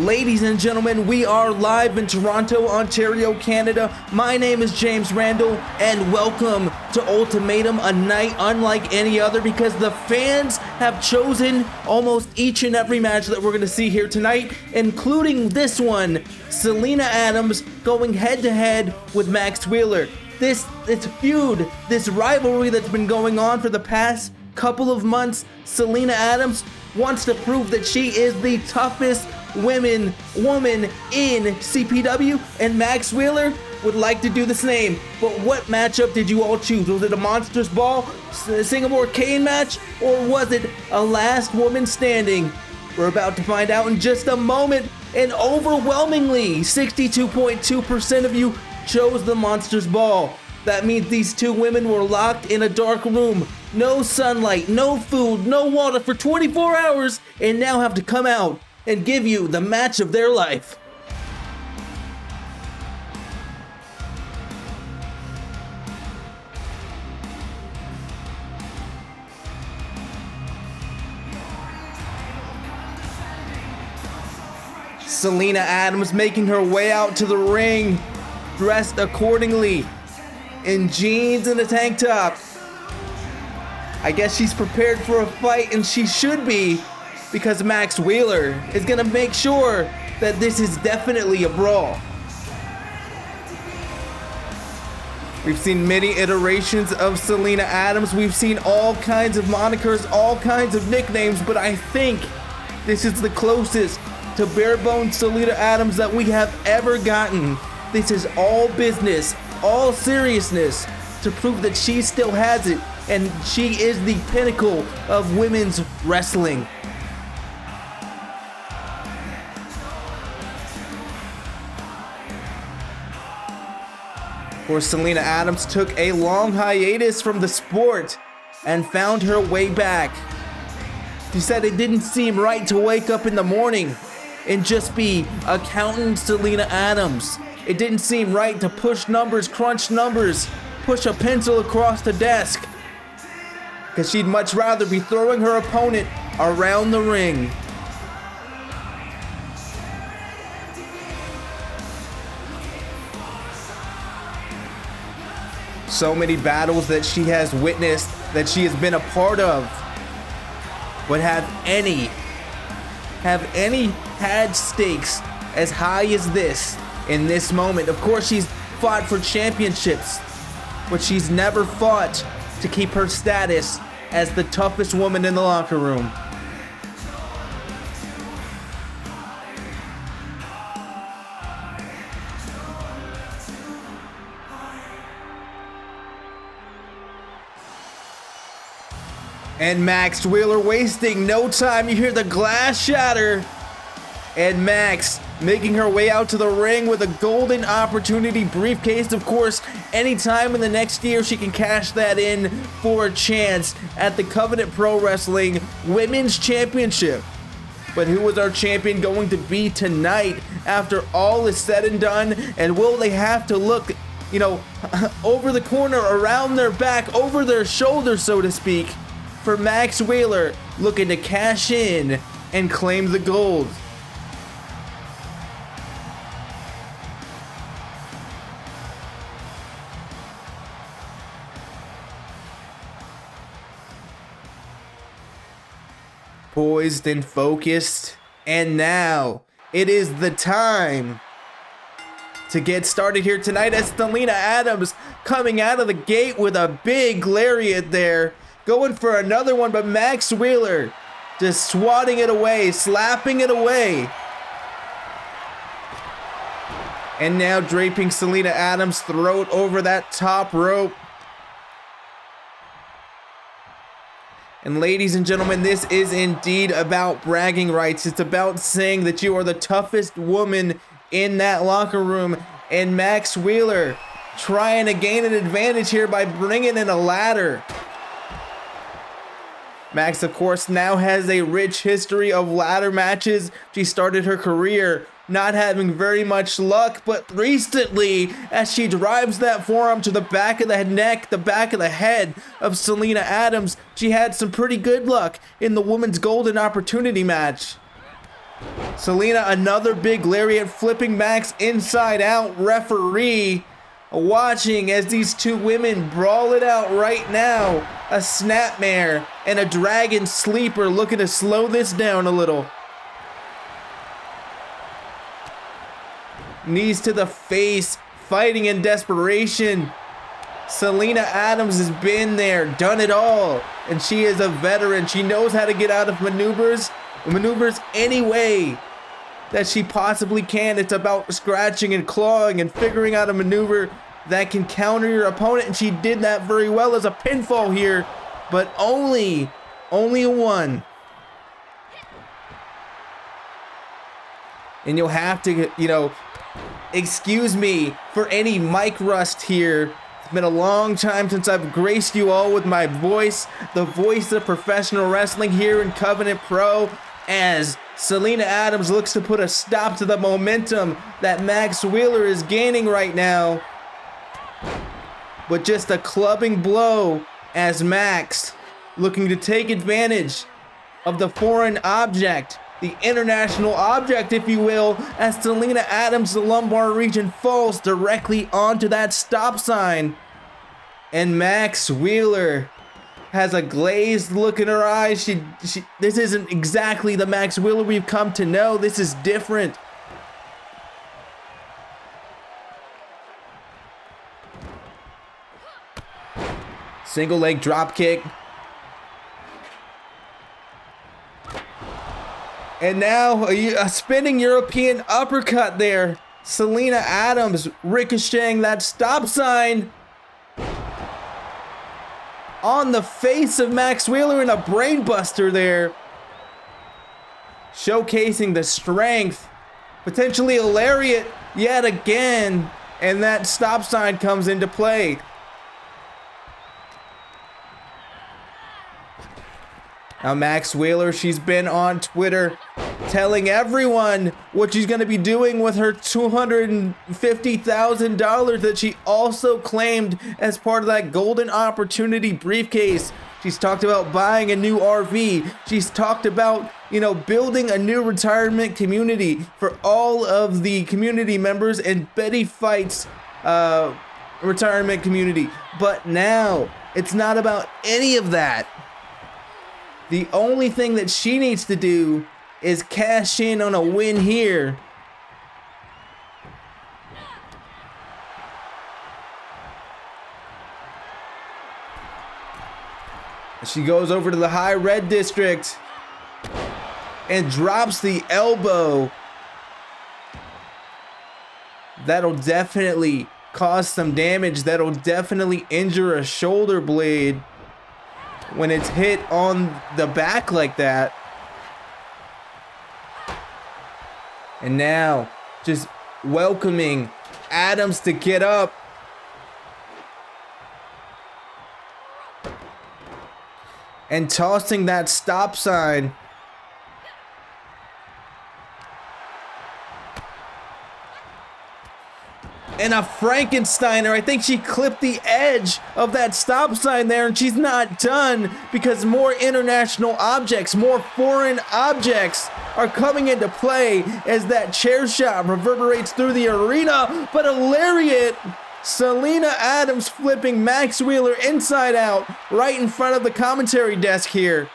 Ladies and gentlemen, we are live in Toronto, Ontario, Canada. My name is James Randall, and welcome to Ultimatum, a night unlike any other because the fans have chosen almost each and every match that we're going to see here tonight, including this one, Selena Adams going head-to-head with Max Wheeler. This feud, this rivalry that's been going on for the past couple of months, Selena Adams wants to prove that she is the toughest woman in CPW, and Max Wheeler would like to do the same. But what matchup did you all choose? Was it a Monsters Ball, Singapore Cane match, or was it a last woman standing? We're about to find out in just a moment, and overwhelmingly 62.2% of you chose the Monsters Ball. That means these two women were locked in a dark room, no sunlight, no food, no water for 24 hours, and now have to come out and give you the match of their life. Selena Adams making her way out to the ring, dressed accordingly in jeans and a tank top. I guess she's prepared for a fight, and she should be, because Max Wheeler is gonna make sure that this is definitely a brawl. We've seen many iterations of Selena Adams. We've seen all kinds of monikers, all kinds of nicknames, but I think this is the closest to bare bones Selena Adams that we have ever gotten. This is all business, all seriousness, to prove that she still has it, and she is the pinnacle of women's wrestling. Of course, Selena Adams took a long hiatus from the sport and found her way back. She said it didn't seem right to wake up in the morning and just be accountant Selena Adams. It didn't seem right to push numbers, crunch numbers, push a pencil across the desk, because she'd much rather be throwing her opponent around the ring. So many battles that she has witnessed, that she has been a part of, but have any had stakes as high as this in this moment? Of course, she's fought for championships, but she's never fought to keep her status as the toughest woman in the locker room. And Max Wheeler wasting no time. You hear the glass shatter. And Max making her way out to the ring with a golden opportunity briefcase. Of course, anytime in the next year she can cash that in for a chance at the Covenant Pro Wrestling Women's Championship. But who is our champion going to be tonight after all is said and done? And will they have to look, over the corner, around their back, over their shoulder, so to speak, for Max Wheeler looking to cash in and claim the gold? Poised and focused, and now it is the time to get started here tonight as Selena Adams coming out of the gate with a big lariat there, going for another one, but Max Wheeler just swatting it away, slapping it away. And now draping Selena Adams' throat over that top rope. And ladies and gentlemen, this is indeed about bragging rights. It's about saying that you are the toughest woman in that locker room. And Max Wheeler trying to gain an advantage here by bringing in a ladder. Max, of course, now has a rich history of ladder matches. She started her career not having very much luck, but recently, as she drives that forearm to the back of the neck, the back of the head of Selena Adams, she had some pretty good luck in the Women's Golden Opportunity match. Selena, another big lariat, flipping Max inside out. Referee watching as these two women brawl it out right now. A snapmare and a dragon sleeper looking to slow this down a little. Knees to the face, fighting in desperation. Selena Adams has been there, done it all, and she is a veteran. She knows how to get out of maneuvers any way that she possibly can. It's about scratching and clawing and figuring out a maneuver that can counter your opponent, and she did that very well as a pinfall here, but only one. And you'll have to, excuse me for any mic rust here. It's been a long time since I've graced you all with my voice, the voice of professional wrestling here in Covenant Pro, as Selena Adams looks to put a stop to the momentum that Max Wheeler is gaining right now. But just a clubbing blow as Max looking to take advantage of the foreign object, the international object, if you will, as Selena Adams, the lumbar region, falls directly onto that stop sign. And Max Wheeler has a glazed look in her eyes. This isn't exactly the Max Wheeler we've come to know. This is different. Single leg drop kick. And now a spinning European uppercut there. Selena Adams ricocheting that stop sign on the face of Max Wheeler, and a brainbuster there. Showcasing the strength. Potentially a lariat yet again. And that stop sign comes into play. Now Max Wheeler, she's been on Twitter telling everyone what she's going to be doing with her $250,000 that she also claimed as part of that golden opportunity briefcase. She's talked about buying a new RV. She's talked about, building a new retirement community for all of the community members in Betty Fight's retirement community. But now it's not about any of that. The only thing that she needs to do is cash in on a win here. She goes over to the high red district and drops the elbow. That'll definitely cause some damage. That'll definitely injure a shoulder blade when it's hit on the back like that. And now just welcoming Adams to get up. And tossing that stop sign. And a Frankensteiner. I think she clipped the edge of that stop sign there, and she's not done, because more international objects, more foreign objects are coming into play as that chair shot reverberates through the arena. But a lariat, Selena Adams flipping Max Wheeler inside out right in front of the commentary desk here.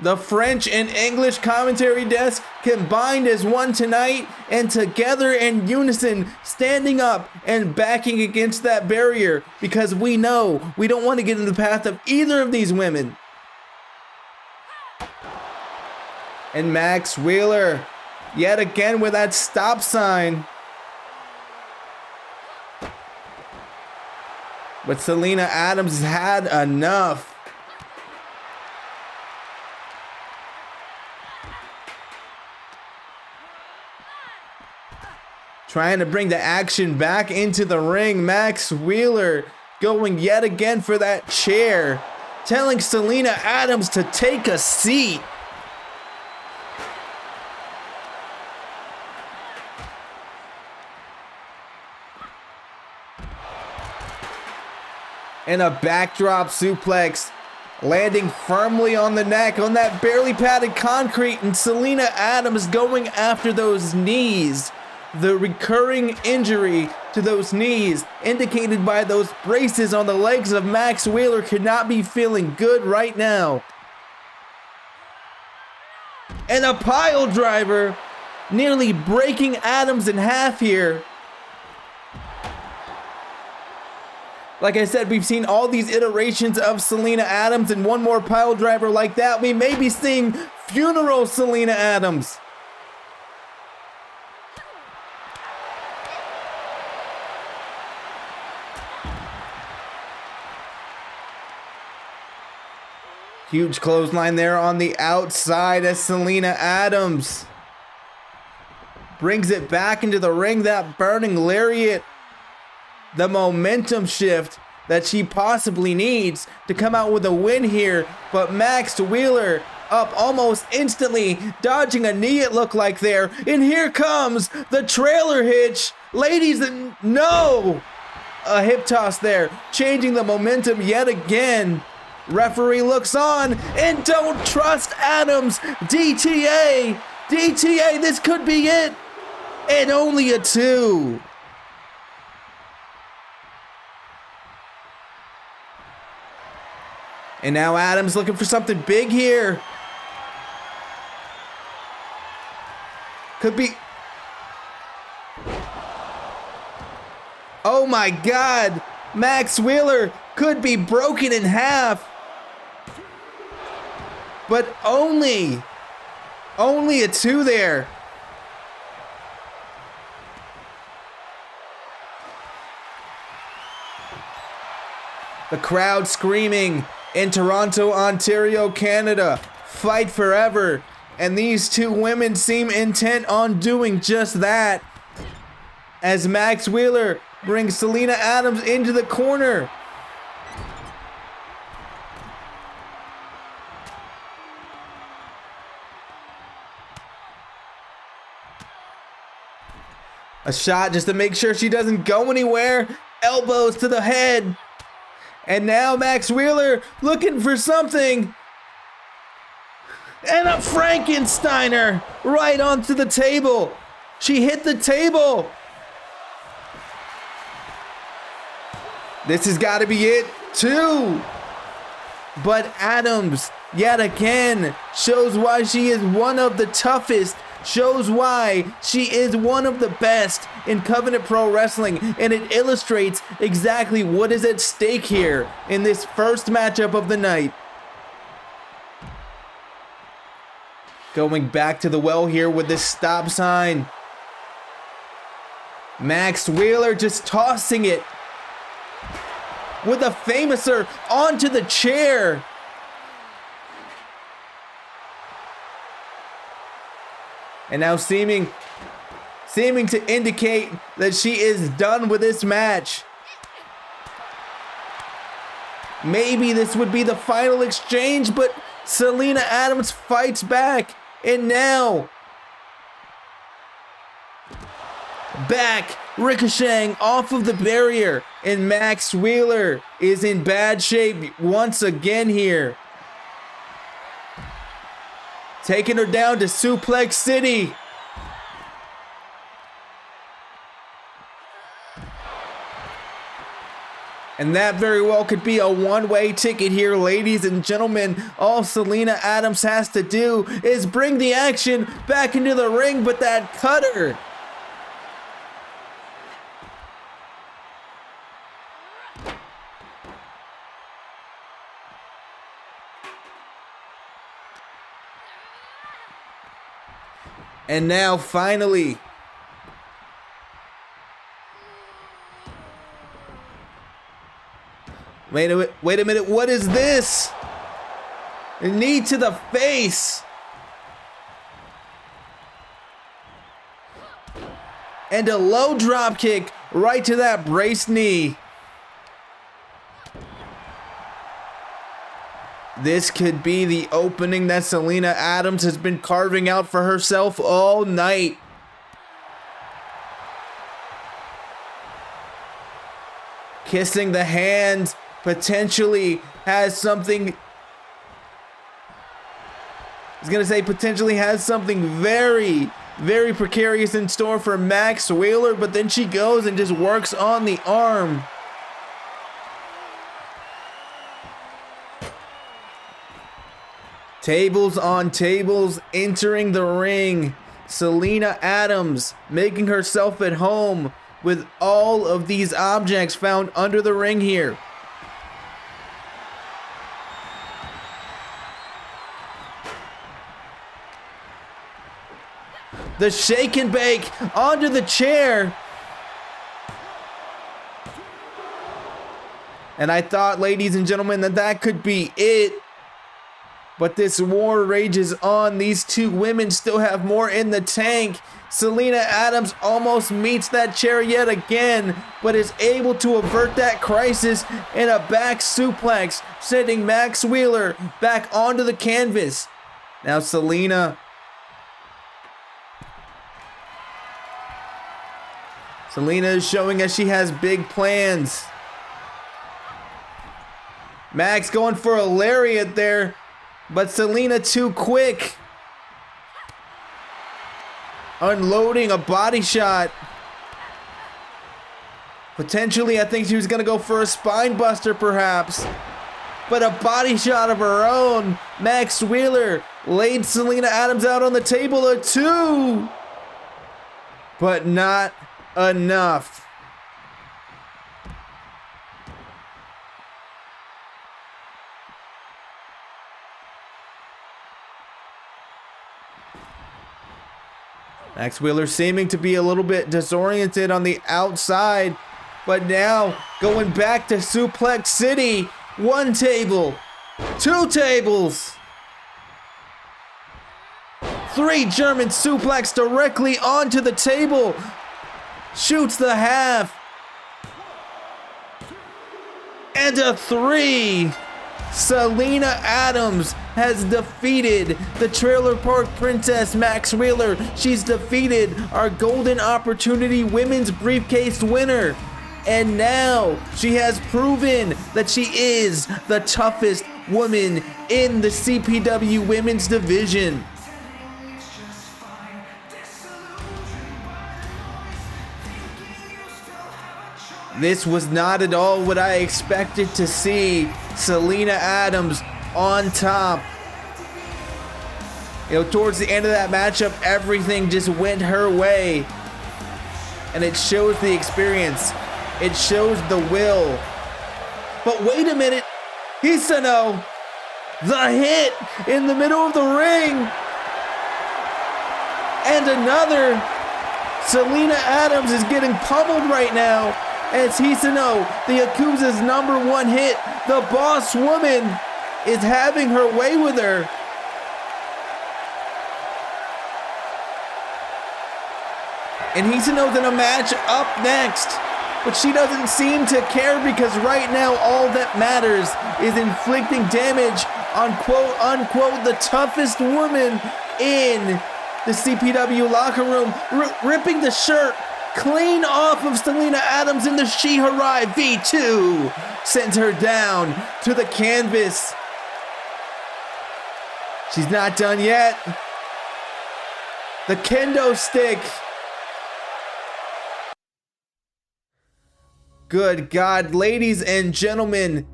The French and English commentary desk combined as one tonight, and together in unison, standing up and backing against that barrier, because we know we don't want to get in the path of either of these women. And Max Wheeler, yet again with that stop sign. But Selena Adams has had enough. Trying to bring the action back into the ring. Max Wheeler going yet again for that chair, telling Selena Adams to take a seat. And a backdrop suplex landing firmly on the neck on that barely padded concrete, and Selena Adams going after those knees. The recurring injury to those knees, indicated by those braces on the legs of Max Wheeler, could not be feeling good right now. And a pile driver, nearly breaking Adams in half here. Like I said, we've seen all these iterations of Selena Adams, and one more pile driver like that, we may be seeing funeral Selena Adams. Huge clothesline there on the outside as Selena Adams brings it back into the ring. That burning lariat, the momentum shift that she possibly needs to come out with a win here. But Max Wheeler up almost instantly, dodging a knee it looked like there. And here comes the trailer hitch. Ladies, no! A hip toss there, changing the momentum yet again. Referee looks on and don't trust Adams. DTA, this could be it. And only a 2. And now Adams looking for something big here. Could be. Oh my God. Max Wheeler could be broken in half. But only a 2 there. The crowd screaming in Toronto, Ontario, Canada, fight forever. And these two women seem intent on doing just that. As Max Wheeler brings Selena Adams into the corner. A shot just to make sure she doesn't go anywhere. Elbows to the head. And now Max Wheeler looking for something. And a Frankensteiner right onto the table. She hit the table. This has got to be it too. But Adams, yet again, shows why she is one of the toughest. Shows why she is one of the best in Covenant Pro Wrestling, and it illustrates exactly what is at stake here in this first matchup of the night. Going back to the well here with this stop sign. Max Wheeler just tossing it with a famouser onto the chair. And now seeming to indicate that she is done with this match. Maybe this would be the final exchange, but Selena Adams fights back. And now, back, ricocheting off of the barrier. And Max Wheeler is in bad shape once again here. Taking her down to Suplex City. And that very well could be a one-way ticket here, ladies and gentlemen. All Selena Adams has to do is bring the action back into the ring, but that cutter. And now, finally, wait a minute, what is this? A knee to the face. And a low drop kick right to that braced knee. This could be the opening that Selena Adams has been carving out for herself all night. Kissing the hand potentially has something was going to say potentially has something very, very precarious in store for Max Wheeler, but then she goes and just works on the arm. Tables on tables entering the ring. Selena Adams making herself at home with all of these objects found under the ring here. The shake and bake onto the chair. And I thought, ladies and gentlemen, that could be it. But this war rages on. These two women still have more in the tank. Selena Adams almost meets that chair yet again, but is able to avert that crisis in a back suplex, sending Max Wheeler back onto the canvas. Now Selena is showing us she has big plans. Max going for a lariat there, but Selena too quick. Unloading a body shot. Potentially, I think she was going to go for a spine buster perhaps. But a body shot of her own. Max Wheeler laid Selena Adams out on the table, a 2. But not enough. Max Wheeler seeming to be a little bit disoriented on the outside, but now going back to Suplex City. 1 table, 2 tables, 3 German suplex directly onto the table. Shoots the half. And a 3. Selena Adams has defeated the Trailer Park Princess Max Wheeler. She's defeated our Golden Opportunity Women's Briefcase winner. And now she has proven that she is the toughest woman in the CPW Women's Division. This was not at all what I expected to see. Selena Adams on top. You know, towards the end of that matchup, everything just went her way. And it shows the experience. It shows the will. But wait a minute. Hisano, the hit in the middle of the ring. And another. Selena Adams is getting pummeled right now. As Hisano, the Yakuza's #1 hit, the boss woman, is having her way with her. And Hisano's in a match up next, but she doesn't seem to care because right now all that matters is inflicting damage on quote unquote the toughest woman in the CPW locker room, ripping the shirt clean off of Selena Adams in the Shiharai V2. Sends her down to the canvas. She's not done yet. The kendo stick. Good God, ladies and gentlemen.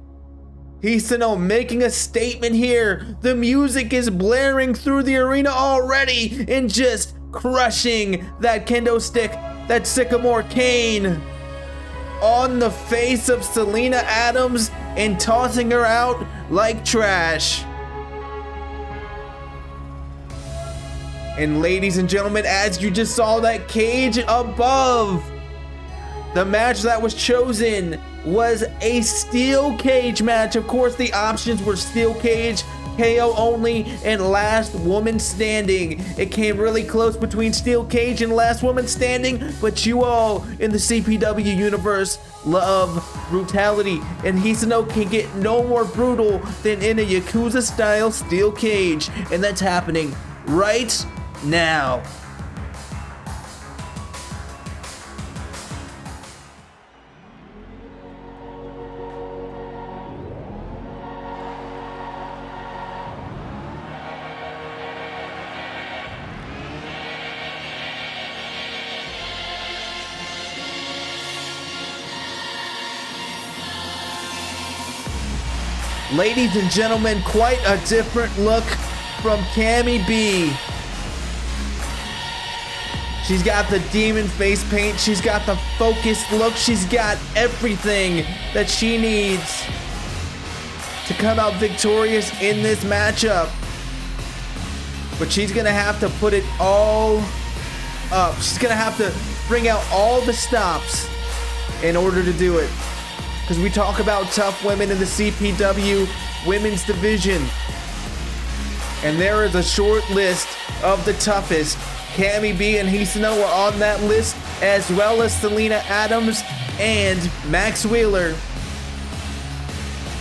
Hisano making a statement here. The music is blaring through the arena already and just crushing that kendo stick, that sycamore cane on the face of Selena Adams and tossing her out like trash. And ladies and gentlemen, as you just saw that cage above, the match that was chosen was a steel cage match. Of course, the options were steel cage, KO only, and last woman standing. It came really close between steel cage and last woman standing, but you all in the CPW universe love brutality, and Hisano can get no more brutal than in a Yakuza style steel cage, and that's happening right now. Ladies and gentlemen, quite a different look from Cammy B. She's got the demon face paint. She's got the focused look. She's got everything that she needs to come out victorious in this matchup. But she's going to have to put it all up. She's going to have to bring out all the stops in order to do it. Because we talk about tough women in the CPW women's division. And there is a short list of the toughest. Cammy B and Hisano are on that list, as well as Selena Adams and Max Wheeler.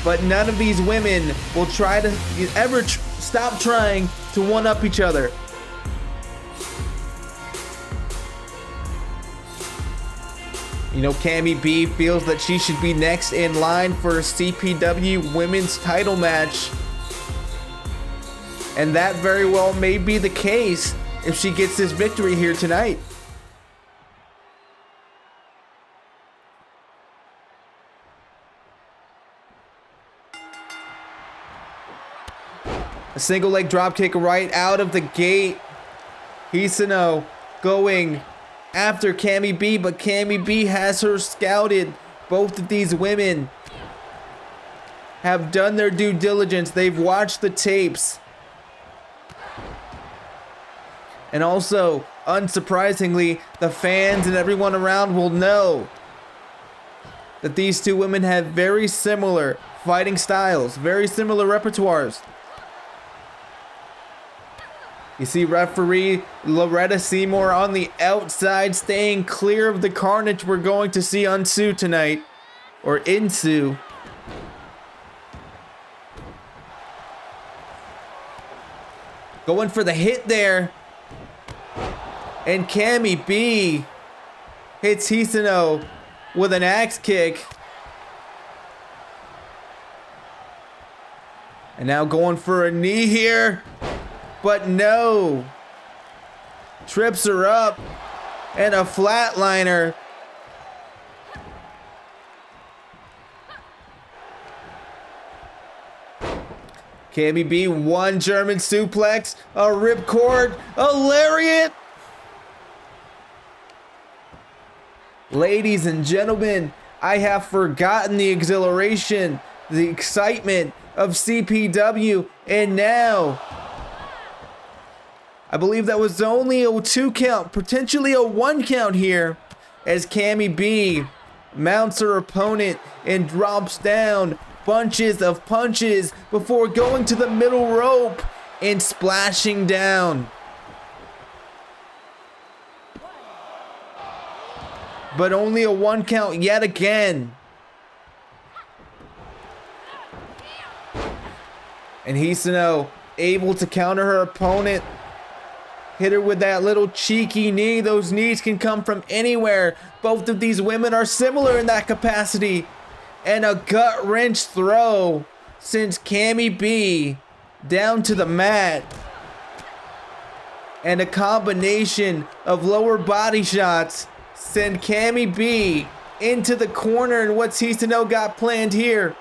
But none of these women will try to stop trying to one-up each other. You know, Cammy B feels that she should be next in line for a CPW women's title match. And that very well may be the case if she gets this victory here tonight. A single leg drop kick right out of the gate. Hisano going after Cammy B, but Cammy B has her scouted. Both of these women have done their due diligence. They've watched the tapes. And also, unsurprisingly, the fans and everyone around will know that these two women have very similar fighting styles, very similar repertoires. You see referee Loretta Seymour on the outside, staying clear of the carnage we're going to see ensue tonight, or ensue. Going for the hit there. And Cammy B hits Hisano with an axe kick. And now going for a knee here. But no. Trips her up. And a flatliner. Cammy B, one German suplex, a ripcord, a lariat. Ladies and gentlemen, I have forgotten the exhilaration, the excitement of CPW, and now I believe that was only a 2 count, potentially a 1 count here, as Cammy B mounts her opponent and drops down bunches of punches before going to the middle rope and splashing down. But only a 1 count yet again. And Hisano able to counter her opponent. Hit her with that little cheeky knee. Those knees can come from anywhere. Both of these women are similar in that capacity. And a gut wrench throw sends Cammy B down to the mat. And a combination of lower body shots send Cammy B into the corner. And what's Hisano got planned here?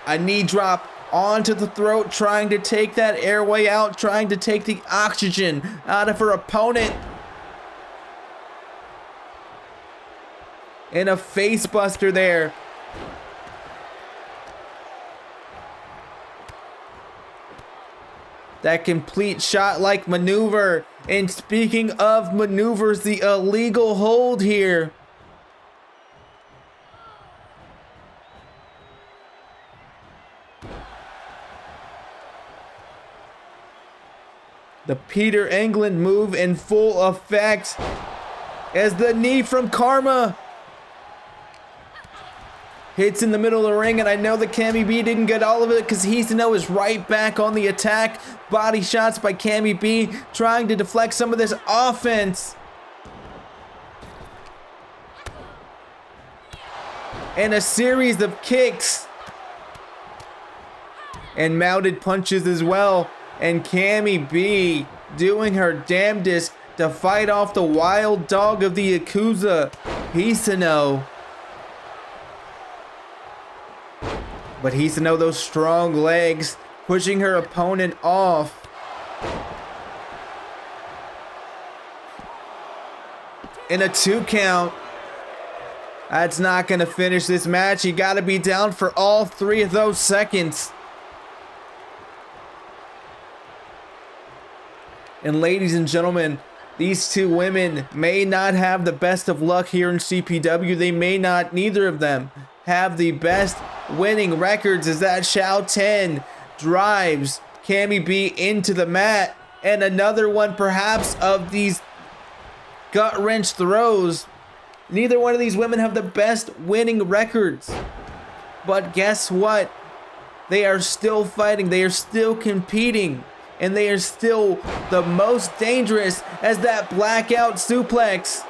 A knee drop onto the throat, trying to take that airway out, trying to take the oxygen out of her opponent. And a face buster there. That complete shot-like maneuver. And speaking of maneuvers, the illegal hold here. The Peter Englund move in full effect as the knee from Karma hits in the middle of the ring. And I know that Cammy B didn't get all of it because Hisano is right back on the attack. Body shots by Cammy B, trying to deflect some of this offense. And a series of kicks and mounted punches as well. And Cammy B doing her damnedest to fight off the wild dog of the Yakuza, Hisano. But Hisano, those strong legs, pushing her opponent off. In a 2 count. That's not going to finish this match. You got to be down for all 3 of those seconds. And ladies and gentlemen, these 2 women may not have the best of luck here in CPW. They may not, neither of them, have the best winning records, as that Xiao 10 drives Cammy B into the mat. And another one perhaps of these gut wrench throws. Neither one of these women have the best winning records. But guess what? They are still fighting. They are still competing. And they are still the most dangerous, as that blackout suplex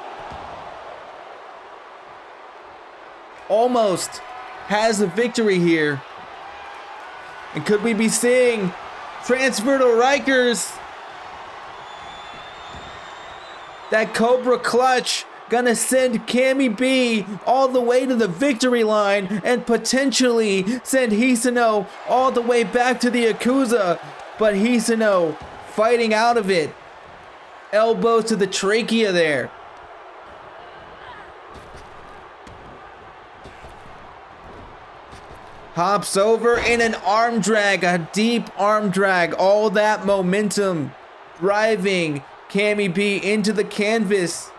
almost has a victory here. And could we be seeing transfer to Rikers? That Cobra clutch gonna send Cammy B all the way to the victory line and potentially send Hisano all the way back to the Yakuza. But Hisano fighting out of it. Elbows to the trachea there. Hops over in an arm drag, a deep arm drag. All that momentum driving Cammy B into the canvas.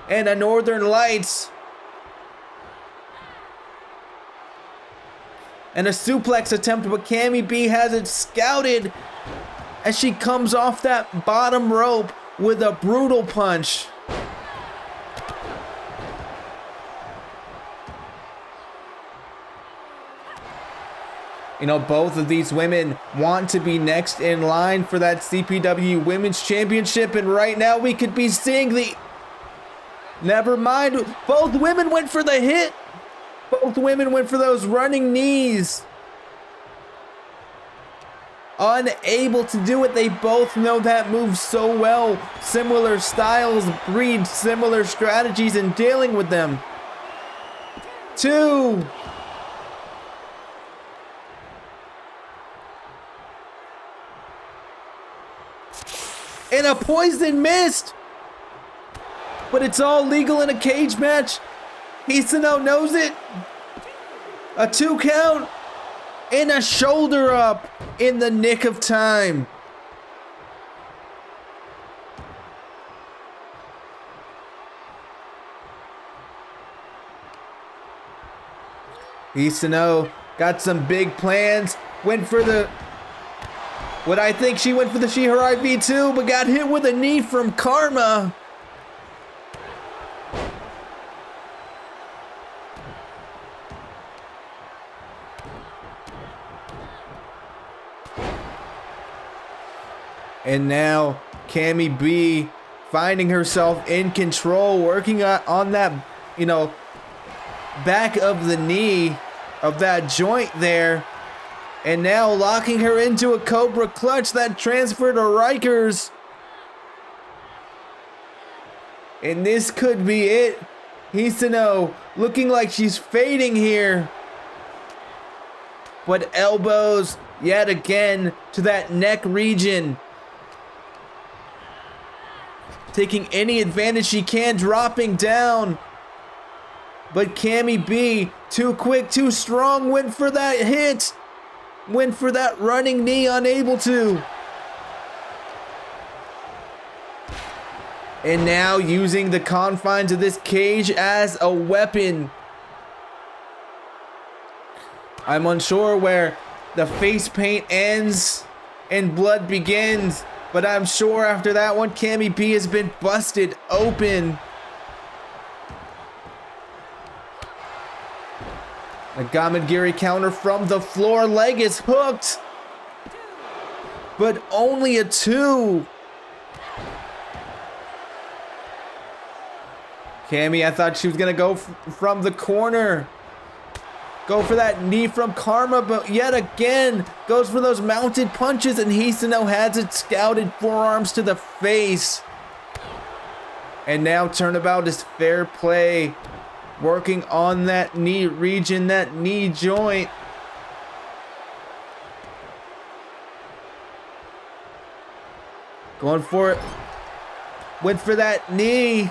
And a Northern Lights. And a suplex attempt, but Cammy B has it scouted as she comes off that bottom rope with a brutal punch. You know, both of these women want to be next in line for that CPW Women's Championship, and right now we could be seeing the... Never mind, both women went for the hit. Both women went for those running knees. Unable to do it. They both know that move so well. Similar styles breed similar strategies in dealing with them. 2. And a poison mist. But it's all legal in a cage match. Hisano knows it. A 2 count. And a shoulder up in the nick of time. Hisano got some big plans. Went for the... What I think she went for the Shiharai V2, but got hit with a knee from Karma. And now Cammy B finding herself in control, working on that, you know, back of the knee of that joint there. And now locking her into a Cobra clutch that transferred to Rikers. And this could be it. Hisano looking like she's fading here. But elbows yet again to that neck region. Taking any advantage she can, dropping down. But Cammy B, too quick, too strong, went for that hit. Went for that running knee, unable to. And now using the confines of this cage as a weapon. I'm unsure where the face paint ends and blood begins, but I'm sure after that one, Cammy B has been busted open. A Gamagiri counter from the floor. Leg is hooked. But only a 2. Cammy, I thought she was going to go from the corner. Go for that knee from Karma, but yet again goes for those mounted punches, and Hisano has it scouted, forearms to the face. And now turnabout is fair play. working on that knee region, that knee joint. Going for it. Went for that knee.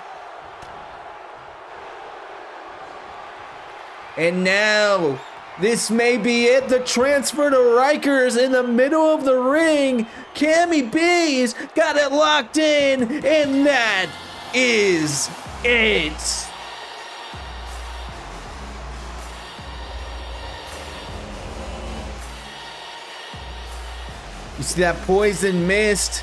And now, this may be it. The transfer to Rikers in the middle of the ring. Cammy B's got it locked in, and that is it. You see that poison mist?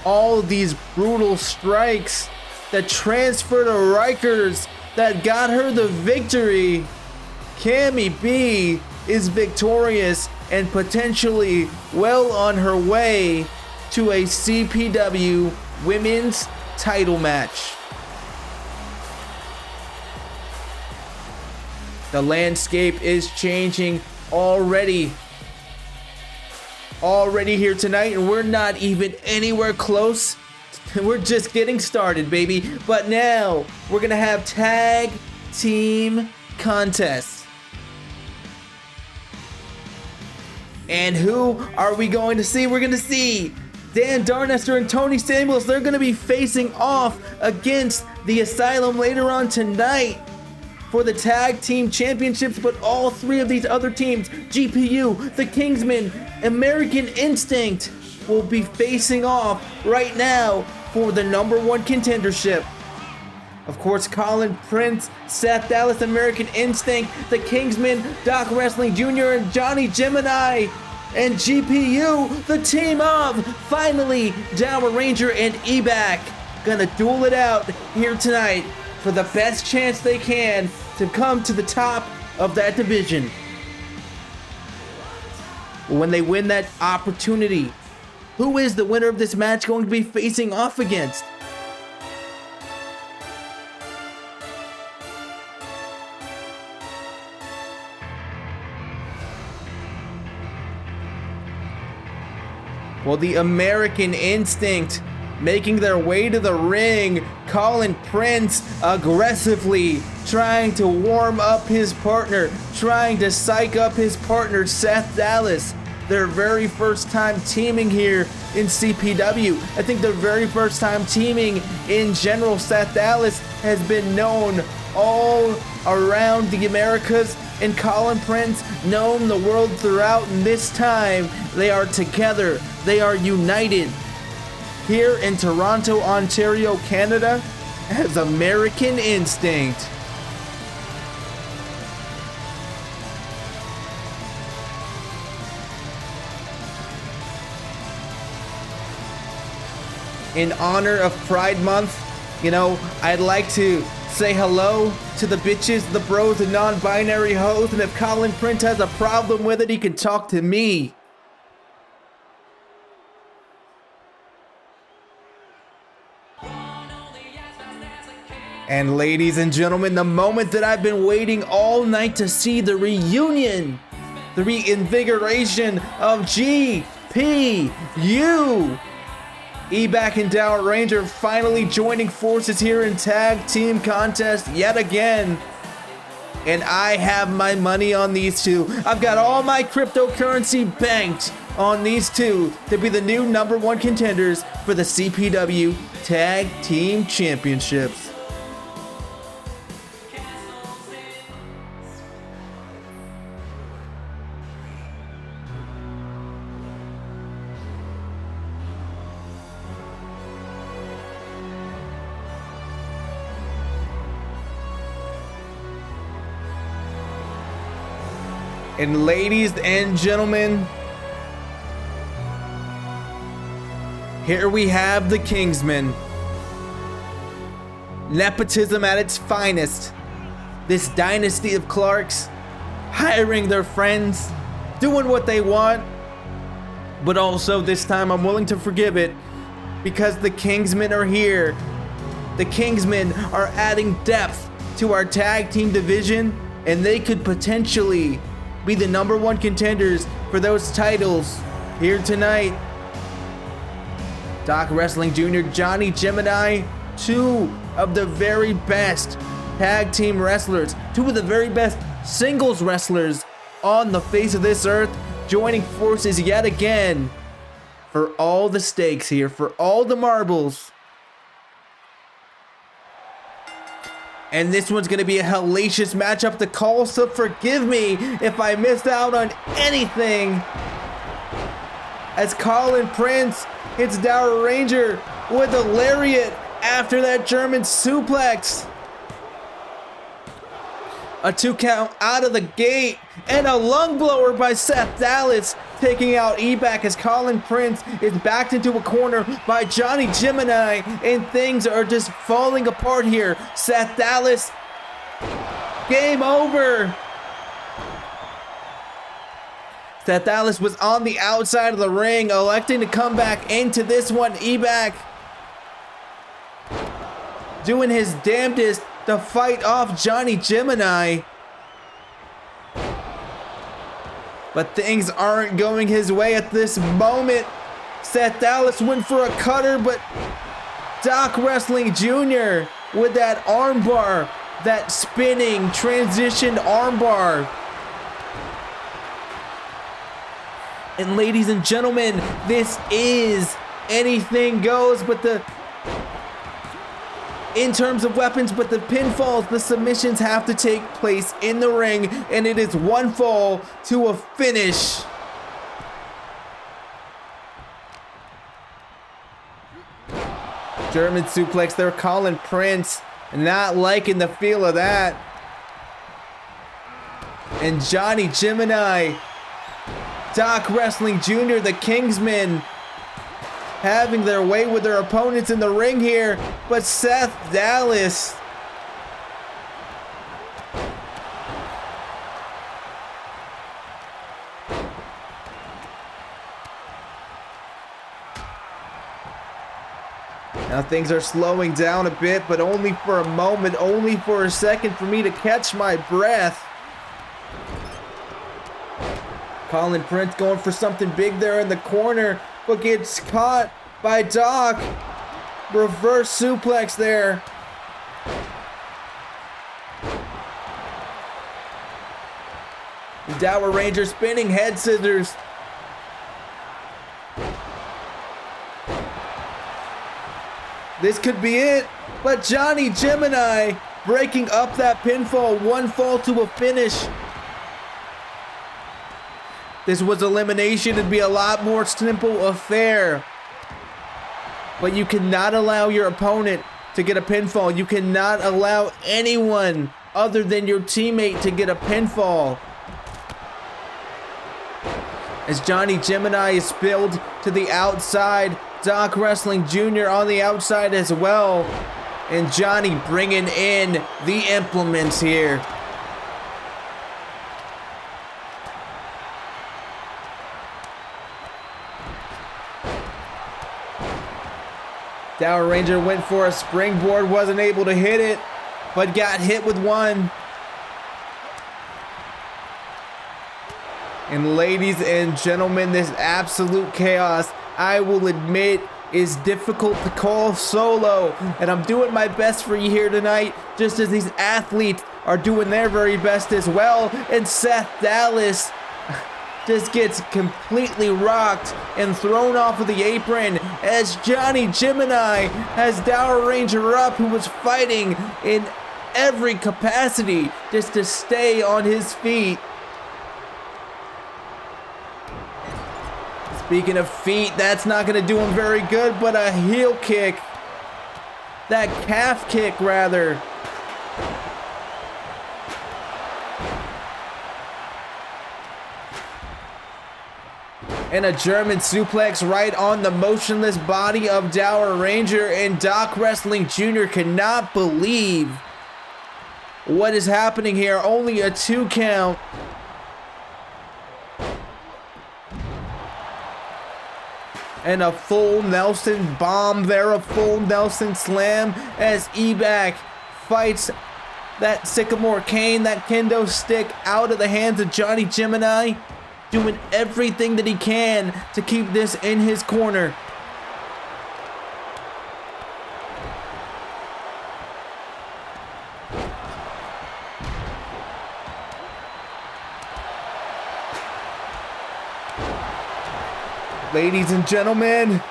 All these brutal strikes that transfer to Rikers that got her the victory. Cammy B is victorious and potentially well on her way to a CPW women's title match. The landscape is changing already here tonight, and we're not even anywhere close. We're just getting started, baby. But now we're gonna have tag team contests. And who are we going to see? We're gonna see Dan Darester and Tony Samuels. They're gonna be facing off against the Asylum later on tonight for the tag team championships, but all three of these other teams, GPU, the Kingsmen, American Instinct, will be facing off right now for the #1 contendership. Of course, Colin Prince, Seth Dallas, American Instinct, the Kingsmen, Doc Wrestling Jr., and Johnny Gemini, and GPU, the team of, finally, Dower Ranger and E-Back, gonna duel it out here tonight for the best chance they can to come to the top of that division. When they win that opportunity, who is the winner of this match going to be facing off against? Well, the American Instinct making their way to the ring. Colin Prince aggressively trying to warm up his partner, trying to psych up his partner, Seth Dallas. Their very first time teaming here in CPW. I think their very first time teaming in general. Seth Dallas has been known all around the Americas, and Colin Prince known the world throughout, and this time they are together. They are united here in Toronto, Ontario, Canada, as American Instinct. In honor of Pride Month, you know, I'd like to say hello to the bitches, the bros, the non-binary hoes, and if Colin Prince has a problem with it, he can talk to me. And ladies and gentlemen, the moment that I've been waiting all night to see, the reunion, the reinvigoration of GPU. E-Back and Dower Ranger finally joining forces here in tag team contest yet again. And I have my money on these two. I've got all my cryptocurrency banked on these two to be the new #1 contenders for the CPW Tag Team Championships. And ladies and gentlemen, here we have the Kingsmen. Nepotism at its finest. This dynasty of Clarks, hiring their friends, doing what they want. But also this time I'm willing to forgive it because the Kingsmen are here. The Kingsmen are adding depth to our tag team division, and they could potentially be the #1 contenders for those titles here tonight. Doc Wrestling Jr., Johnny Gemini, two of the very best tag team wrestlers, two of the very best singles wrestlers on the face of this earth, joining forces yet again for all the stakes here, for all the marbles. And this one's going to be a hellacious matchup to call, so forgive me if I missed out on anything. As Colin Prince hits Dower Ranger with a lariat after that German suplex. A 2 count out of the gate, and a lung blower by Seth Dallas, taking out E-Back as Colin Prince is backed into a corner by Johnny Gemini, and things are just falling apart here. Seth Dallas, game over. Seth Dallas was on the outside of the ring, electing to come back into this one. E-Back doing his damnedest to fight off Johnny Gemini. But things aren't going his way at this moment. Seth Dallas went for a cutter, but Doc Wrestling Jr. with that armbar, that spinning transition armbar. And ladies and gentlemen, this is anything goes, but in terms of weapons, but the pinfalls, the submissions have to take place in the ring, and it is one fall to a finish. German suplex there, Colin Prince not liking the feel of that. And Johnny Gemini, Doc Wrestling Jr., the Kingsman, having their way with their opponents in the ring here, but Seth Dallas now things are slowing down a bit, but only for a moment, only for a second for me to catch my breath. Colin Prince going for something big there in the corner, but gets caught by Doc. Reverse suplex there. Dower Ranger spinning head scissors. This could be it, but Johnny Gemini breaking up that pinfall. One fall to a finish. This was elimination. It'd be a lot more simple affair. But you cannot allow your opponent to get a pinfall. You cannot allow anyone other than your teammate to get a pinfall. As Johnny Gemini is spilled to the outside, Doc Wrestling Jr. on the outside as well. And Johnny bringing in the implements here. Dower Ranger went for a springboard, wasn't able to hit it, but got hit with one. And ladies and gentlemen, this absolute chaos, I will admit, is difficult to call solo. And I'm doing my best for you here tonight, just as these athletes are doing their very best as well. And Seth Dallas just gets completely rocked and thrown off of the apron as Johnny Gemini has Dower Ranger up, who was fighting in every capacity just to stay on his feet. Speaking of feet, that's not going to do him very good, but a heel kick. That calf kick, rather. And a German suplex right on the motionless body of Dower Ranger, and Doc Wrestling Jr. cannot believe what is happening here. Only a 2 count. And a full Nelson bomb there, a full Nelson slam as E-Back fights that Sycamore cane, that kendo stick out of the hands of Johnny Gemini, doing everything that he can to keep this in his corner. Ladies and gentlemen,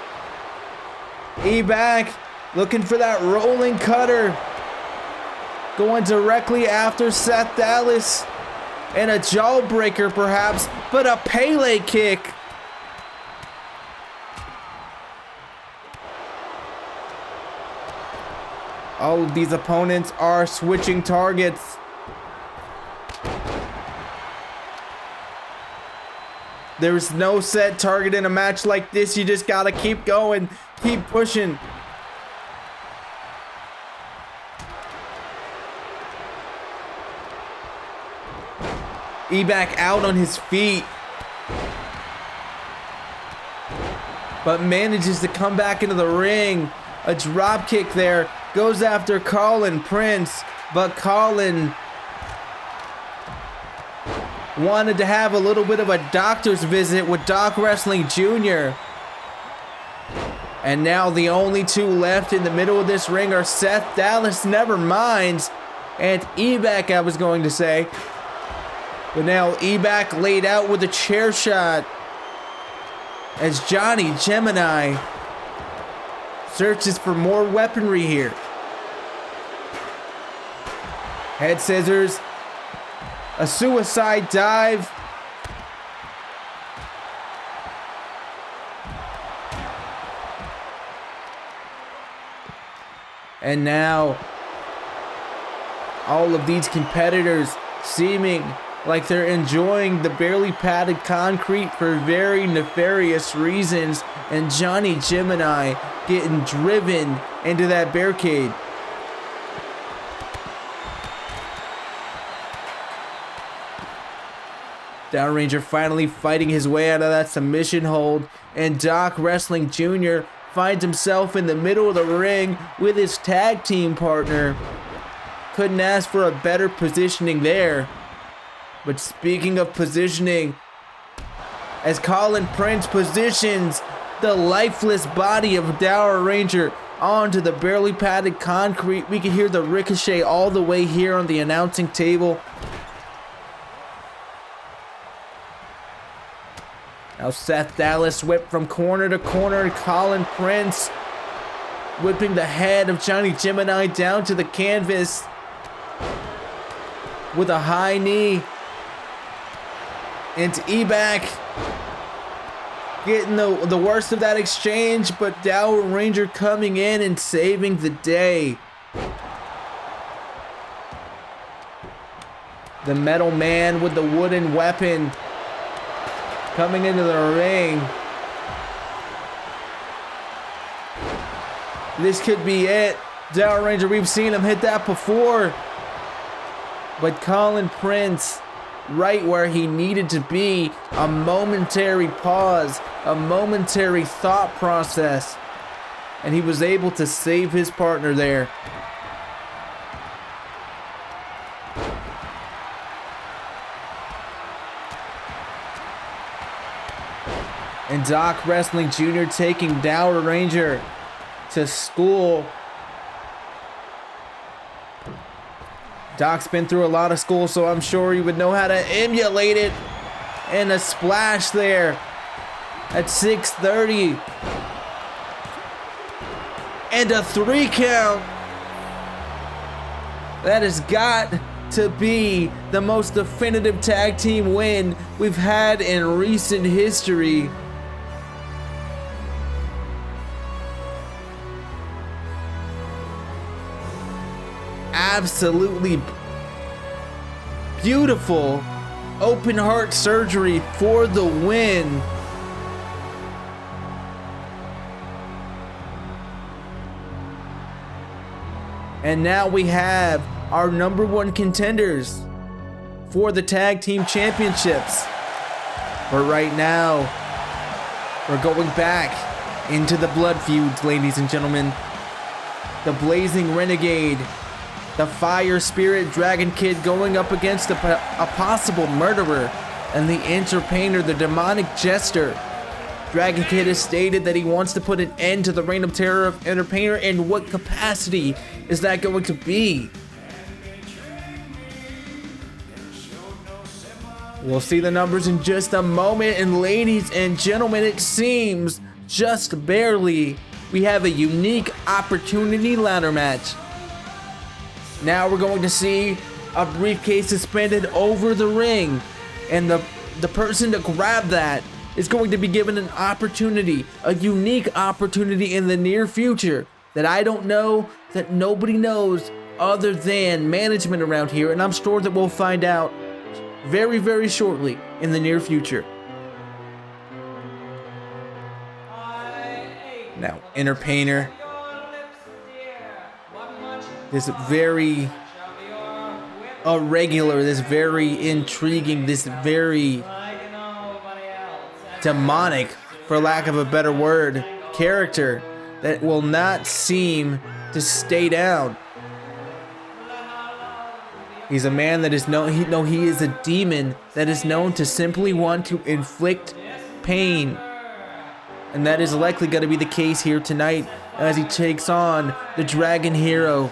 back looking for that rolling cutter. Going directly after Seth Dallas. And a jawbreaker perhaps, but a Pele kick. All of these opponents are switching targets. There's no set target in a match like this. You just gotta keep going, keep pushing. back out on his feet, but manages to come back into the ring. A drop kick there, goes after Colin Prince, but Colin wanted to have a little bit of a doctor's visit with Doc Wrestling Jr. And now the only two left in the middle of this ring are Seth Dallas, never mind, and Ebak, I was going to say. But now Ebak laid out with a chair shot as Johnny Gemini searches for more weaponry here. Head scissors, a suicide dive. And now all of these competitors seeming like they're enjoying the barely padded concrete for very nefarious reasons, and Johnny Gemini getting driven into that barricade. Down Ranger finally fighting his way out of that submission hold, and Doc Wrestling Jr. finds himself in the middle of the ring with his tag team partner. Couldn't ask for a better positioning there. But speaking of positioning, as Colin Prince positions the lifeless body of Dower Ranger onto the barely padded concrete, we can hear the ricochet all the way here on the announcing table. Now Seth Dallas whipped from corner to corner, and Colin Prince whipping the head of Johnny Gemini down to the canvas with a high knee. And Ebak getting the worst of that exchange, but Dower Ranger coming in and saving the day. The Metal Man with the wooden weapon coming into the ring. This could be it. Dower Ranger, we've seen him hit that before. But Colin Prince, right where he needed to be, a momentary pause, a momentary thought process, and he was able to save his partner there. And Doc Wrestling Jr. taking Dower Ranger to school. Doc's been through a lot of school, so I'm sure he would know how to emulate it. And a splash there at 6:30. And a 3 count. That has got to be the most definitive tag team win we've had in recent history. Absolutely beautiful open heart surgery for the win. And now we have our #1 contenders for the tag team championships. But right now, we're going back into the blood feuds, ladies and gentlemen. The Blazing Renegade, the Fire Spirit Dragon Kid going up against a possible murderer, and the Entertainer, the Demonic Jester. Dragon Kid has stated that he wants to put an end to the reign of terror of Entertainer. In what capacity is that going to be? We'll see the numbers in just a moment, and ladies and gentlemen, it seems just barely we have a unique opportunity ladder match. Now we're going to see a briefcase suspended over the ring, and the person to grab that is going to be given an opportunity, a unique opportunity in the near future that I don't know, that nobody knows other than management around here, and I'm sure that we'll find out very, very shortly in the near future. Now, Entertainer, this very irregular, this very intriguing, this very demonic, for lack of a better word, character that will not seem to stay down. He's a man that is known, he is a demon that is known to simply want to inflict pain. And that is likely going to be the case here tonight as he takes on the Dragon Hero,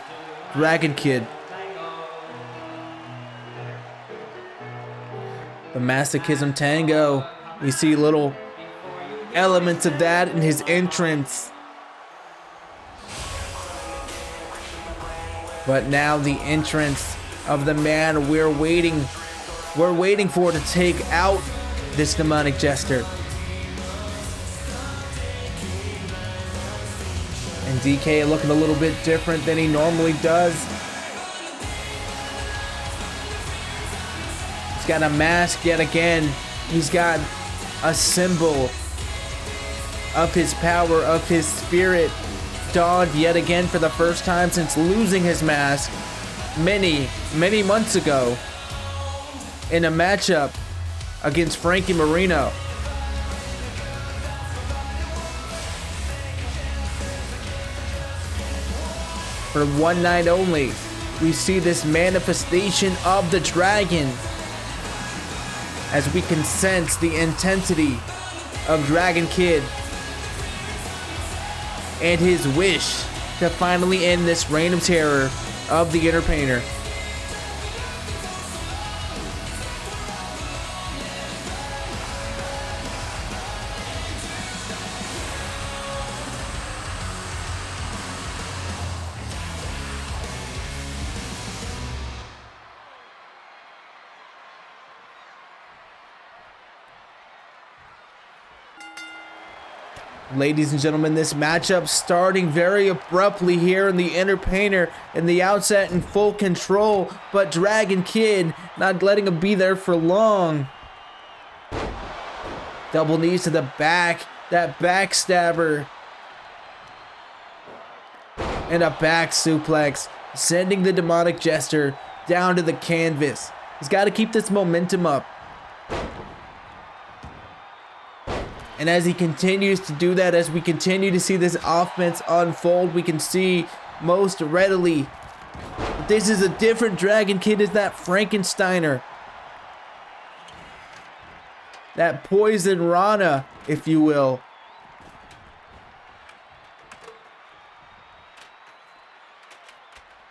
Dragon Kid. The Masochism Tango, we see little elements of that in his entrance. But now the entrance of the man we're waiting for to take out this demonic jester. And DK looking a little bit different than he normally does. He's got a mask yet again. He's got a symbol of his power, of his spirit, donned yet again for the first time since losing his mask many months ago in a matchup against Frankie Marino. For one night only, we see this manifestation of the dragon as we can sense the intensity of Dragon Kid and his wish to finally end this reign of terror of the Entertainer. Ladies and gentlemen, this matchup starting very abruptly here in the Entertainer in the outset in full control, but Dragon Kid not letting him be there for long. Double knees to the back, that backstabber. And a back suplex, sending the demonic jester down to the canvas. He's got to keep this momentum up. And as he continues to do that, as we continue to see this offense unfold, we can see most readily that this is a different Dragon Kid, is that Frankensteiner. That poison Rana, if you will.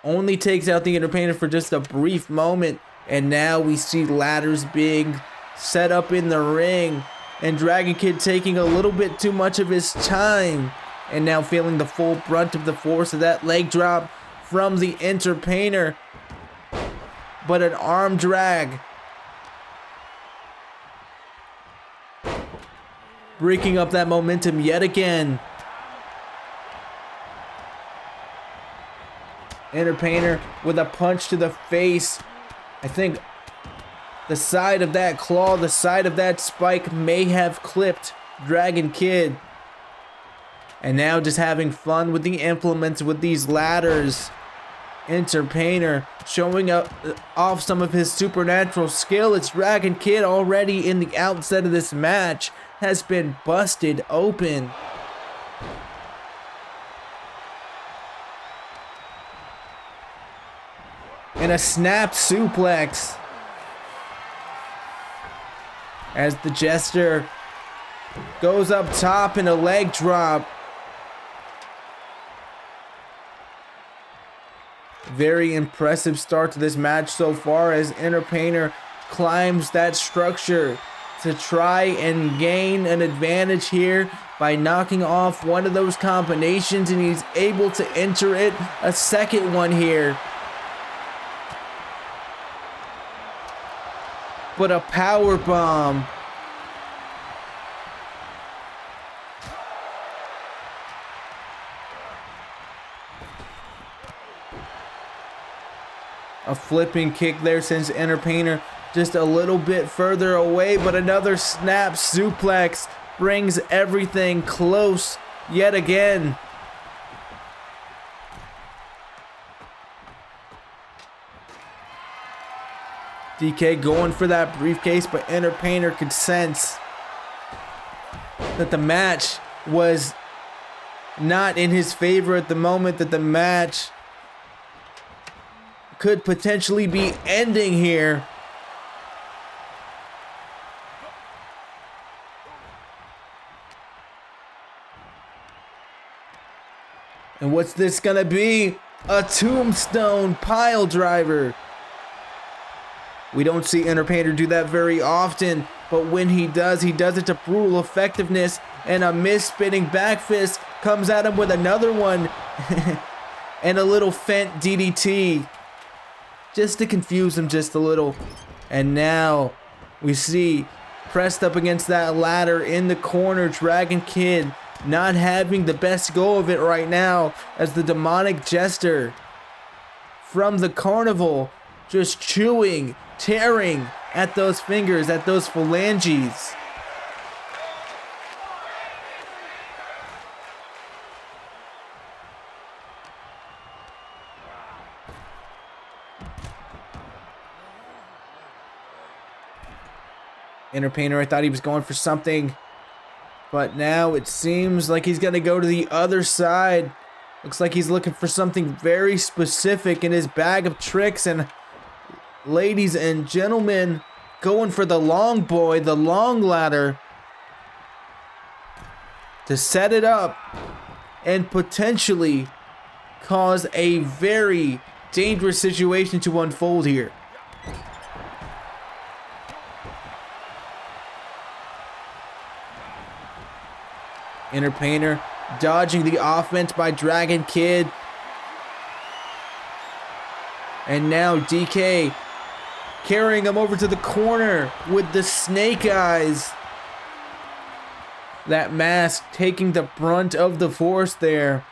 Only takes out the Entertainer for just a brief moment, and now we see ladders being set up in the ring. And Dragon Kid taking a little bit too much of his time. And now feeling the full brunt of the force of that leg drop from the Entertainer. But an arm drag. Breaking up that momentum yet again. Entertainer with a punch to the face. I think the side of that claw, the side of that spike may have clipped Dragon Kid. And now just having fun with the implements, with these ladders. Entertainer showing off some of his supernatural skill. It's Dragon Kid already in the outset of this match has been busted open. And a snap suplex. As the jester goes up top in a leg drop. Very impressive start to this match so far as Entertainer climbs that structure to try and gain an advantage here by knocking off one of those combinations, and he's able to enter it a second one here. But a power bomb. A flipping kick there sends Entertainer just a little bit further away, but another snap suplex brings everything close yet again. DK going for that briefcase, but Entertainer could sense that the match was not in his favor at the moment, that the match could potentially be ending here. And what's this gonna be? A tombstone pile driver. We don't see Entertainer do that very often, but when he does it to brutal effectiveness, and a miss-spinning back fist comes at him with another one. And a little fent DDT just to confuse him just a little. And now we see pressed up against that ladder in the corner, Dragon Kid not having the best go of it right now, as the demonic jester from the carnival just chewing, tearing at those fingers, at those phalanges. Entertainer, I thought he was going for something, but now it seems like he's going to go to the other side. Looks like he's looking for something very specific in his bag of tricks. And ladies and gentlemen, going for the long boy, the long ladder, to set it up and potentially cause a very dangerous situation to unfold here. Entertainer dodging the offense by Dragon Kid. And now DK carrying him over to the corner with the snake eyes. That mask taking the brunt of the force there.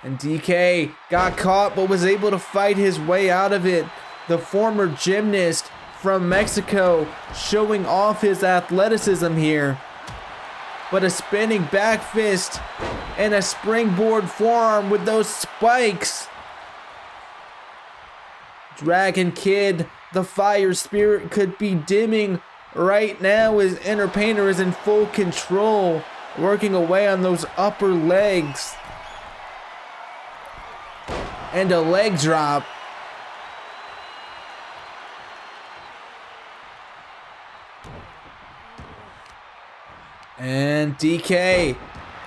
And DK got caught but was able to fight his way out of it. The former gymnast from Mexico showing off his athleticism here. But a spinning back fist and a springboard forearm with those spikes. Dragon Kid, the fire spirit could be dimming right now as Entertainer is in full control, working away on those upper legs. And a leg drop. And DK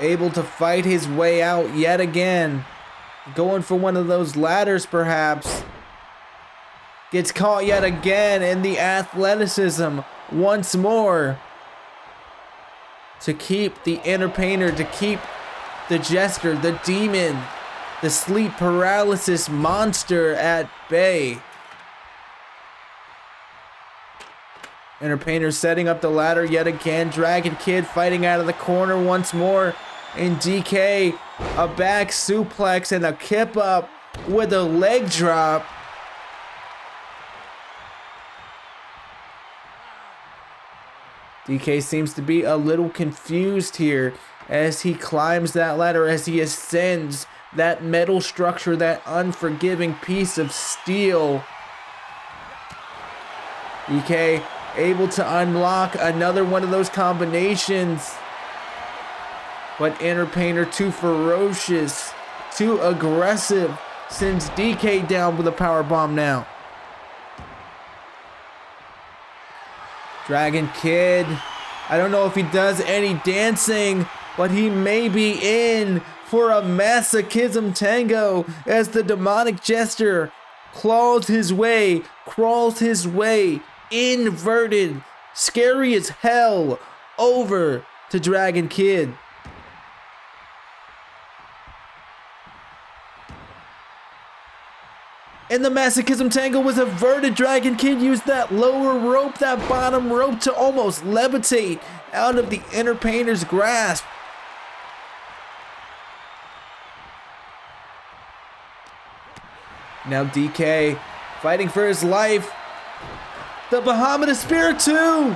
able to fight his way out yet again. Going for one of those ladders perhaps. Gets caught yet again in the athleticism once more. To keep the Entertainer, to keep the Jester, the demon, the sleep paralysis monster at bay. Entertainer setting up the ladder yet again. Dragon Kid fighting out of the corner once more. And DK, a back suplex and a kip up with a leg drop. DK seems to be a little confused here as he climbs that ladder, as he ascends that metal structure, that unforgiving piece of steel. DK able to unlock another one of those combinations. But Entertainer too ferocious, too aggressive, sends DK down with a power bomb now. Dragon Kid, I don't know if he does any dancing, but he may be in for a masochism tango as the demonic jester claws his way, crawls his way, inverted, scary as hell, over to Dragon Kid. And the masochism tangle was averted. Dragon Kid used that lower rope, that bottom rope, to almost levitate out of the entertainer's grasp. Now DK fighting for his life. The Bahamut Spirit too.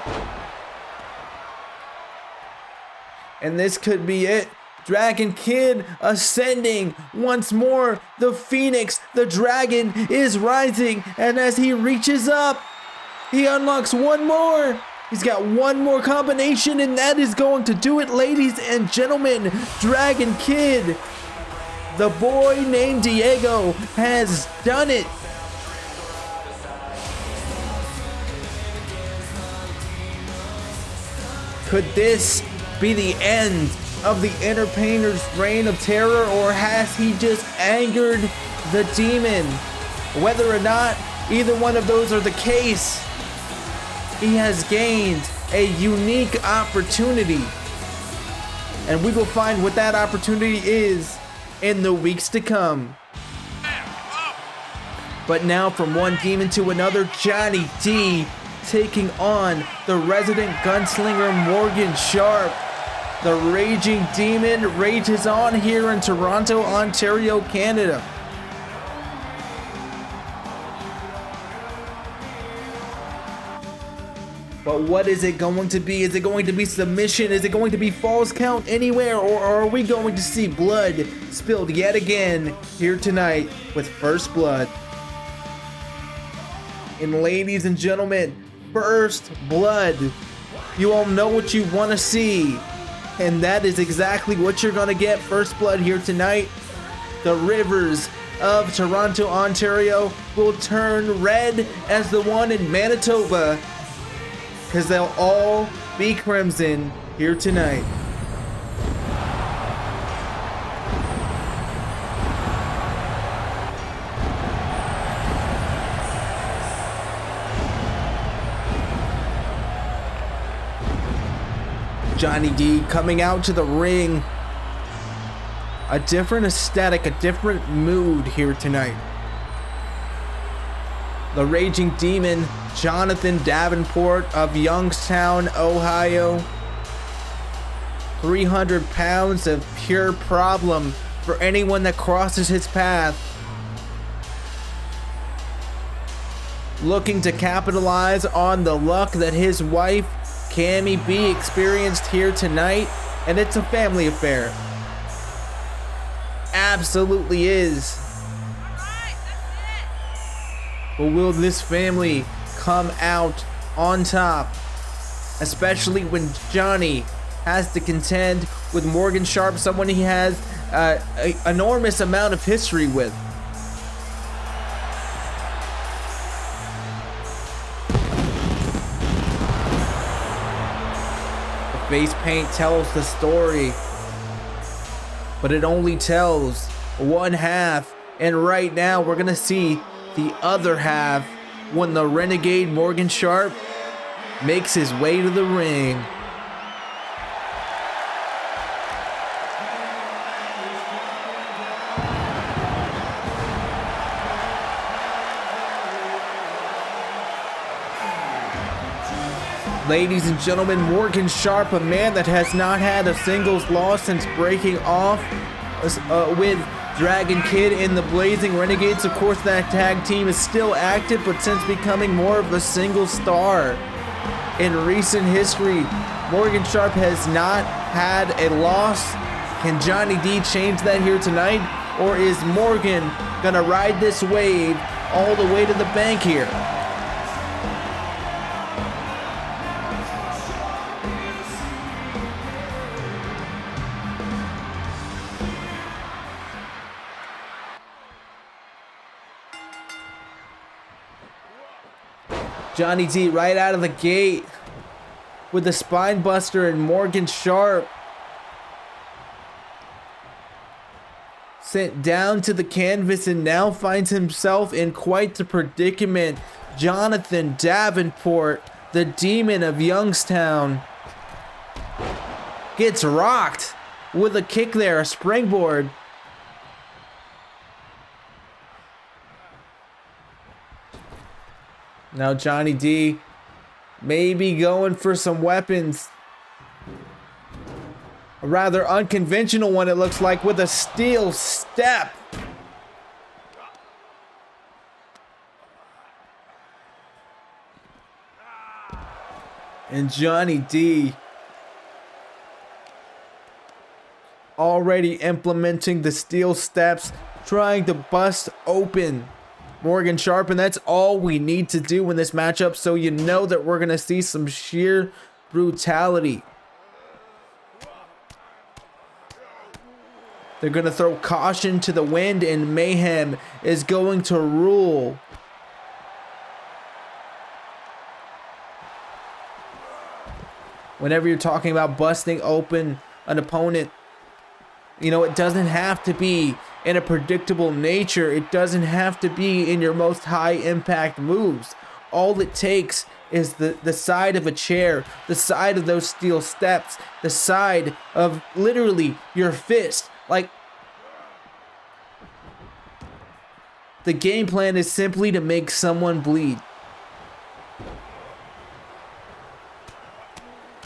And this could be it. Dragon Kid ascending once more. The Phoenix, the dragon, is rising. And as he reaches up, he unlocks one more. He's got one more combination, and that is going to do it, ladies and gentlemen. Dragon Kid, the boy named Diego, has done it. Could this be the end of the entertainer's reign of terror, or has he just angered the demon? Whether or not either one of those are the case, he has gained a unique opportunity, and we will find what that opportunity is in the weeks to come. But now, from one demon to another, Johnny D taking on the resident gunslinger Morgan Sharp. The raging demon rages on here in Toronto, Ontario, Canada. But what is it going to be? Is it going to be submission? Is it going to be falls count anywhere? Or are we going to see blood spilled yet again here tonight with First Blood? And ladies and gentlemen, First Blood. You all know what you want to see. And that is exactly what you're going to get. First Blood here tonight. The rivers of Toronto, Ontario will turn red as the one in Manitoba, because they'll all be crimson here tonight. Johnny D coming out to the ring. A different aesthetic, a different mood here tonight. The raging demon, Jonathan Davenport of Youngstown, Ohio. 300 pounds of pure problem for anyone that crosses his path. Looking to capitalize on the luck that his wife, Cammy B, experienced here tonight, and it's a family affair. Absolutely is. But will this family come out on top? Especially when Johnny has to contend with Morgan Sharp, someone he has an enormous amount of history with. Face paint tells the story, but it only tells one half, and right now we're gonna see the other half when the renegade Morgan Sharp makes his way to the ring. Ladies and gentlemen, Morgan Sharp, a man that has not had a singles loss since breaking off with Dragon Kid in the Blazing Renegades. Of course, that tag team is still active, but since becoming more of a single star in recent history, Morgan Sharp has not had a loss. Can Johnny D change that here tonight? Or is Morgan gonna ride this wave all the way to the bank here? Johnny D right out of the gate with the spine buster and Morgan Sharp sent down to the canvas and now finds himself in quite the predicament. Jonathan Davenport, the demon of Youngstown, gets rocked with a kick there, a springboard. Now Johnny D maybe going for some weapons. A rather unconventional one, it looks like, with a steel step. And Johnny D already implementing the steel steps, trying to bust open Morgan Sharp, and that's all we need to do in this matchup, so you know that we're going to see some sheer brutality. They're going to throw caution to the wind, and mayhem is going to rule. Whenever you're talking about busting open an opponent, you know, it doesn't have to be in a predictable nature. It doesn't have to be in your most high impact moves. All it takes is the side of a chair, the side of those steel steps, the side of literally your fist. Like, the game plan is simply to make someone bleed.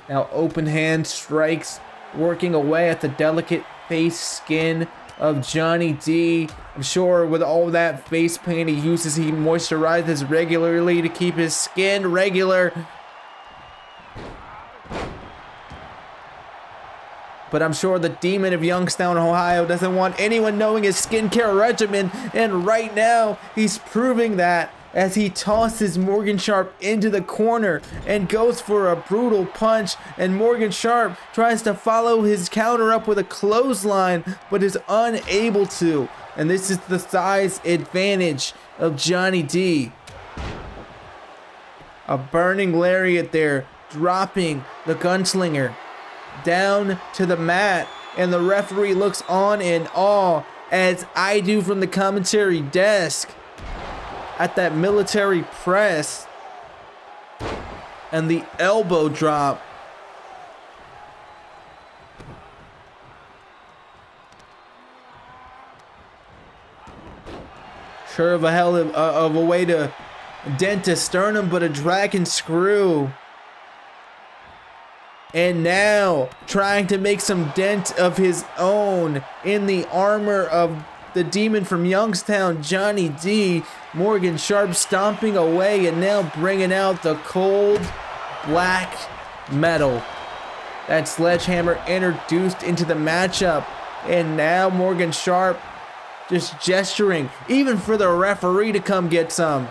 Now open hand strikes, working away at the delicate face skin of Johnny D. I'm sure with all that face paint he uses, he moisturizes regularly to keep his skin regular. But I'm sure the demon of Youngstown, Ohio doesn't want anyone knowing his skincare regimen, and right now he's proving that as he tosses Morgan Sharp into the corner and goes for a brutal punch, and Morgan Sharp tries to follow his counter up with a clothesline but is unable to. And this is the size advantage of Johnny D. A burning lariat there, dropping the gunslinger down to the mat, and the referee looks on in awe, as I do from the commentary desk, at that military press and the elbow drop. Sure of a hell of a way to dent a sternum, but a dragon screw. And now trying to make some dent of his own in the armor of the demon from Youngstown, Johnny D. Morgan Sharp stomping away and now bringing out the cold black metal. That sledgehammer introduced into the matchup, and now Morgan Sharp just gesturing even for the referee to come get some.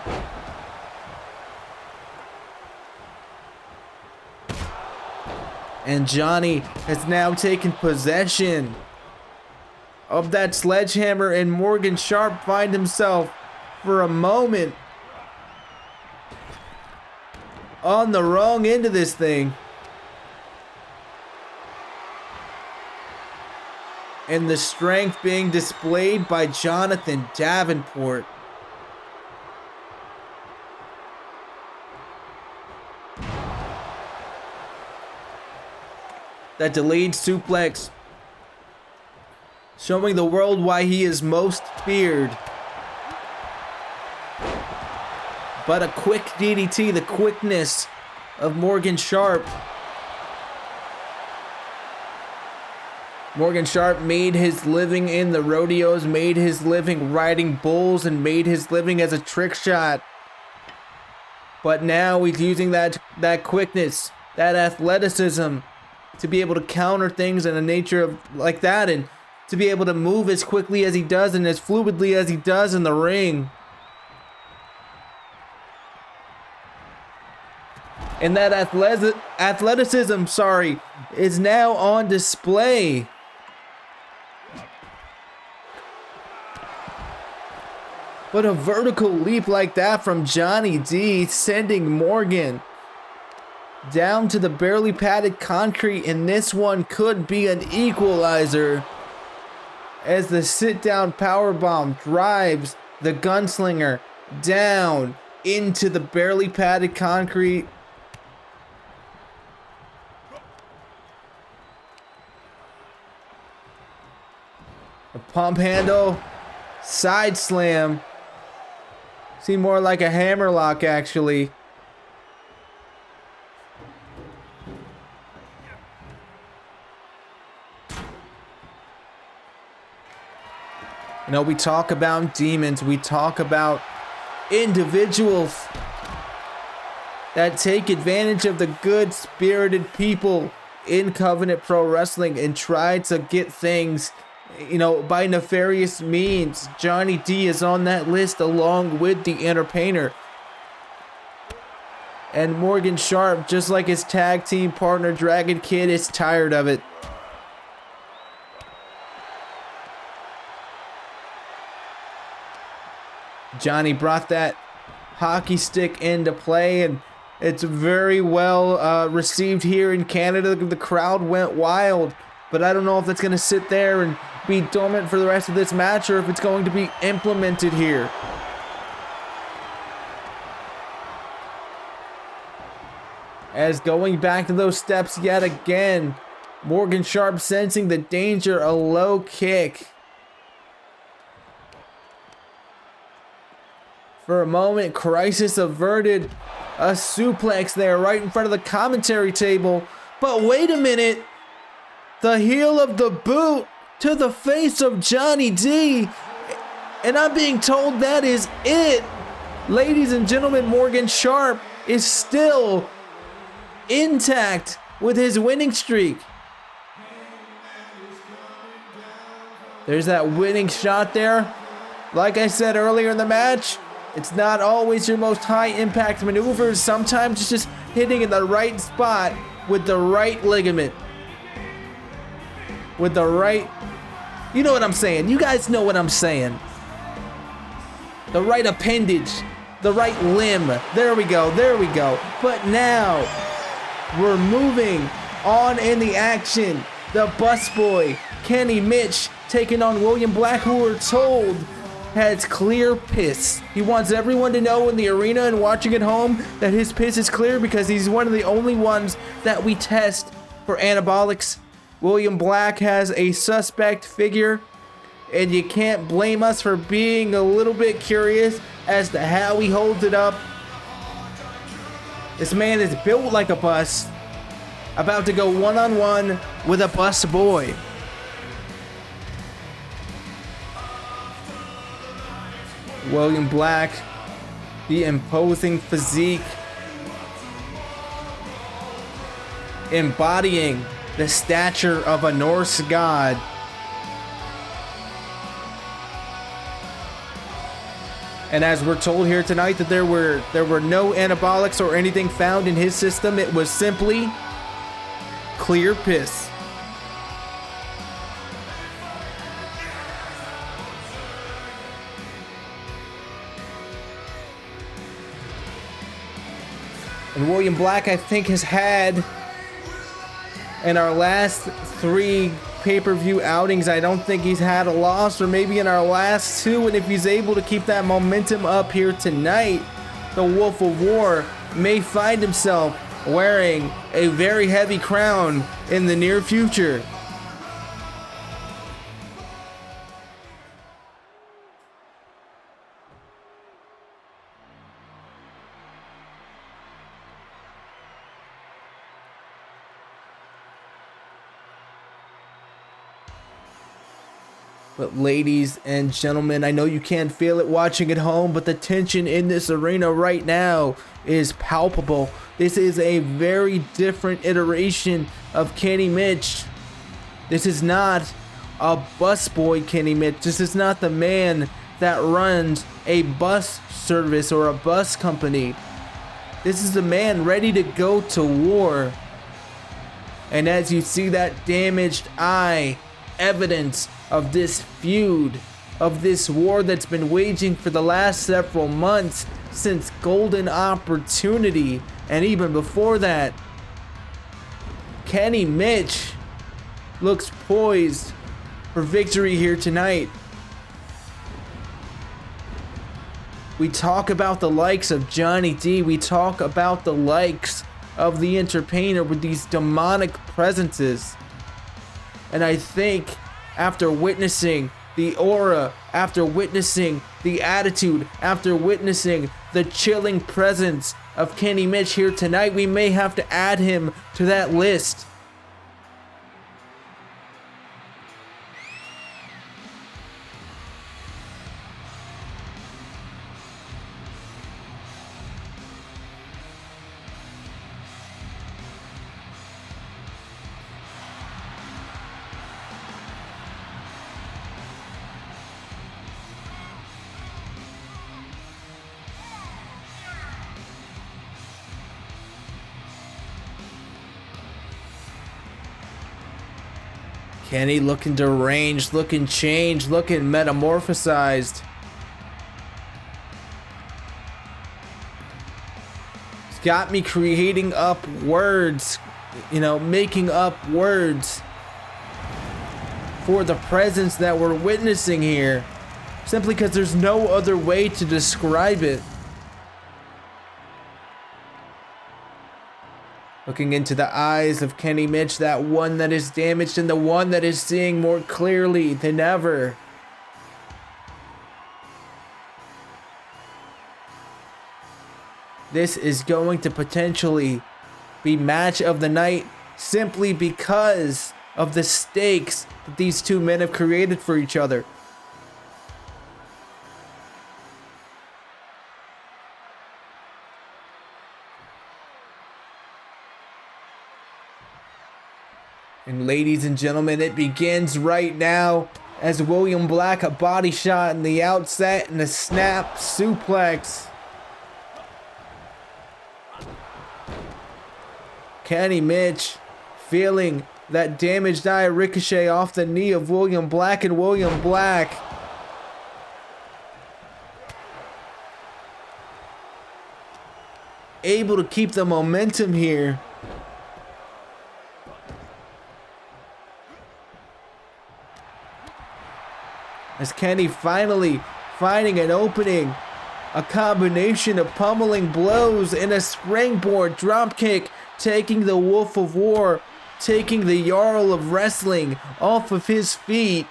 And Johnny has now taken possession of that sledgehammer, and Morgan Sharp find himself for a moment on the wrong end of this thing. And the strength being displayed by Jonathan Davenport. That delayed suplex, showing the world why he is most feared. But a quick DDT, the quickness of Morgan Sharp. Morgan Sharp made his living in the rodeos, made his living riding bulls, and made his living as a trick shot. But now he's using that quickness, that athleticism, to be able to counter things in a nature of like that, and to be able to move as quickly as he does and as fluidly as he does in the ring. And that athleticism, is now on display. But a vertical leap like that from Johnny D, sending Morgan down to the barely padded concrete, and this one could be an equalizer, as the sit-down powerbomb drives the gunslinger down into the barely padded concrete. A pump handle, side slam. Seemed more like a hammerlock, actually. You know, we talk about demons, we talk about individuals that take advantage of the good-spirited people in Covenant Pro Wrestling and try to get things, you know, by nefarious means. Johnny D is on that list along with the Entertainer. And Morgan Sharp, just like his tag team partner Dragon Kid, is tired of it. Johnny brought that hockey stick into play, and it's very well received here in Canada. The crowd went wild, but I don't know if that's going to sit there and be dormant for the rest of this match or if it's going to be implemented here. As going back to those steps yet again, Morgan Sharp sensing the danger, a low kick. For a moment, crisis averted. A suplex there right in front of the commentary table. But wait a minute. The heel of the boot to the face of Johnny D. And I'm being told that is it. Ladies and gentlemen, Morgan Sharp is still intact with his winning streak. There's that winning shot there. Like I said earlier in the match, it's not always your most high impact maneuvers. Sometimes it's just hitting in the right spot with the right ligament. With the right, you know what I'm saying. You guys know what I'm saying. The right appendage, the right limb. There we go, there we go. But now, we're moving on in the action. The busboy, Kenny Mitch, taking on William Black, who we're told has clear piss. He wants everyone to know in the arena and watching at home that his piss is clear because he's one of the only ones that we test for anabolics. William Black has a suspect figure, and you can't blame us for being a little bit curious as to how he holds it up. This man is built like a bus, about to go one-on-one with a bus boy. William Black, the imposing physique, embodying the stature of a Norse god. And as we're told here tonight that there were no anabolics or anything found in his system, it was simply clear piss. And William Black, I think, has had, in our last 3 pay-per-view outings, I don't think he's had a loss, or maybe in our last 2, and if he's able to keep that momentum up here tonight, the Wolf of War may find himself wearing a very heavy crown in the near future. But ladies and gentlemen, I know you can't feel it watching at home, but the tension in this arena right now is palpable. This is a very different iteration of Kenny Mitch. This is not a busboy Kenny Mitch. This is not the man that runs a bus service or a bus company. This is the man ready to go to war. And as you see that damaged eye, evidence of this feud, of this war that's been waging for the last several months since Golden Opportunity, and even before that, Kenny Mitch looks poised for victory here tonight. We talk about the likes of Johnny D. We talk about the likes of the Entertainer with these demonic presences. And I think after witnessing the aura, after witnessing the attitude, after witnessing the chilling presence of Kenny Mitch here tonight, we may have to add him to that list. Kenny looking deranged, looking changed, looking metamorphosized. It's got me creating up words, making up words for the presence that we're witnessing here, simply because there's no other way to describe it. Looking into the eyes of Kenny Mitch, that one that is damaged and the one that is seeing more clearly than ever. This is going to potentially be match of the night simply because of the stakes that these two men have created for each other. And ladies and gentlemen, it begins right now as William Black, a body shot in the outset and a snap suplex. Kenny Mitch feeling that damaged eye ricochet off the knee of William Black, and William Black able to keep the momentum here. As Kenny finally finding an opening, a combination of pummeling blows and a springboard dropkick, taking the Wolf of War, taking the Jarl of Wrestling off of his feet.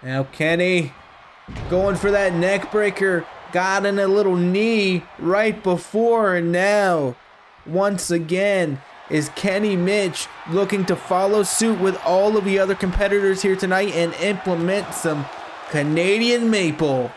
Now Kenny going for that neck breaker. Got in a little knee right before, and now, once again, is Kenny Mitch looking to follow suit with all of the other competitors here tonight and implement some Canadian Maple.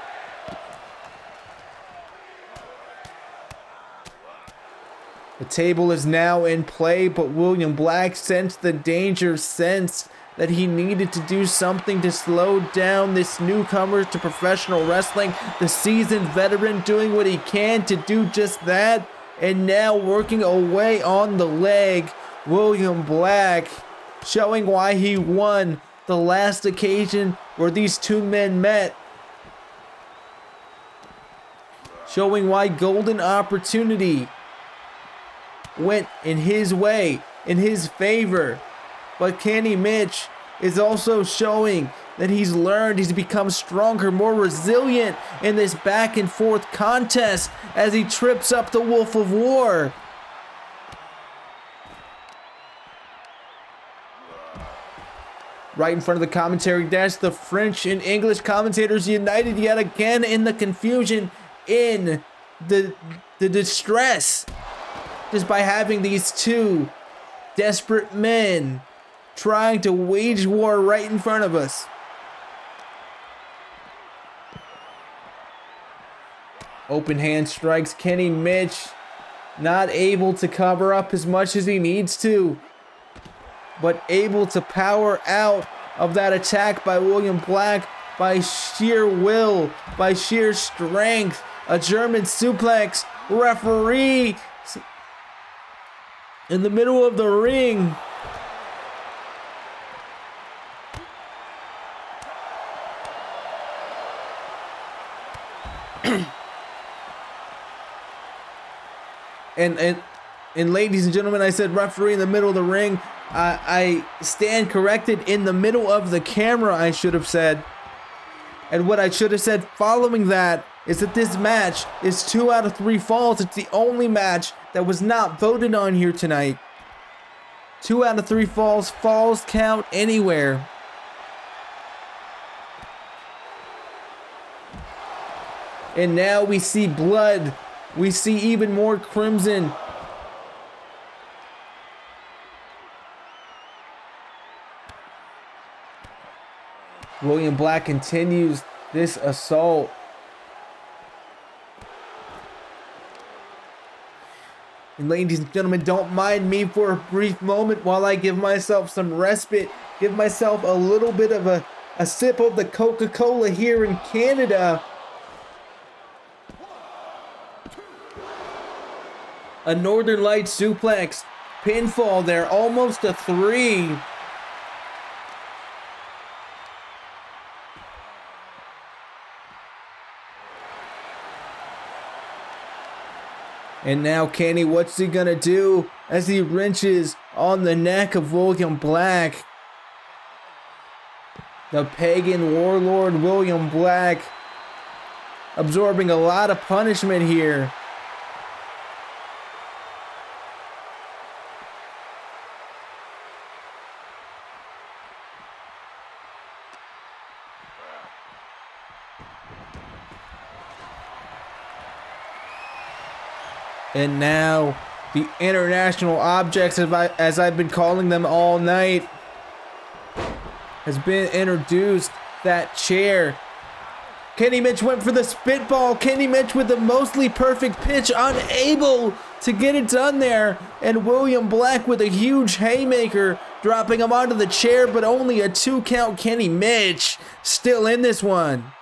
The table is now in play, but William Black sensed the danger, sensed that he needed to do something to slow down this newcomer to professional wrestling. The seasoned veteran doing what he can to do just that. And now working away on the leg, William Black showing why he won the last occasion where these two men met. Showing why golden opportunity went in his way, in his favor. But Kenny Mitch is also showing that he's learned, he's become stronger, more resilient in this back and forth contest as he trips up the Wolf of War. Right in front of the commentary desk, the French and English commentators united yet again in the confusion, in the distress, just by having these two desperate men trying to wage war right in front of us. Open hand strikes. Kenny Mitch not able to cover up as much as he needs to, but able to power out of that attack by William Black by sheer will, by sheer strength. A German suplex. Referee in the middle of the ring. And ladies and gentlemen, I said referee in the middle of the ring. I stand corrected, in the middle of the camera, I should have said. And what I should have said following that is that this match is 2 out of 3 falls. It's the only match that was not voted on here tonight. 2 out of 3 falls. Falls count anywhere. And now we see blood. We see even more crimson. William Black continues this assault. And ladies and gentlemen, don't mind me for a brief moment while I give myself some respite. Give myself a little bit of a sip of the Coca-Cola here in Canada. A Northern Lights suplex. Pinfall there. Almost a 3. And now Kenny, what's he gonna do as he wrenches on the neck of William Black? The pagan warlord William Black absorbing a lot of punishment here. And now, the international objects, as I've been calling them all night, has been introduced. That chair. Kenny Mitch went for the spitball. Kenny Mitch with the mostly perfect pitch, unable to get it done there. And William Black with a huge haymaker, dropping him onto the chair, but only a 2 count. Kenny Mitch still in this one.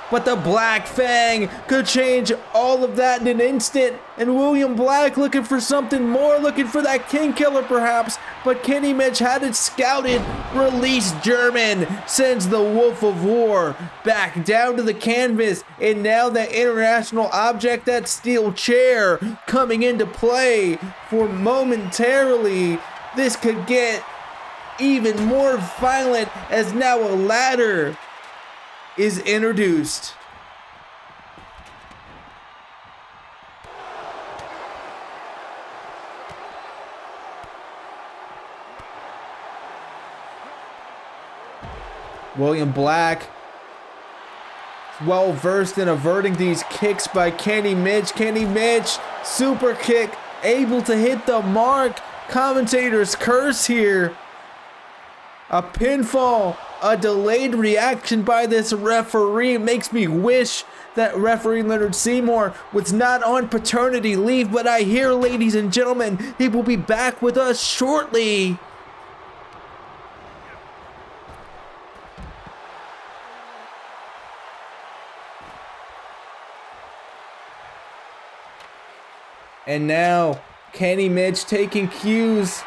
But the Black Fang could change all of that in an instant. And William Black looking for something more, looking for that King Killer perhaps. But Kenny Mitch had it scouted. Release German sends the Wolf of War back down to the canvas. And now that international object, that steel chair, coming into play for momentarily. This could get even more violent as now a ladder is introduced. William Black is well versed in averting these kicks by Kenny Mitch. Kenny Mitch, super kick, able to hit the mark. Commentator's curse here. A pinfall. A delayed reaction by this referee. It makes me wish that referee Leonard Seymour was not on paternity leave, but I hear, ladies and gentlemen, he will be back with us shortly. And now, Kenny Mitch taking cues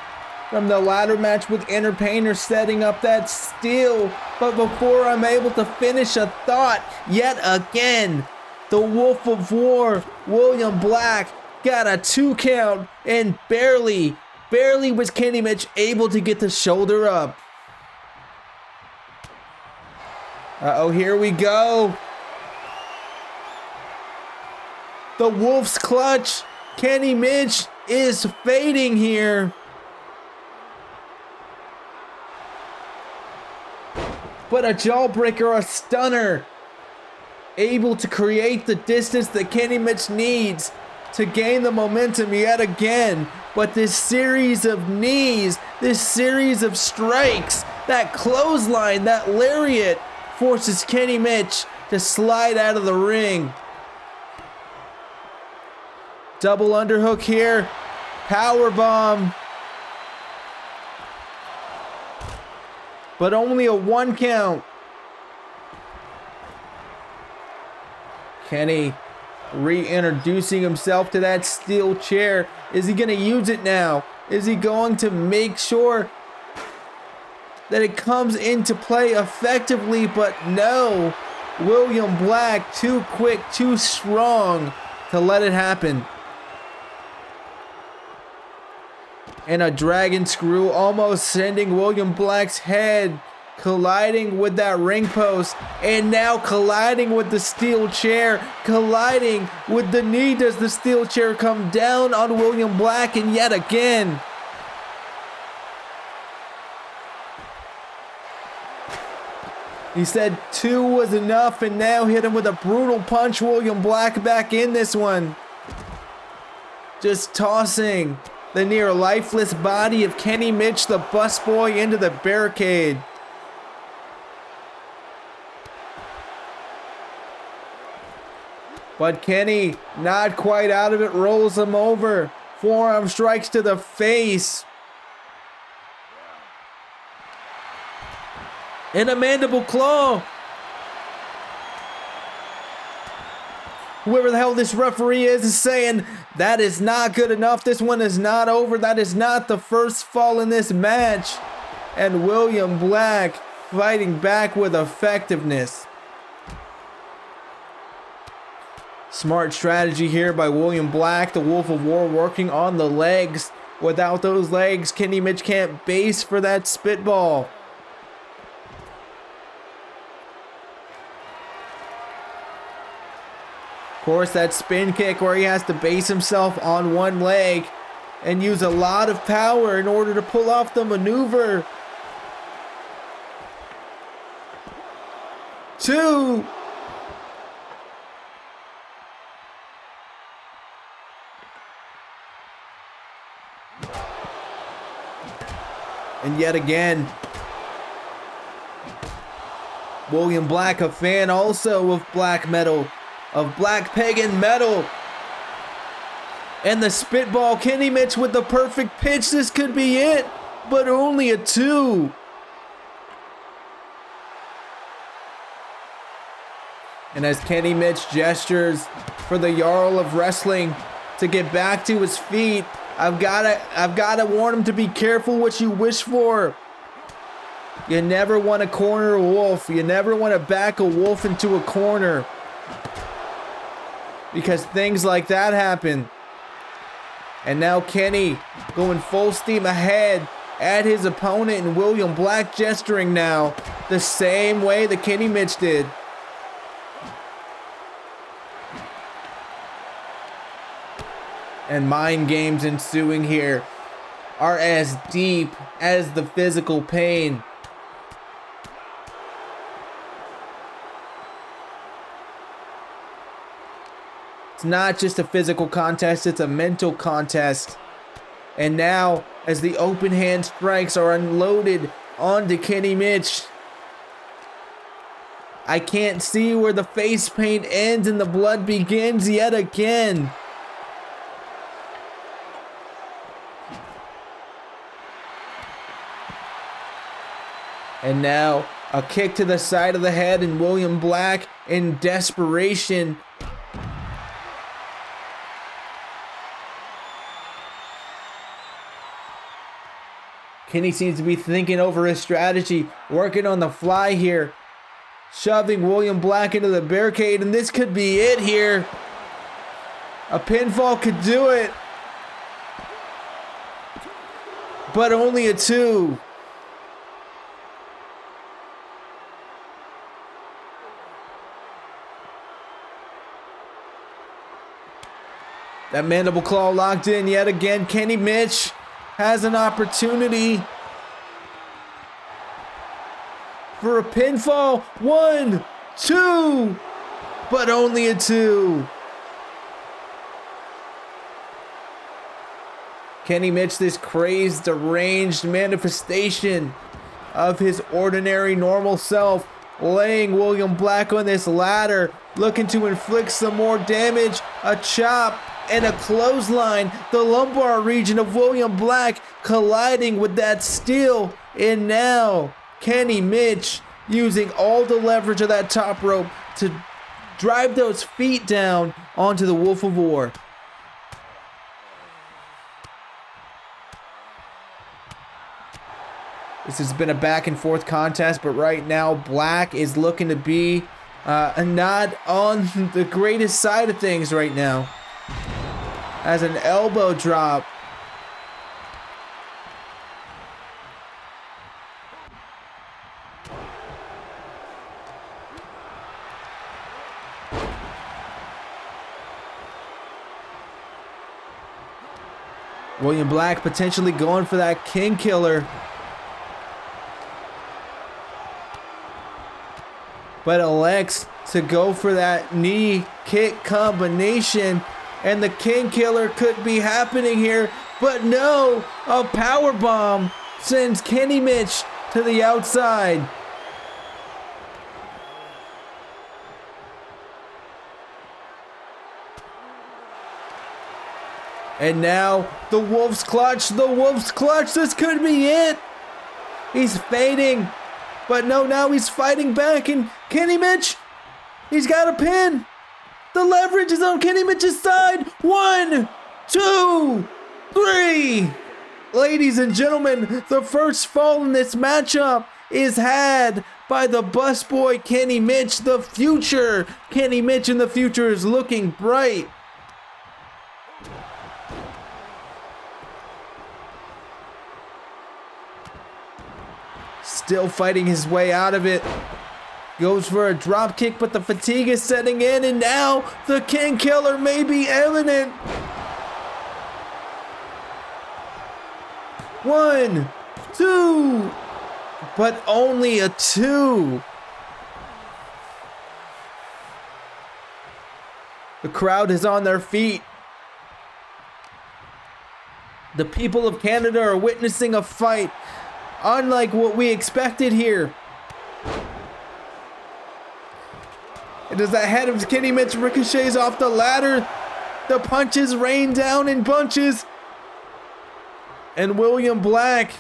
from the ladder match with Entertainer, setting up that steal. But before I'm able to finish a thought, yet again, the Wolf of War, William Black, got a 2 count, and barely was Kenny Mitch able to get the shoulder up. Uh-oh, here we go. The Wolf's clutch. Kenny Mitch is fading here. But a jawbreaker, a stunner, able to create the distance that Kenny Mitch needs to gain the momentum yet again. But this series of knees, this series of strikes, that clothesline, that lariat, forces Kenny Mitch to slide out of the ring. Double underhook here, power bomb. But only a 1 count. Kenny reintroducing himself to that steel chair. Is he going to use it now? Is he going to make sure that it comes into play effectively? But no. William Black too quick, too strong to let it happen. And a dragon screw almost sending William Black's head colliding with that ring post, and now colliding with the steel chair, colliding with the knee. Does the steel chair come down on William Black? And yet again, he said 2 was enough, and now hit him with a brutal punch. William Black back in this one, just tossing the near lifeless body of Kenny Mitch, the busboy, into the barricade. But Kenny, not quite out of it, rolls him over. Forearm strikes to the face. And a mandible claw. Whoever the hell this referee is saying that is not good enough. This one is not over. That is not the first fall in this match. And William Black fighting back with effectiveness. Smart strategy here by William Black, the Wolf of War, working on the legs. Without those legs, Kenny Mitch can't base for that spitball. Of course, that spin kick where he has to base himself on one leg and use a lot of power in order to pull off the maneuver. 2. And yet again, William Black, a fan also of black metal, of black pagan metal. And the spitball, Kenny Mitch with the perfect pitch. This could be it, but only a 2. And as Kenny Mitch gestures for the Jarl of Wrestling to get back to his feet, I've gotta warn him to be careful what you wish for. You never want to corner a wolf. You never want to back a wolf into a corner, because things like that happen. And now Kenny going full steam ahead at his opponent, and William Black gesturing now the same way that Kenny Mitch did. And mind games ensuing here are as deep as the physical pain. It's not just a physical contest, it's a mental contest. And now, as the open hand strikes are unloaded onto Kenny Mitch, I can't see where the face paint ends and the blood begins yet again. And now, a kick to the side of the head, and William Black, in desperation, Kenny seems to be thinking over his strategy, working on the fly here, shoving William Black into the barricade, and this could be it here. A pinfall could do it, but only a 2. That mandible claw locked in yet again. Kenny Mitch has an opportunity for a pinfall. 1, 2, but only a 2. Kenny Mitch, this crazed, deranged manifestation of his ordinary, normal self, laying William Black on this ladder, looking to inflict some more damage. A chop and a clothesline. The lumbar region of William Black colliding with that steel. And now Kenny Mitch using all the leverage of that top rope to drive those feet down onto the Wolf of War. This has been a back and forth contest, but right now Black is looking to be not on the greatest side of things right now. As an elbow drop. William Black potentially going for that king killer. But elects to go for that knee kick combination. And the king killer could be happening here. But no, a power bomb sends Kenny Mitch to the outside. And now the Wolf's Clutch, this could be it. He's fading, but no, now he's fighting back, and Kenny Mitch, he's got a pin. The leverage is on Kenny Mitch's side. 1, 2, 3. Ladies and gentlemen, the first fall in this matchup is had by the busboy Kenny Mitch. The future, Kenny Mitch in the future is looking bright. Still fighting his way out of it. Goes for a drop kick, but the fatigue is setting in, and now the king killer may be imminent. 1, 2, but only a 2. The crowd is on their feet. The people of Canada are witnessing a fight unlike what we expected here. And as the head of Kenny Mitch ricochets off the ladder, the punches rain down in bunches. And William Black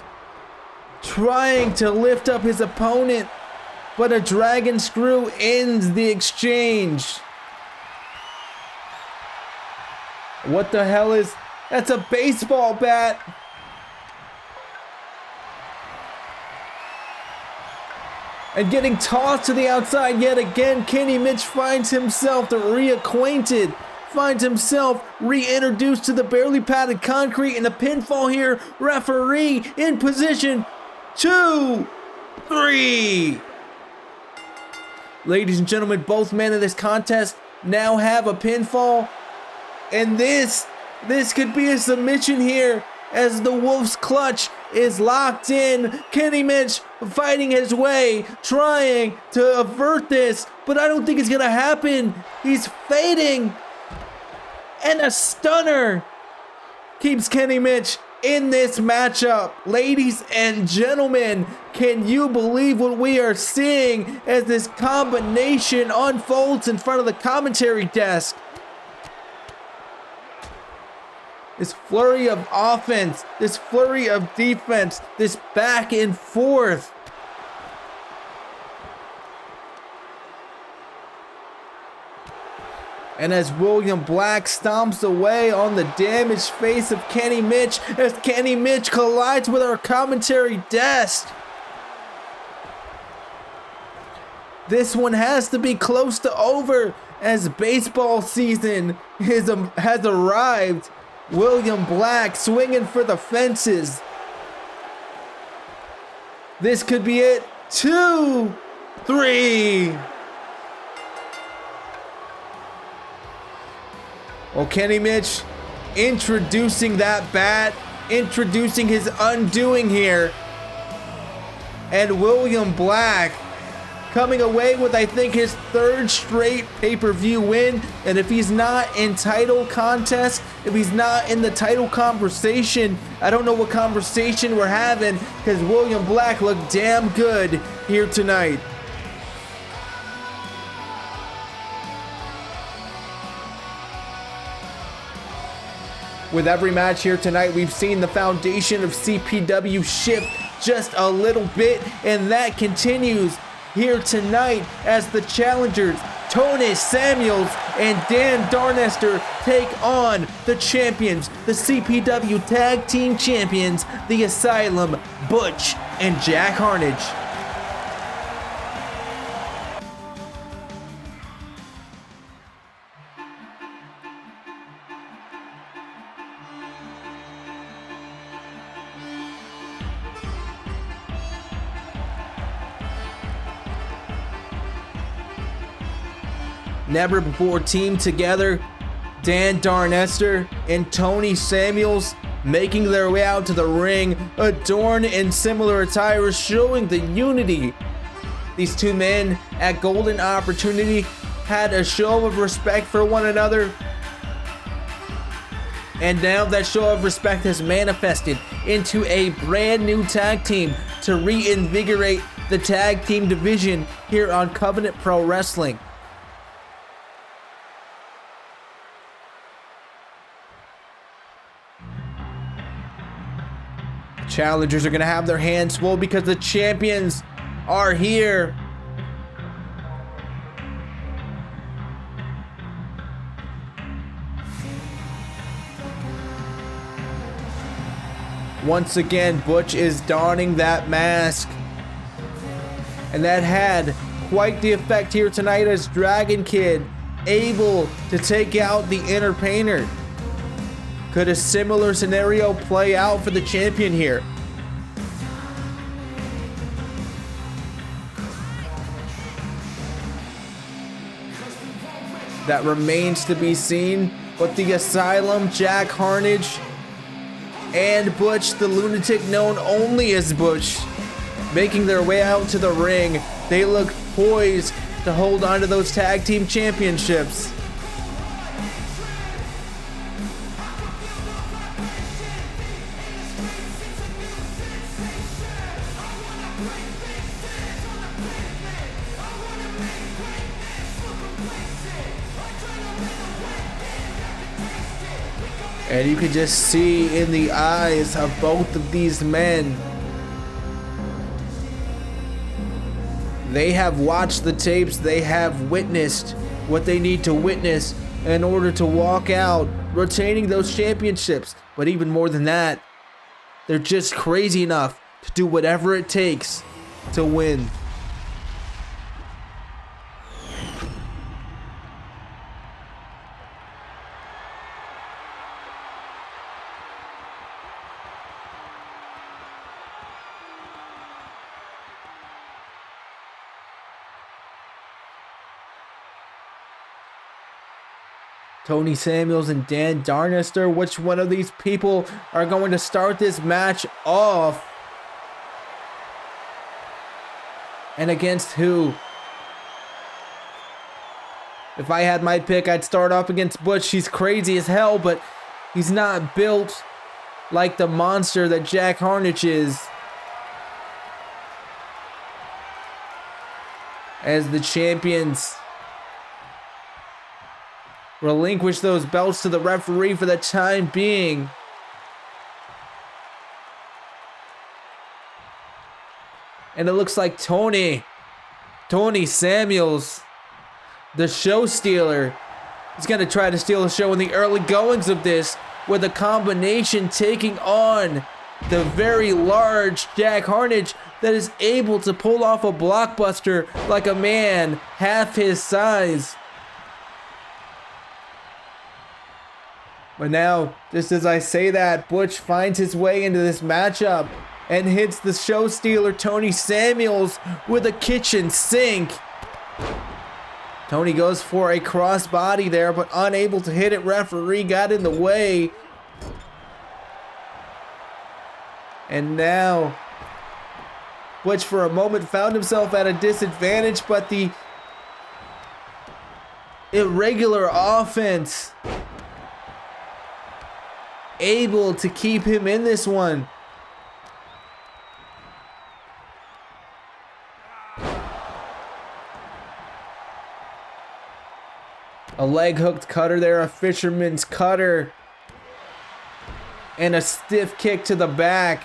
trying to lift up his opponent, but a dragon screw ends the exchange. What the hell is... That's a baseball bat. And getting tossed to the outside yet again, Kenny Mitch finds himself reacquainted, finds himself reintroduced to the barely padded concrete, and a pinfall here. Referee in position. 2, 3. Ladies and gentlemen, both men of this contest now have a pinfall. And this could be a submission here as the Wolf's Clutch is locked in. Kenny Mitch fighting his way, trying to avert this, but I don't think it's gonna happen. He's fading, and a stunner keeps Kenny Mitch in this matchup. Ladies and gentlemen, can you believe what we are seeing as this combination unfolds in front of the commentary desk? This flurry of offense, this flurry of defense, this back and forth. And as William Black stomps away on the damaged face of Kenny Mitch, as Kenny Mitch collides with our commentary desk. This one has to be close to over as baseball season has arrived. William Black swinging for the fences. This could be it. 2, 3. Well, Kenny Mitch introducing that bat, introducing his undoing here. And William Black coming away with, I think, his 3rd straight pay-per-view win. And if he's not in title contest, if he's not in the title conversation, I don't know what conversation we're having, because William Black looked damn good here tonight. With every match here tonight, we've seen the foundation of CPW shift just a little bit, and that continues here tonight as the challengers Tony Samuels and Dan Darester take on the champions, the CPW Tag Team Champions, the Asylum, Butch and Jack Harnage. never before teamed together. Darester and Tony Samuels making their way out to the ring, adorned in similar attire, showing the unity. These two men at Golden Opportunity had a show of respect for one another. And now that show of respect has manifested into a brand new tag team to reinvigorate the tag team division here on Covenant Pro Wrestling. Challengers are going to have their hands full because the champions are here. Once again, Butch is donning that mask. And that had quite the effect here tonight as Dragon Kid able to take out the Inner Painter. Could a similar scenario play out for the champion here? That remains to be seen, but the Asylum, Jack Harnage, and Butch, the lunatic known only as Butch, making their way out to the ring. They look poised to hold on to those tag team championships. And you can just see in the eyes of both of these men, they have watched the tapes, they have witnessed what they need to witness in order to walk out retaining those championships. But even more than that, they're just crazy enough to do whatever it takes to win. Tony Samuels and Darester, which one of these people are going to start this match off? And against who? If I had my pick, I'd start off against Butch. He's crazy as hell, but he's not built like the monster that Jack Harnage is. As the champions relinquish those belts to the referee for the time being. And it looks like Tony Samuels, the show stealer, is going to try to steal the show in the early goings of this, with a combination taking on the very large Jack Harnage that is able to pull off a blockbuster like a man half his size. But now, just as I say that, Butch finds his way into this matchup and hits the show stealer Tony Samuels with a kitchen sink. Tony goes for a crossbody there, but unable to hit it. Referee got in the way. And now, Butch for a moment found himself at a disadvantage, but the irregular offense able to keep him in this one. A leg hooked cutter there, a fisherman's cutter, and a stiff kick to the back.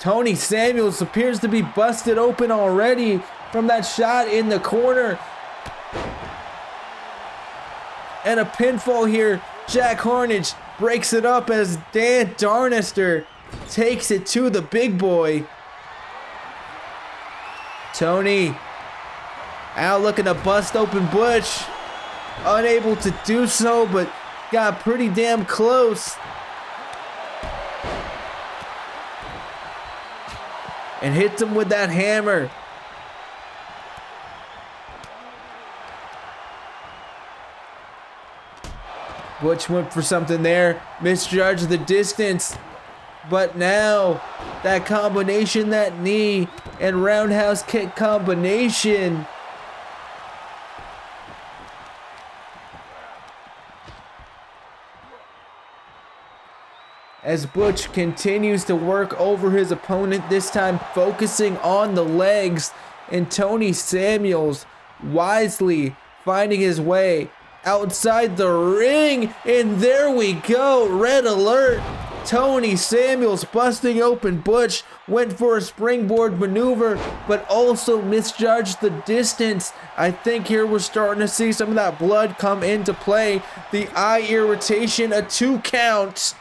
Tony Samuels appears to be busted open already from that shot in the corner. And a pinfall here. Jack Harnage breaks it up as Darester takes it to the big boy. Tony out looking to bust open Butch. Unable to do so, but got pretty damn close. and hits him with that hammer. Butch went for something there, misjudged the distance, but now that combination, that knee and roundhouse kick combination. As Butch continues to work over his opponent, this time focusing on the legs, and Tony Samuels wisely finding his way outside the ring, and there we go, red alert. Tony Samuels busting open Butch, went for a springboard maneuver, but also misjudged the distance. I think here we're starting to see some of that blood come into play. The eye irritation, a 2 count.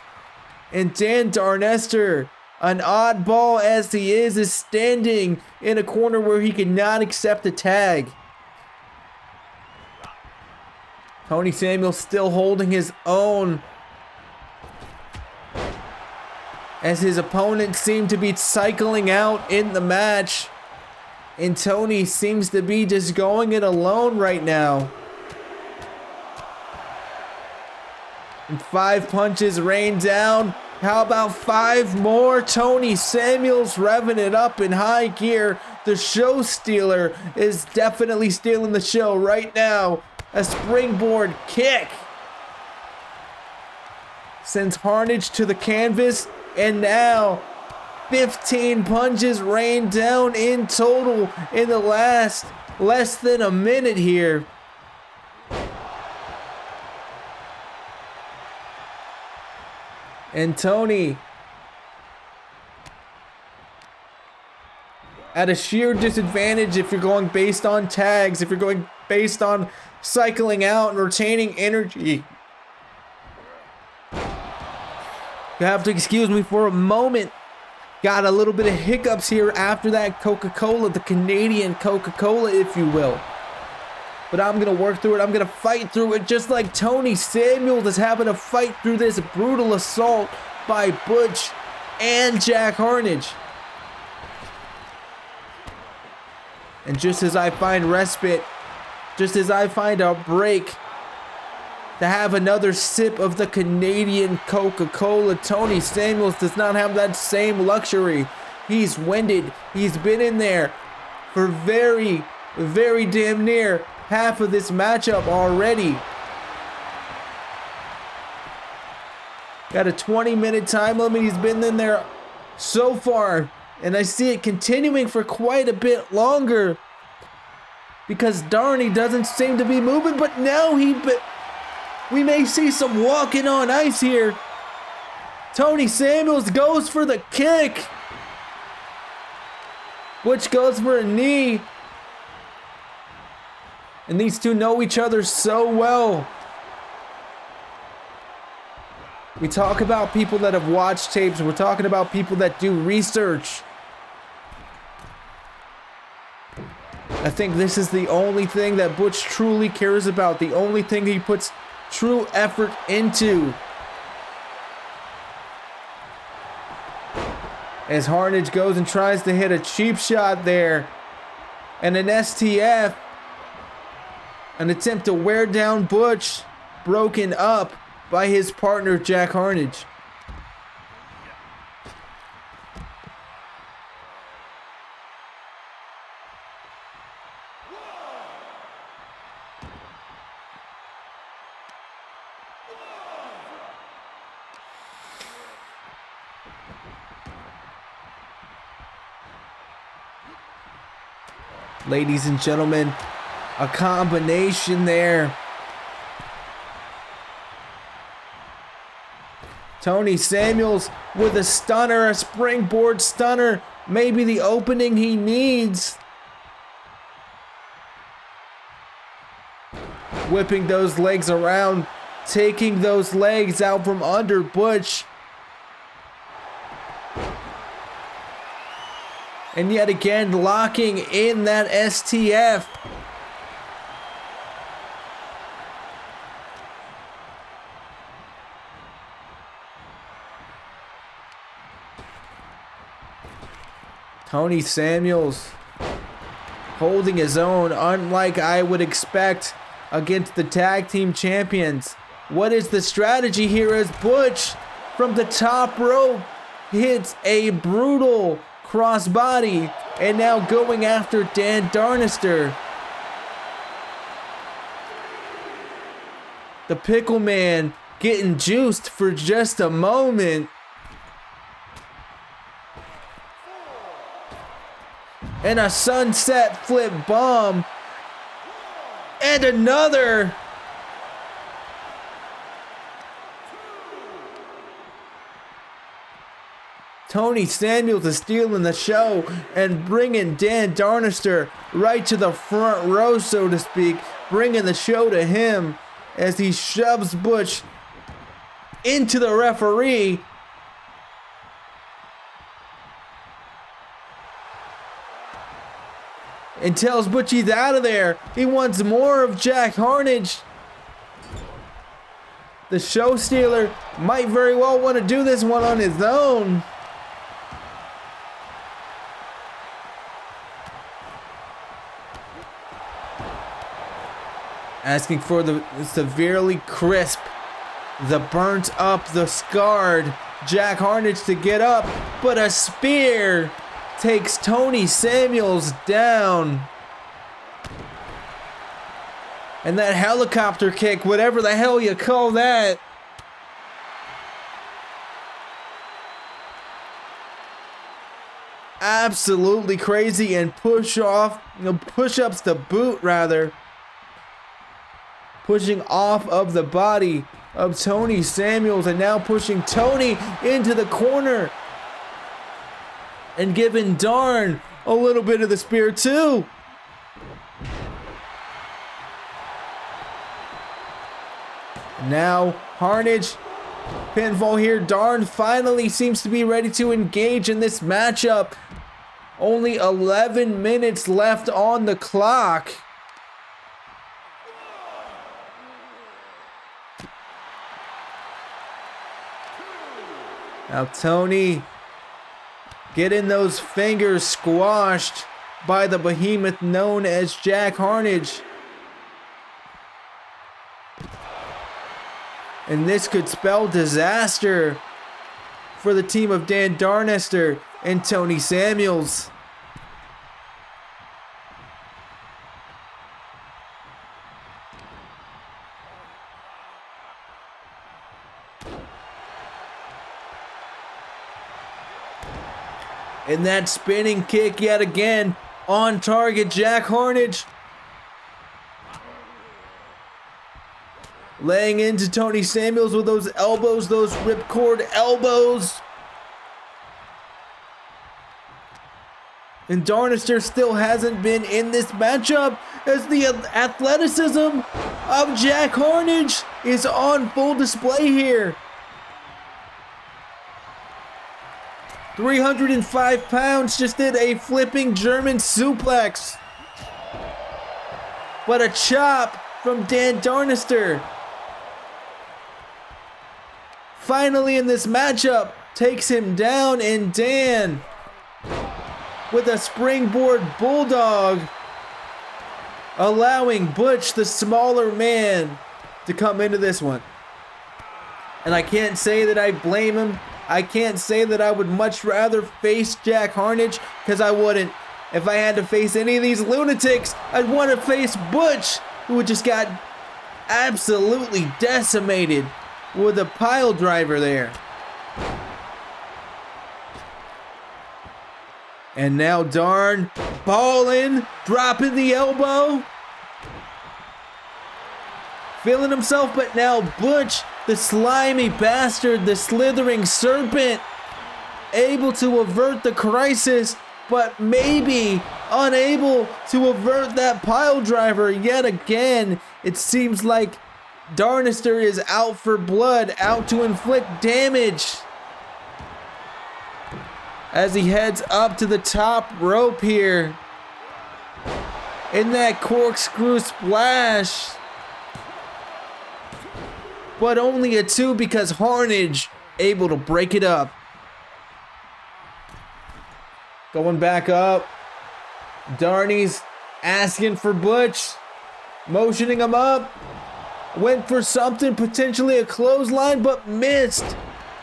And Dan Darester, an oddball as he is standing in a corner where he cannot accept a tag. Tony Samuels still holding his own, as his opponent seemed to be cycling out in the match. And Tony seems to be just going it alone right now. And 5 punches rain down. How about 5 more? Tony Samuels revving it up in high gear. The show stealer is definitely stealing the show right now. A springboard kick sends Harnage to the canvas, and now 15 punches rain down in total in the last less than a minute here. And Tony at a sheer disadvantage if you're going based on tags, if you're going based on cycling out and retaining energy. You have to excuse me for a moment. Got a little bit of hiccups here after that Coca-Cola, the Canadian Coca-Cola, if you will. But I'm going to work through it. I'm going to fight through it just like Tony Samuels is having to fight through this brutal assault by Butch and Jack Harnage. And just as I find respite, just as I find a break to have another sip of the Canadian Coca-Cola, Tony Samuels does not have that same luxury. He's winded. He's been in there for very, very damn near half of this matchup already. Got a 20-minute time limit. He's been in there so far, and I see it continuing for quite a bit longer because darn, he doesn't seem to be moving, but now we may see some walking on ice here. Tony Samuels goes for the kick. Butch goes for a knee. And these two know each other so well. We talk about people that have watched tapes. We're talking about people that do research. I think this is the only thing that Butch truly cares about. The only thing he puts true effort into. As Harnage goes and tries to hit a cheap shot there. And an STF. An attempt to wear down Butch, broken up by his partner Jack Harnage. Ladies and gentlemen, a combination there. Tony Samuels with a stunner, a springboard stunner. Maybe the opening he needs. Whipping those legs around, taking those legs out from under Butch. And yet again, locking in that STF. Tony Samuels holding his own, unlike I would expect against the tag team champions. What is the strategy here as Butch from the top rope hits a brutal crossbody and now going after Dan Darester. The Pickle Man getting juiced for just a moment. And a sunset flip bomb. And another. Tony Samuels is stealing the show and bringing Dan Darester right to the front row, so to speak. Bringing the show to him as he shoves Butch into the referee. And tells Butch he's out of there. He wants more of Jack Harnage. The show stealer might very well want to do this one on his own. Asking for the severely crisp, the burnt up, the scarred Jack Harnage to get up, but a spear takes Tony Samuels down. And that helicopter kick, whatever the hell you call that. Absolutely crazy, and push-ups to boot rather. Pushing off of the body of Tony Samuels and now pushing Tony into the corner. And giving Darn a little bit of the spear too. Now Harnage, pinfall here. Darn finally seems to be ready to engage in this matchup. Only 11 minutes left on the clock. Now Tony getting those fingers squashed by the behemoth known as Jack Harnage. And this could spell disaster for the team of Dan Darester and Tony Samuels. And that spinning kick yet again on target. Jack Harnage laying into Tony Samuels with those elbows, those ripcord elbows. And Darester still hasn't been in this matchup as the athleticism of Jack Harnage is on full display here. 305 pounds just did a flipping German suplex. But a chop from Dan Darester. Finally in this matchup takes him down, and Dan with a springboard bulldog, allowing Butch, the smaller man, to come into this one. And I can't say that I blame him. I can't say that I would much rather face Jack Harnage, because I wouldn't. If I had to face any of these lunatics, I'd want to face Butch, who just got absolutely decimated with a pile driver there. And now Darn balling, dropping the elbow. Feeling himself, but now Butch, the slimy bastard, the slithering serpent, able to avert the crisis, but maybe unable to avert that pile driver yet again. It seems like Darester is out for blood, out to inflict damage, as he heads up to the top rope here. In that corkscrew splash. But only a 2 because Harnage able to break it up. Going back up. Darnie's asking for Butch. Motioning him up. Went for something, potentially a clothesline, but missed.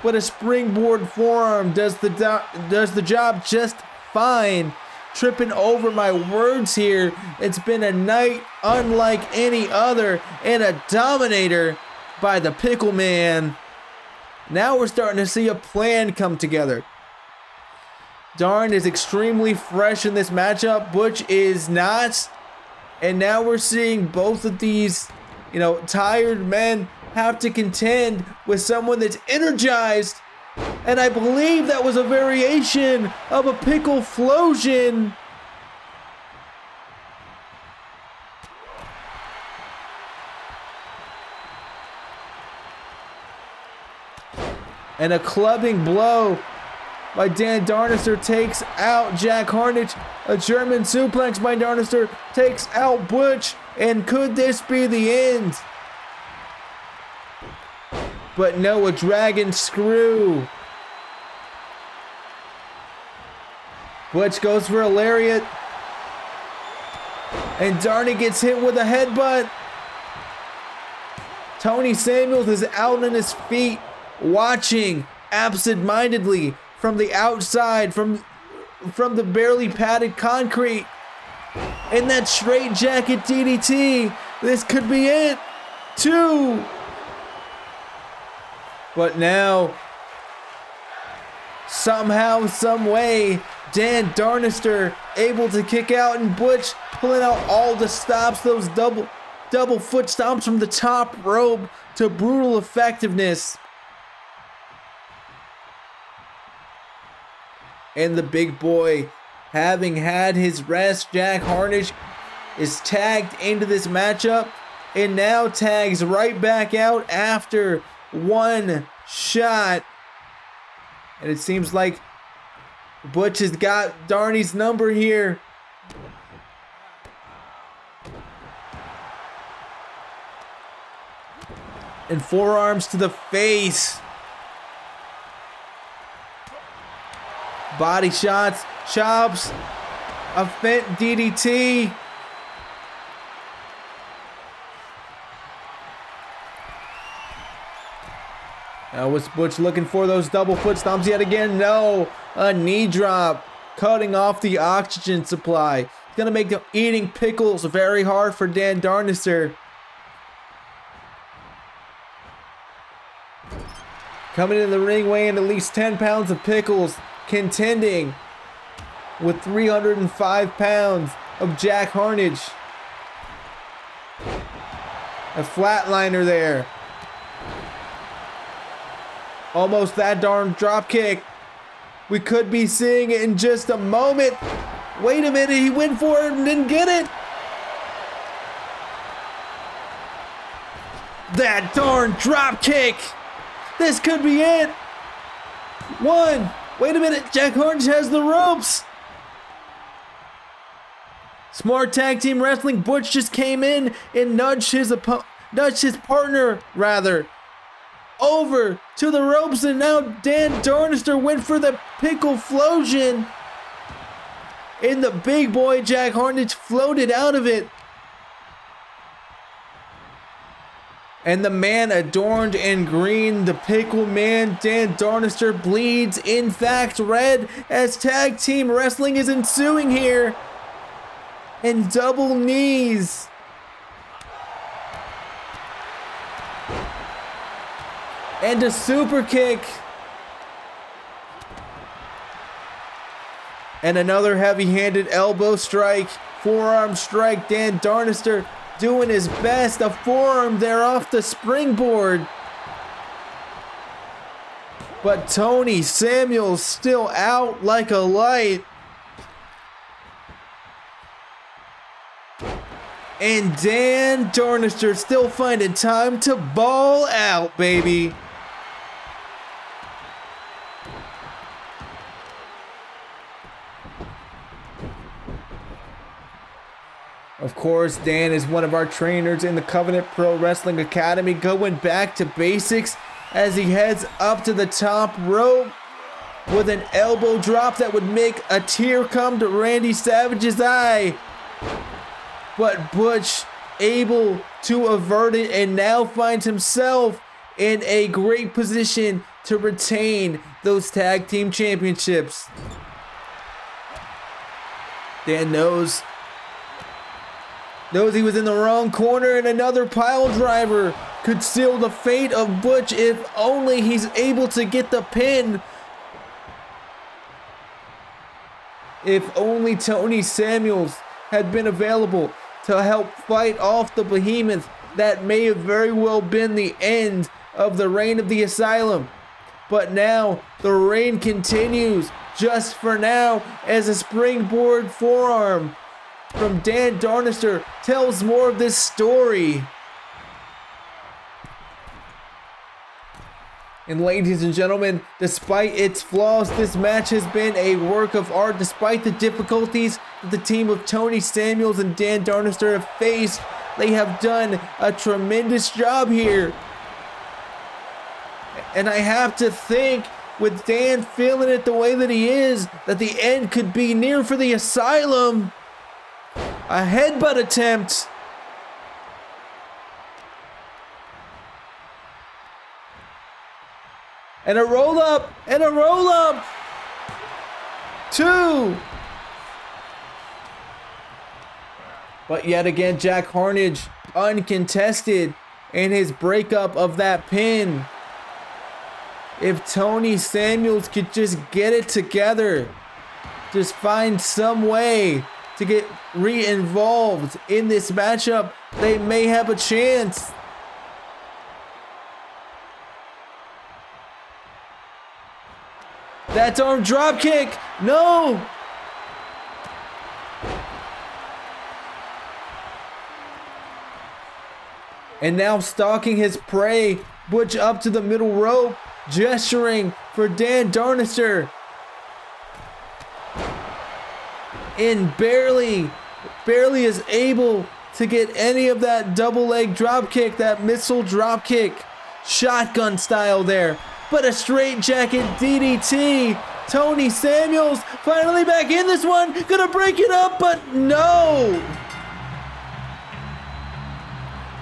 But a springboard forearm does the job just fine. Tripping over my words here. It's been a night unlike any other, and a dominator by the Pickle Man. Now we're starting to see a plan come together. Darn is extremely fresh in this matchup. Butch is not. And now we're seeing both of these, tired men have to contend with someone that's energized. And I believe that was a variation of a pickle flosion. And a clubbing blow by Dan Darester takes out Jack Harnage. A German suplex by Darester takes out Butch. And could this be the end? But no, a dragon screw. Butch goes for a lariat. And Darnie gets hit with a headbutt. Tony Samuels is out on his feet, watching absent-mindedly from the outside, from the barely padded concrete. And that straight jacket DDT. This could be it. 2. But now, somehow, some way, Dan Darester able to kick out, and Butch pulling out all the stops, those double foot stomps from the top rope to brutal effectiveness. And the big boy, having had his rest, Jack Harnage, is tagged into this matchup and now tags right back out after one shot. And it seems like Butch has got Darnie's number here. And forearms to the face. Body shots, chops, a fent DDT. Now was Butch looking for those double foot stomps yet again? No, a knee drop, cutting off the oxygen supply. It's gonna make eating pickles very hard for Dan Darester. Coming in the ring weighing at least 10 pounds of pickles, contending with 305 pounds of Jack Harnage. A flatliner there. Almost that darn drop kick. We could be seeing it in just a moment. Wait a minute, he went for it and didn't get it. That darn drop kick. This could be it. 1. Wait a minute, Jack Harnage has the ropes. Smart tag team wrestling. Butch just came in and nudged his partner over to the ropes, and now Dan Darester went for the pickle flosion. And the big boy Jack Harnage floated out of it. And the man adorned in green, the Pickle Man, Dan Darester, bleeds in fact red as tag team wrestling is ensuing here. And double knees. And a super kick. And another heavy-handed elbow strike, forearm strike. Dan Darester doing his best. A forearm there off the springboard. But Tony Samuels still out like a light. And Dan Darester still finding time to ball out, baby. Of course, Dan is one of our trainers in the Covenant Pro Wrestling Academy, going back to basics as he heads up to the top rope. with an elbow drop that would make a tear come to Randy Savage's eye. But Butch able to avert it and now finds himself in a great position to retain those tag team championships. Dan knows he was in the wrong corner, and another pile driver could seal the fate of Butch if only he's able to get the pin. If only Tony Samuels had been available to help fight off the behemoth, that may have very well been the end of the reign of the Asylum. But now the reign continues, just for now, as a springboard forearm from Dan Darester tells more of this story. And ladies and gentlemen, despite its flaws, this match has been a work of art. Despite the difficulties that the team of Tony Samuels and Dan Darester have faced, they have done a tremendous job here. And I have to think, with Dan feeling it the way that he is, that the end could be near for the Asylum. A headbutt attempt. And a roll up, and a roll up. 2. But yet again, Jack Harnage uncontested in his breakup of that pin. If Tony Samuels could just get it together, just find some way to get re-involved in this matchup, they may have a chance. That's arm drop kick. No. And now stalking his prey, Butch up to the middle rope, gesturing for Dan Darester. And barely is able to get any of that double leg drop kick, that missile drop kick, shotgun style there. But a straight jacket DDT. Tony Samuels finally back in this one. Gonna break it up, but no.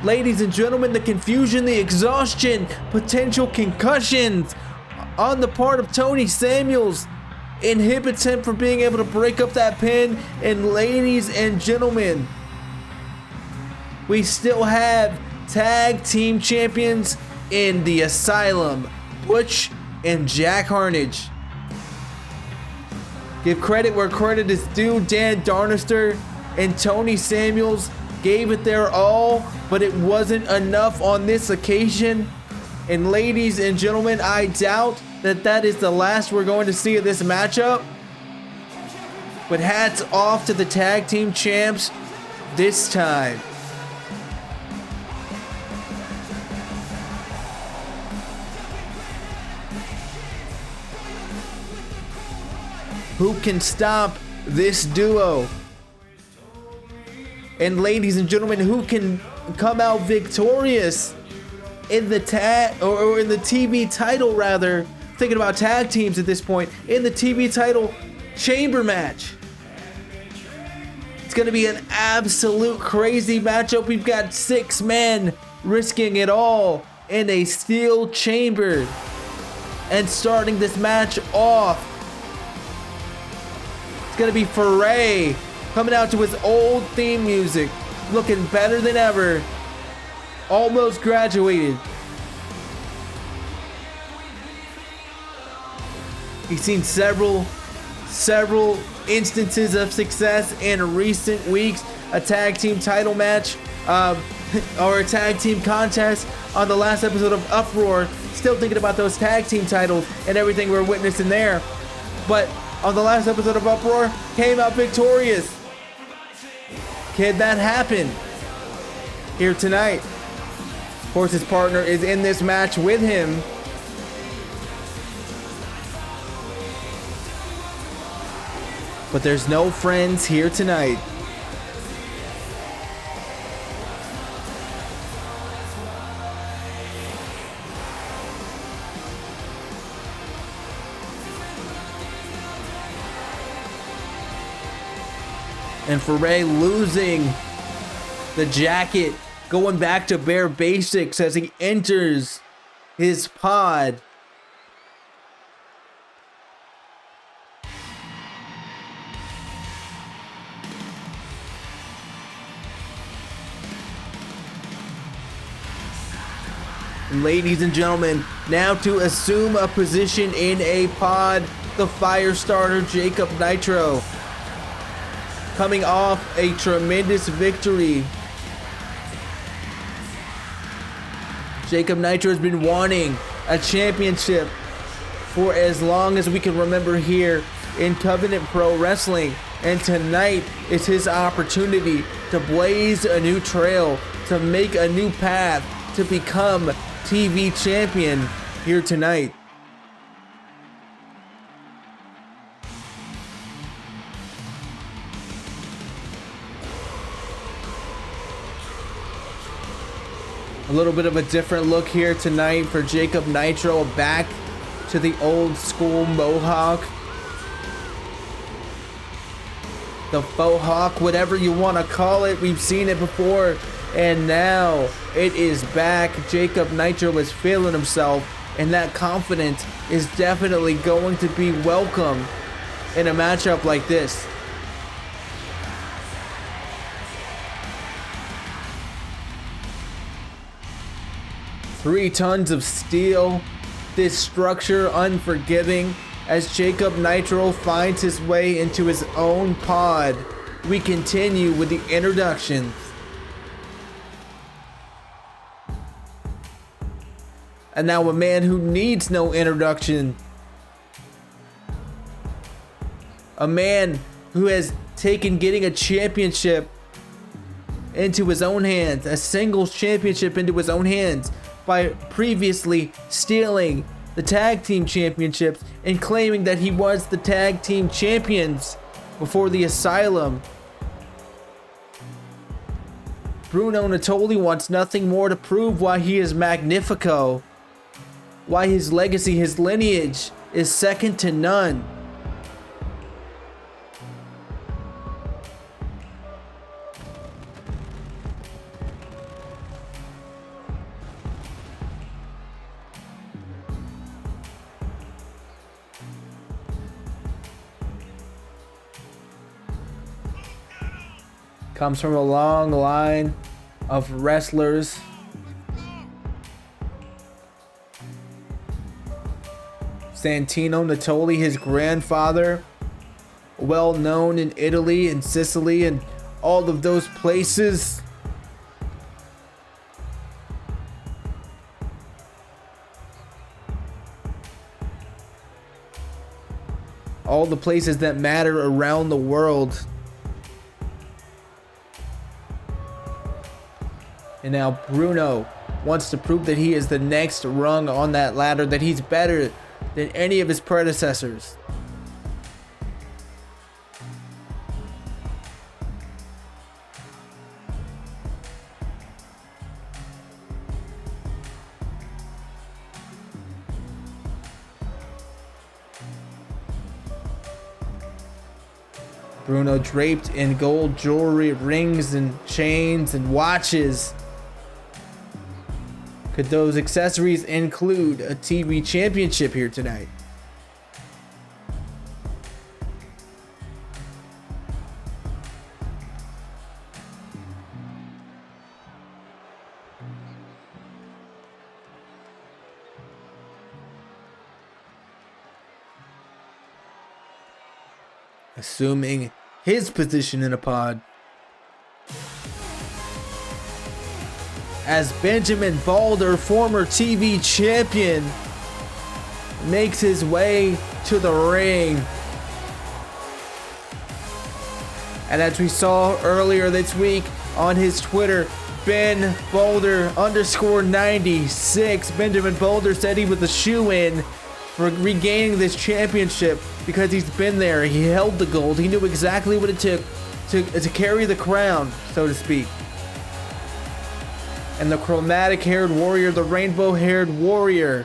Ladies and gentlemen, the confusion, the exhaustion, potential concussions on the part of Tony Samuels inhibits him from being able to break up that pin. And ladies and gentlemen, we still have tag team champions in the Asylum, Butch and Jack Harnage. Give credit where credit is due. Dan Darester and Tony Samuels gave it their all, but it wasn't enough on this occasion. And ladies and gentlemen, I doubt that is the last we're going to see of this matchup. But hats off to the tag team champs this time. Who can stop this duo? And ladies and gentlemen, who can come out victorious in the tag or in the TV title, rather? Thinking about tag teams at this point, in the TV title chamber match. It's going to be an absolute crazy matchup. We've got 6 men risking it all in a steel chamber. And starting this match off, it's going to be Foray coming out to his old theme music, looking better than ever. Almost graduated. He's seen several instances of success in recent weeks. A tag team title match, or a tag team contest on the last episode of Uproar. Still thinking about those tag team titles and everything we're witnessing there. But on the last episode of Uproar, came out victorious. Can that happen here tonight? Of course, his partner is in this match with him. But there's no friends here tonight. And Foray losing the jacket, going back to bare basics as he enters his pod. Ladies and gentlemen, now to assume a position in a pod, the fire starter Jacob Nitro, coming off a tremendous victory. Jacob Nitro has been wanting a championship for as long as we can remember here in Covenant Pro Wrestling, and tonight is his opportunity to blaze a new trail, to make a new path, to become TV champion here tonight. A little bit of a different look here tonight for Jacob Nitro, back to the old school mohawk. The faux hawk, whatever you want to call it, we've seen it before. And now it is back. Jacob Nitro is feeling himself, and that confidence is definitely going to be welcome in a matchup like this. Three tons of steel, this structure unforgiving, as Jacob Nitro finds his way into his own pod. We continue with the introductions. And now a man who needs no introduction. A man who has taken getting a championship into his own hands, a singles championship into his own hands, by previously stealing the tag team championships and claiming that he was the tag team champions before the Asylum. Bruno Natoli wants nothing more to prove why he is Magnifico, why his legacy, his lineage is second to none. Comes from a long line of wrestlers. Santino Natoli, his grandfather, well known in Italy and Sicily and all of those places. All the places that matter around the world. And now Bruno wants to prove that he is the next rung on that ladder, that he's better than any of his predecessors. Bruno draped in gold jewelry, rings and chains and watches. Could those accessories include a TV championship here tonight? Assuming his position in a pod, as Benjamin Balder, former TV champion, makes his way to the ring. And as we saw earlier this week on his Twitter, Ben Boulder _96, Benjamin Boulder said he was a shoe-in for regaining this championship because he's been there. He held the gold. He knew exactly what it took to carry the crown, so to speak. And the chromatic-haired warrior, the rainbow-haired warrior,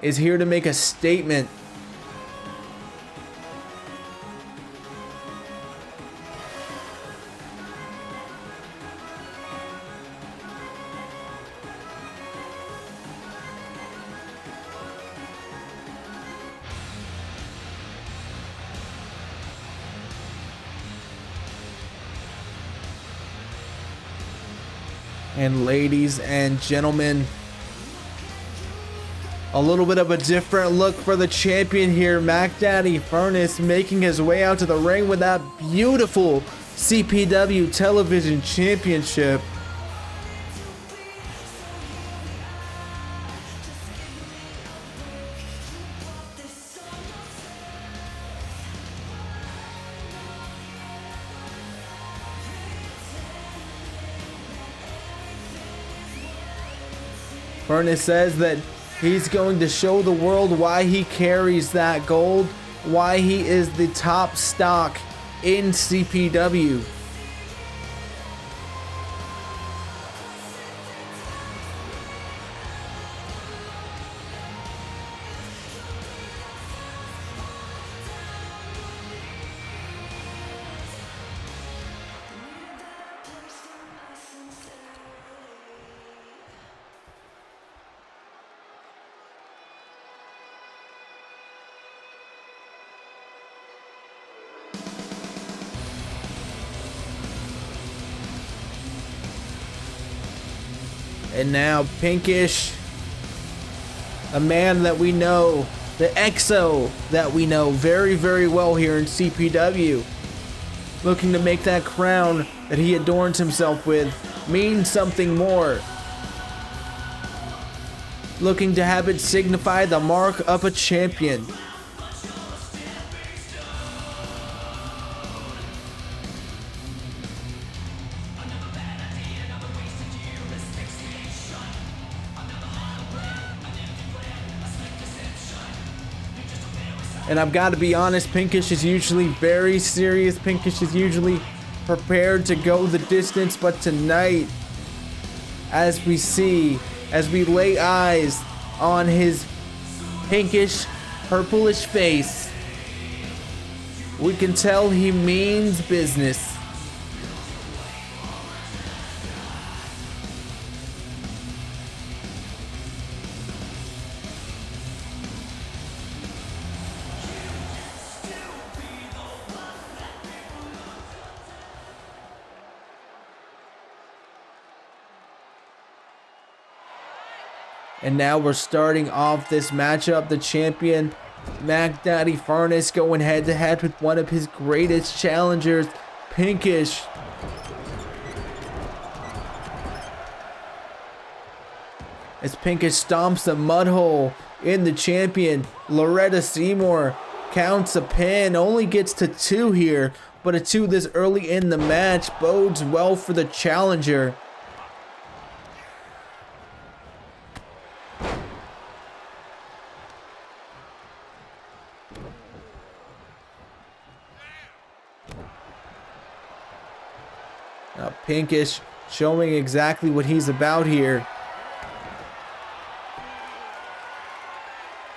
is here to make a statement. And ladies and gentlemen, a little bit of a different look for the champion here. Mac Daddy Furnace making his way out to the ring with that beautiful CPW Television Championship. Furnace says that he's going to show the world why he carries that gold, why he is the top stock in CPW. And now Pinkish, a man that we know, the EXO that we know very, very well here in CPW, looking to make that crown that he adorns himself with mean something more. Looking to have it signify the mark of a champion. And I've got to be honest, Pinkish is usually very serious. Pinkish is usually prepared to go the distance. But tonight, as we lay eyes on his pinkish, purplish face, we can tell he means business. And now we're starting off this matchup. The champion, Mac Daddy Furnace, going head to head with one of his greatest challengers, Pinkish. As Pinkish stomps a mud hole in the champion, Loretta Seymour counts a pin, only gets to 2 here, but a 2 this early in the match bodes well for the challenger. Now Pinkish showing exactly what he's about here,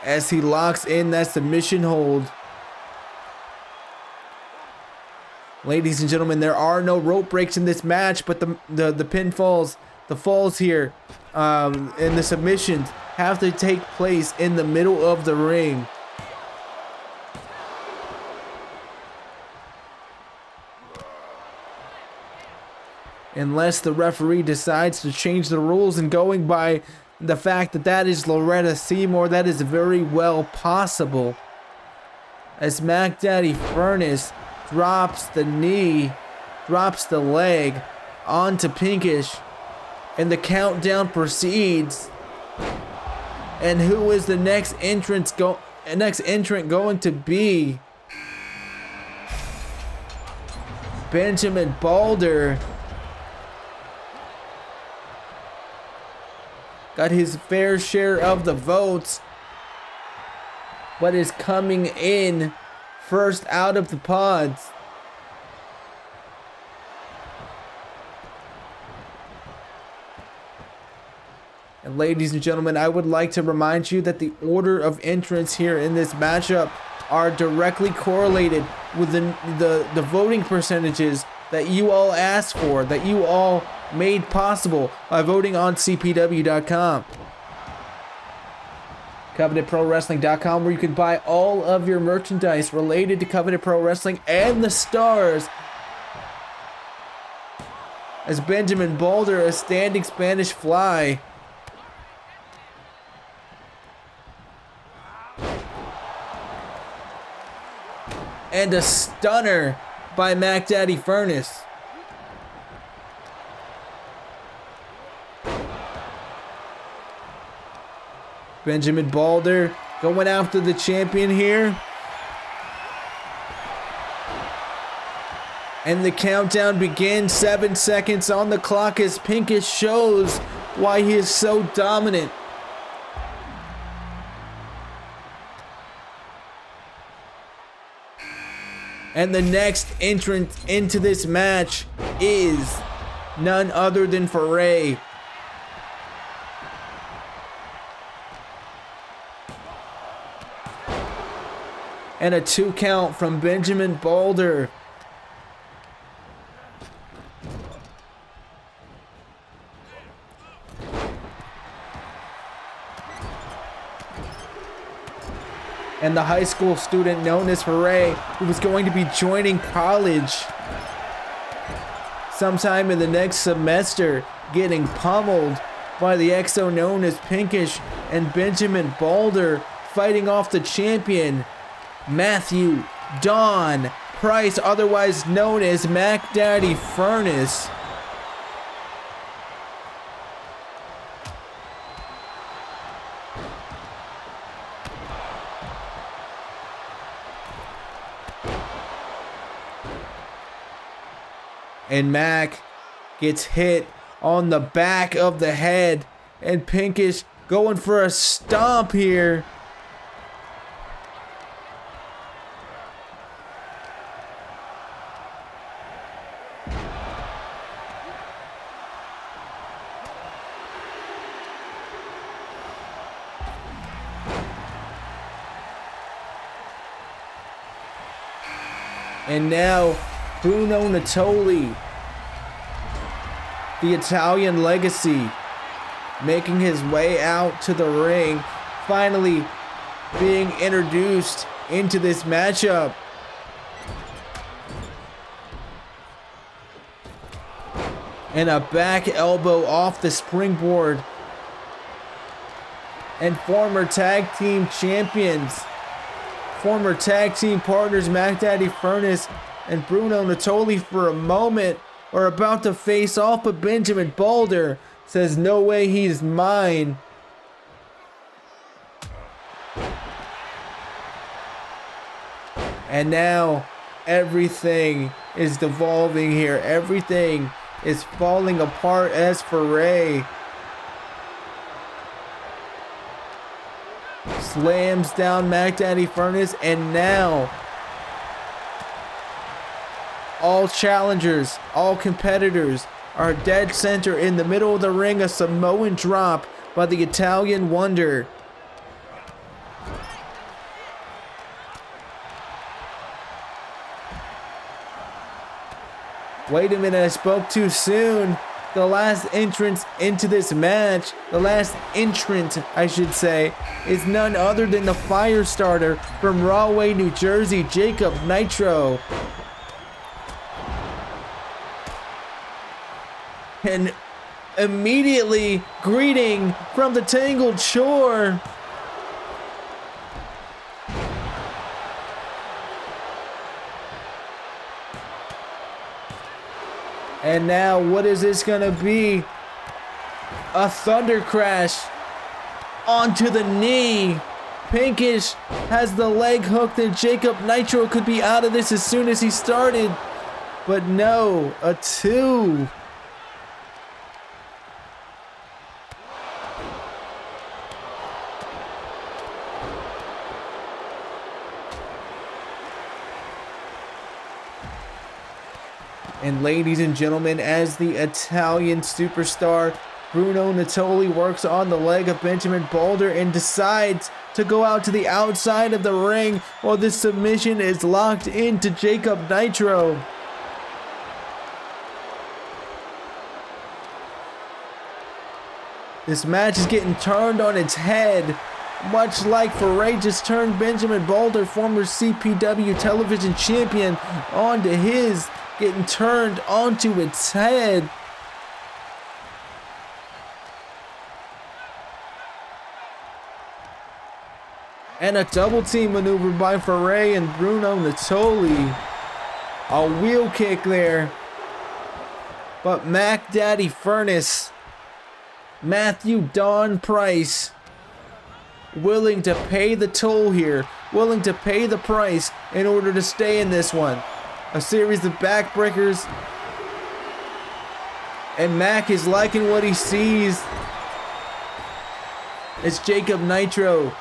as he locks in that submission hold. Ladies and gentlemen, there are no rope breaks in this match, but the pinfalls, the falls here, and the submissions have to take place in the middle of the ring. Unless the referee decides to change the rules, and going by the fact that that is Loretta Seymour, that is very well possible. As Mac Daddy Furnace drops the knee, drops the leg onto Pinkish, and the countdown proceeds. And who is the next entrant going to be? Benjamin Balder. Got his fair share of the votes, but is coming in first out of the pods. And ladies and gentlemen, I would like to remind you that the order of entrance here in this matchup are directly correlated with the voting percentages that you all asked for, that you all made possible by voting on CPW.com. CovenantProWrestling.com, where you can buy all of your merchandise related to Covenant Pro Wrestling and the stars as Benjamin Boulder, a standing Spanish fly. And a stunner by Mac Daddy Furnace. Benjamin Boulder going after the champion here. And the countdown begins. 7 seconds on the clock as Pinkish shows why he is so dominant. And the next entrant into this match is none other than Foray. And a 2 count from Benjamin Boulder. And the high school student known as Foray, who was going to be joining college sometime in the next semester, getting pummeled by the EXO known as Pinkish, and Benjamin Boulder fighting off the champion, Matthew Don Price, otherwise known as Mac Daddy Furnace. And Mac gets hit on the back of the head. And Pinkish going for a stomp here. And now Bruno Natoli, the Italian legacy, making his way out to the ring, finally being introduced into this matchup. And a back elbow off the springboard. And former tag team champions, former tag team partners Mac Daddy Furnace and Bruno Natoli for a moment are about to face off, but Benjamin Boulder says no way, he's mine. And now everything is devolving here. Everything is falling apart as Foray slams down Mac Daddy Furnace, and now all challengers, all competitors are dead center in the middle of the ring. A Samoan drop by the Italian Wonder. Wait a minute, I spoke too soon. The last entrance into this match, the last entrant, I should say, is none other than the fire starter from Rahway, New Jersey, Jacob Nitro. And immediately greeting from the Tangled Shore. And now, what is this gonna be? A thunder crash onto the knee. Pinkish has the leg hooked, and Jacob Nitro could be out of this as soon as he started. But no, a 2. And ladies and gentlemen, as the Italian superstar Bruno Natoli works on the leg of Benjamin Boulder and decides to go out to the outside of the ring while this submission is locked into Jacob Nitro. This match is getting turned on its head, much like Foray just turned Benjamin Boulder, former CPW television champion, onto his, getting turned onto its head. And a double team maneuver by Foray and Bruno Natoli. A wheel kick there. But Mac Daddy Furnace, Matthew Don Price, willing to pay the toll here, willing to pay the price in order to stay in this one. A series of backbreakers. And Mac is liking what he sees. It's Jacob Nitro.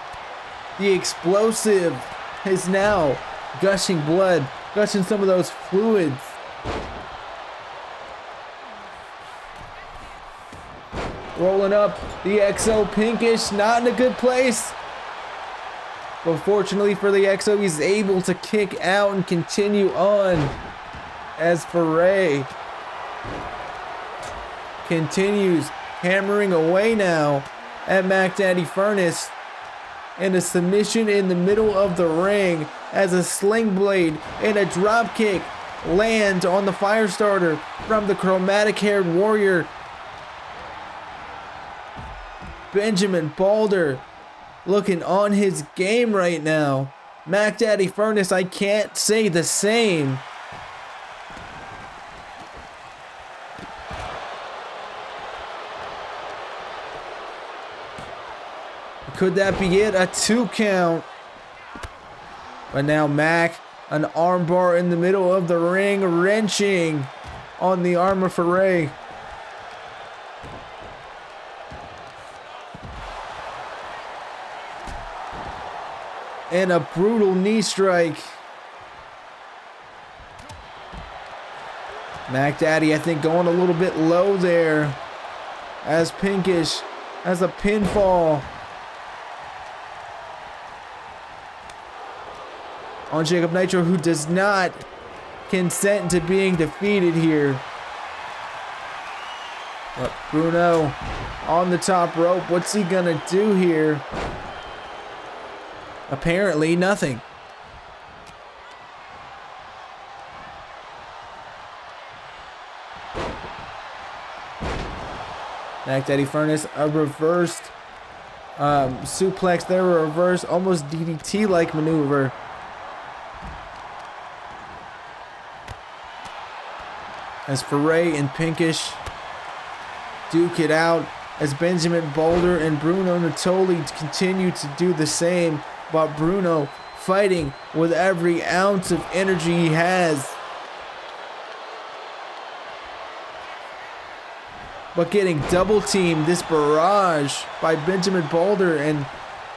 The explosive is now gushing blood, gushing some of those fluids. Rolling up the XO Pinkish, not in a good place. But fortunately for the XO, he's able to kick out and continue on as Foray continues hammering away now at Mac Daddy Furnace. And a submission in the middle of the ring as a sling blade and a drop kick land on the fire starter from the chromatic haired warrior Benjamin Balder, looking on his game right now. Mac Daddy Furnace, I can't say the same. Could that be it? A 2 count. But now Mac, an armbar in the middle of the ring, wrenching on the arm of Foray. And a brutal knee strike. Mac Daddy, I think, going a little bit low there as Pinkish has a pinfall on Jacob Nitro, who does not consent to being defeated here. But Bruno on the top rope. What's he gonna do here? Apparently nothing. Mac Daddy Furnace, a reversed suplex there, a reverse, almost DDT-like maneuver. As Foray and Pinkish duke it out, as Benjamin Balder and Bruno Natoli continue to do the same, but Bruno fighting with every ounce of energy he has. But getting double teamed, this barrage by Benjamin Balder and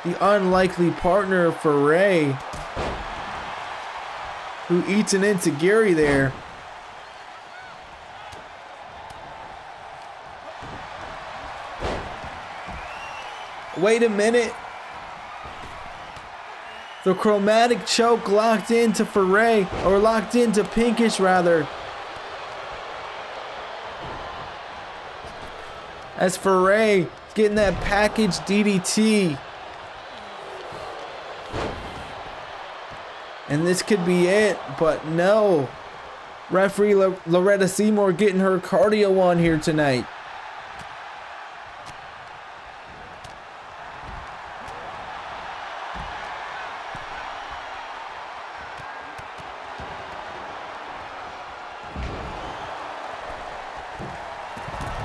the unlikely partner of Foray, who eats an enziguri there. Wait a minute. The chromatic choke locked into Foray, or locked into Pinkish rather. As Foray is getting that package DDT. And this could be it, but no. Referee Loretta Seymour getting her cardio on here tonight.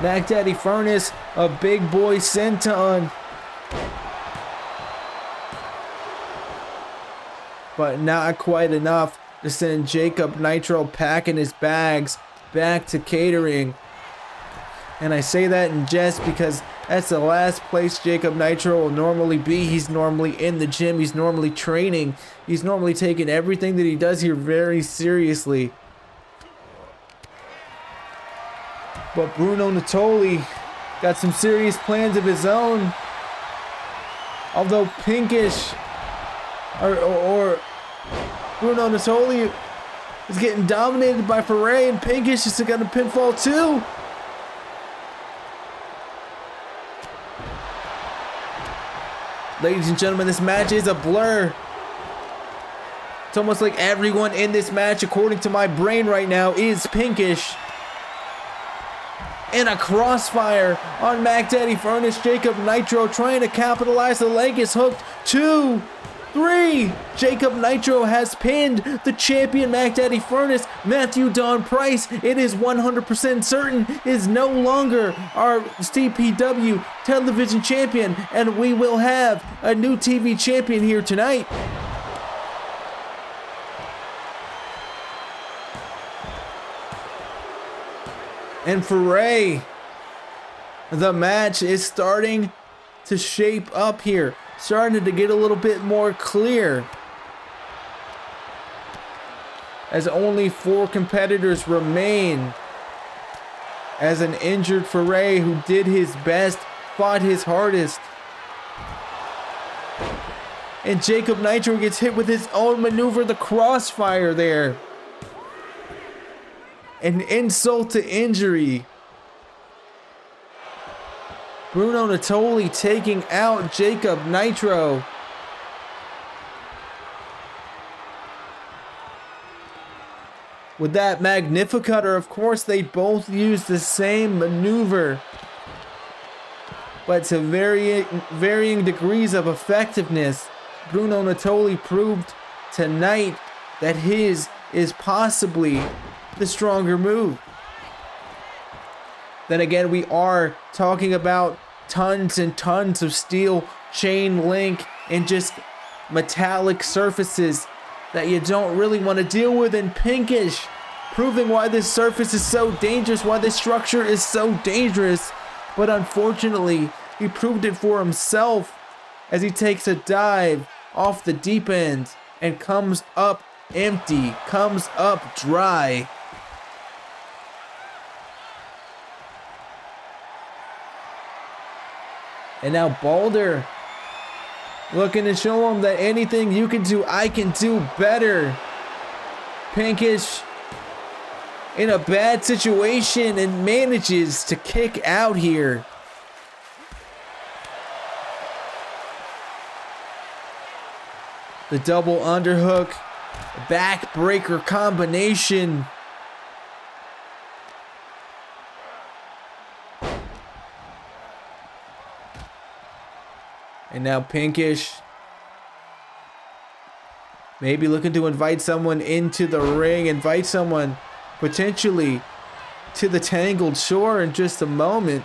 Mac Daddy Furnace, a big boy senton. But not quite enough to send Jacob Nitro packing his bags back to catering. And I say that in jest because that's the last place Jacob Nitro will normally be. He's normally in the gym. He's normally training. He's normally taking everything that he does here very seriously. But Bruno Natoli got some serious plans of his own. Although Pinkish or Bruno Natoli is getting dominated by Foray, and Pinkish is going to pinfall too. Ladies and gentlemen, this match is a blur. It's almost like everyone in this match, according to my brain right now, is Pinkish. And a crossfire on Mac Daddy Furnace. Jacob Nitro trying to capitalize. The leg is hooked. 2, 3. Jacob Nitro has pinned the champion Mac Daddy Furnace. Matthew Don Price, it is 100% certain, is no longer our CPW television champion, and we will have a new TV champion here tonight. And for Ray, the match is starting to shape up here. Starting to get a little bit more clear. As only 4 competitors remain. As an injured Foray who did his best, fought his hardest. And Jacob Nitro gets hit with his own maneuver, the crossfire there. An insult to injury. Bruno Natoli taking out Jacob Nitro. With that Magnificutter, of course, they both use the same maneuver, but to varying degrees of effectiveness. Bruno Natoli proved tonight that his is possibly the stronger move. Then again, we are talking about tons and tons of steel chain link and just metallic surfaces that you don't really want to deal with. And Pinkish proving why this surface is so dangerous, why this structure is so dangerous. But unfortunately, he proved it for himself as he takes a dive off the deep end and comes up empty, comes up dry. And now Balder looking to show him that anything you can do, I can do better. Pinkish in a bad situation and manages to kick out here. The double underhook, backbreaker combination. And now Pinkish maybe looking to invite someone into the ring, invite someone potentially to the Tangled Shore in just a moment.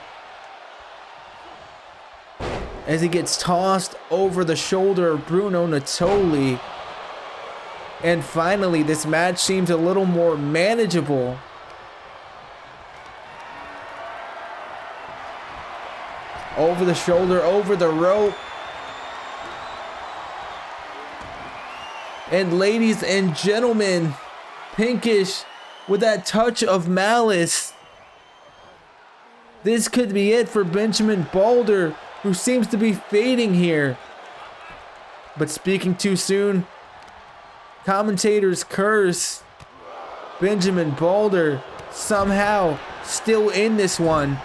As he gets tossed over the shoulder of Bruno Natoli. And finally, this match seems a little more manageable. Over the shoulder, over the rope. And ladies and gentlemen, Pinkish with that touch of malice. This could be it for Benjamin Balder, who seems to be fading here. But speaking too soon, commentators curse. Benjamin Balder somehow still in this one.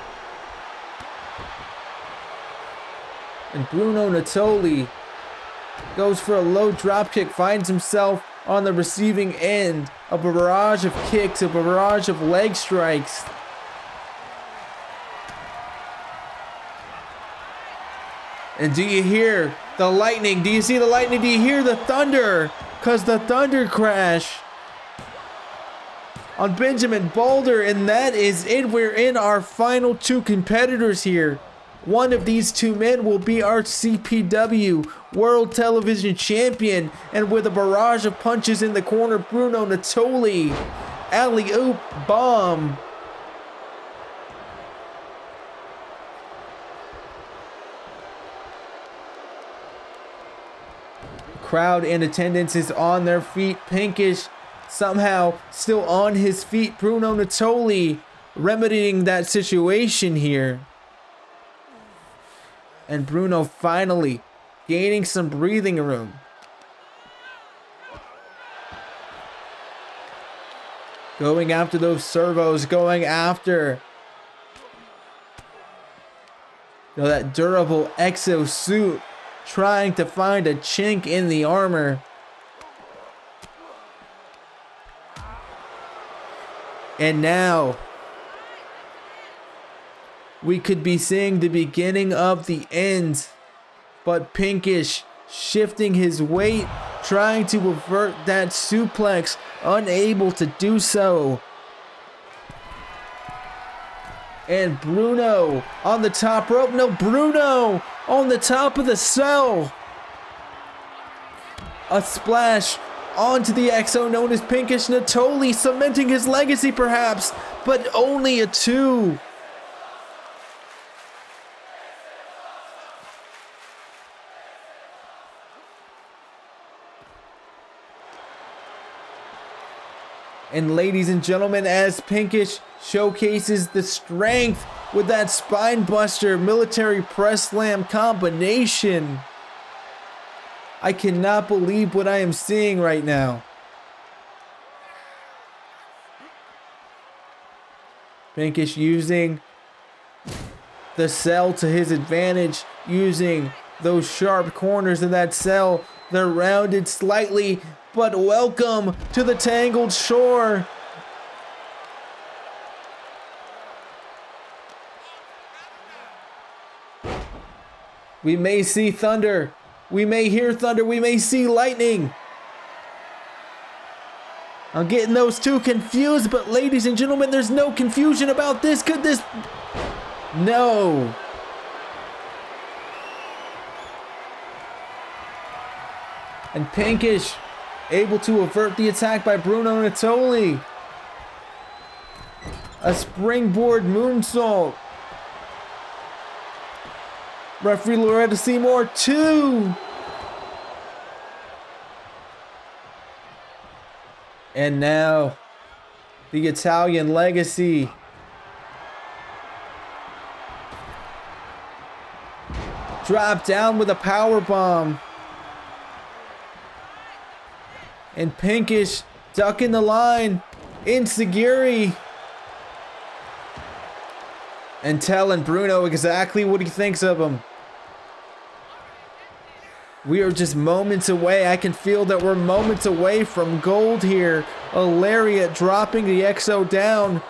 And Bruno Natoli goes for a low dropkick, finds himself on the receiving end. A barrage of kicks, a barrage of leg strikes. And do you hear the lightning? Do you see the lightning? Do you hear the thunder? Because the thunder crash on Benjamin Balder. And that is it. We're in our final 2 competitors here. One of these 2 men will be our CPW World Television Champion. And with a barrage of punches in the corner, Bruno Natoli. Alley-oop bomb. Crowd in attendance is on their feet. Pinkish somehow still on his feet. Bruno Natoli remedying that situation here. And Bruno finally gaining some breathing room. Going after those servos, going after that durable exosuit, trying to find a chink in the armor. And now we could be seeing the beginning of the end. But Pinkish shifting his weight, trying to avert that suplex, unable to do so. And Bruno on the top rope. No, Bruno on the top of the cell. A splash onto the XO known as Pinkish Natoli, cementing his legacy perhaps, but only a 2. And ladies and gentlemen, as Pinkish showcases the strength with that spine buster military press slam combination, I cannot believe what I am seeing right now. Pinkish using the cell to his advantage, using those sharp corners of that cell. They're rounded slightly, but welcome to the Tangled Shore. We may see thunder. We may hear thunder. We may see lightning. I'm getting those two confused, but ladies and gentlemen, there's no confusion about this. Could this... No. And Pinkish able to avert the attack by Bruno Natoli. A springboard moonsault. Referee Loretta Seymour 2. And now the Italian legacy. Drop down with a power bomb. And Pinkish ducking the line. Insiguri. And telling Bruno exactly what he thinks of him. We are just moments away. I can feel that we're moments away from gold here. A lariat dropping the XO down.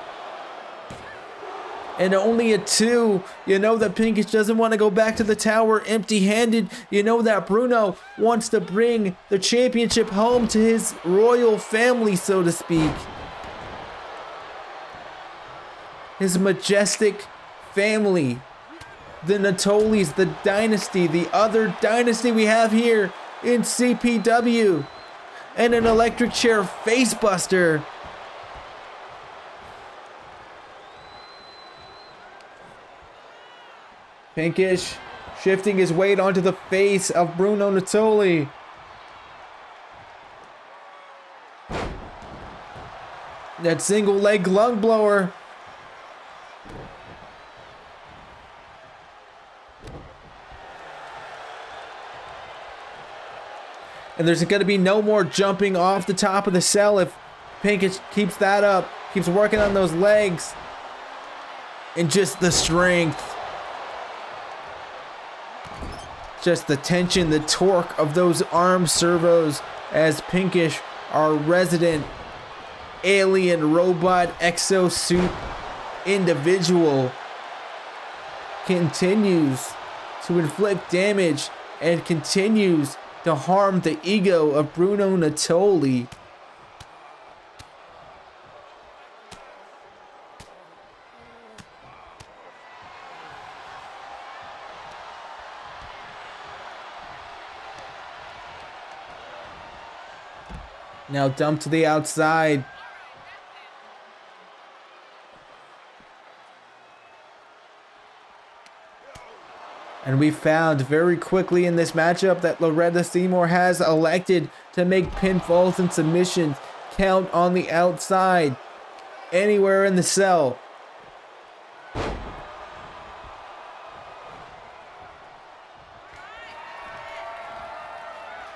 And only a 2. You know that Pinkish doesn't want to go back to the tower empty-handed. You know that Bruno wants to bring the championship home to his royal family, so to speak. His majestic family. The Natolis, the dynasty, the other dynasty we have here in CPW. And an electric chair facebuster. Pinkish shifting his weight onto the face of Bruno Natoli. That single leg lung blower. And there's going to be no more jumping off the top of the cell if Pinkish keeps that up. Keeps working on those legs. And just the strength. Just the tension, the torque of those arm servos as Pinkish, our resident alien robot exosuit individual, continues to inflict damage and continues to harm the ego of Bruno Natoli. Now dumped to the outside. And we found very quickly in this matchup that Loretta Seymour has elected to make pinfalls and submissions count on the outside. Anywhere in the cell.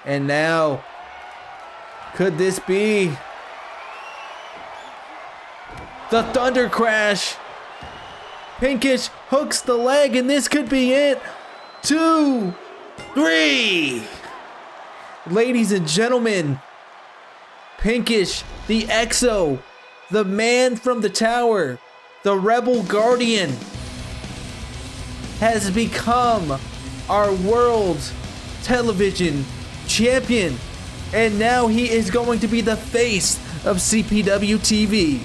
And now, could this be the Thunder Crash? Pinkish hooks the leg and this could be it. 2, 3. Ladies and gentlemen, Pinkish, the Exo, the man from the tower, the Rebel Guardian, has become our world Television Champion. And now he is going to be the face of CPW TV.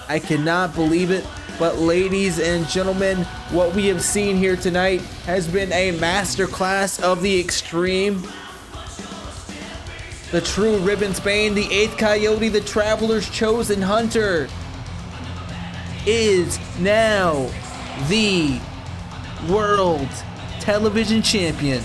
I cannot believe it, but ladies and gentlemen, what we have seen here tonight has been a masterclass of the extreme. The true Ribbon Spain, the 8th Coyote, the Traveler's chosen hunter, is now the World Television Champion.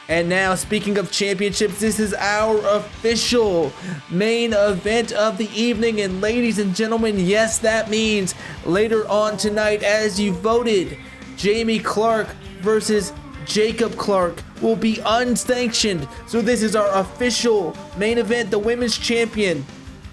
And now, speaking of championships, this is our official main event of the evening. And ladies and gentlemen, yes, that means later on tonight, as you voted, Jamie Clark versus Jacob Clark will be unsanctioned. So this is our official main event. The women's champion,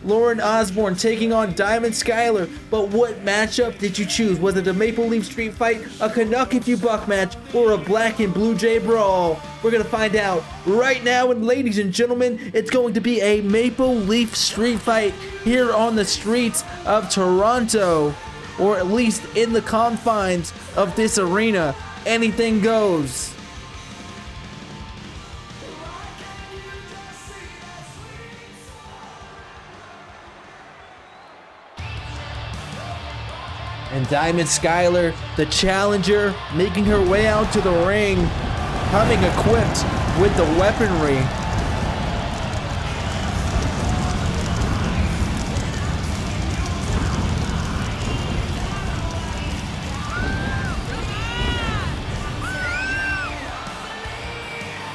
Lauren Osborne, taking on Diamond Skyler. But what matchup did you choose? Was it a Maple Leaf Street Fight, a Canuck If You Buck match, or a Black and Blue Jay Brawl? We're going to find out right now. And ladies and gentlemen, it's going to be a Maple Leaf Street Fight here on the streets of Toronto, or at least in the confines of this arena. Anything goes. And Diamond Skyler, the challenger, making her way out to the ring, coming equipped with the weaponry.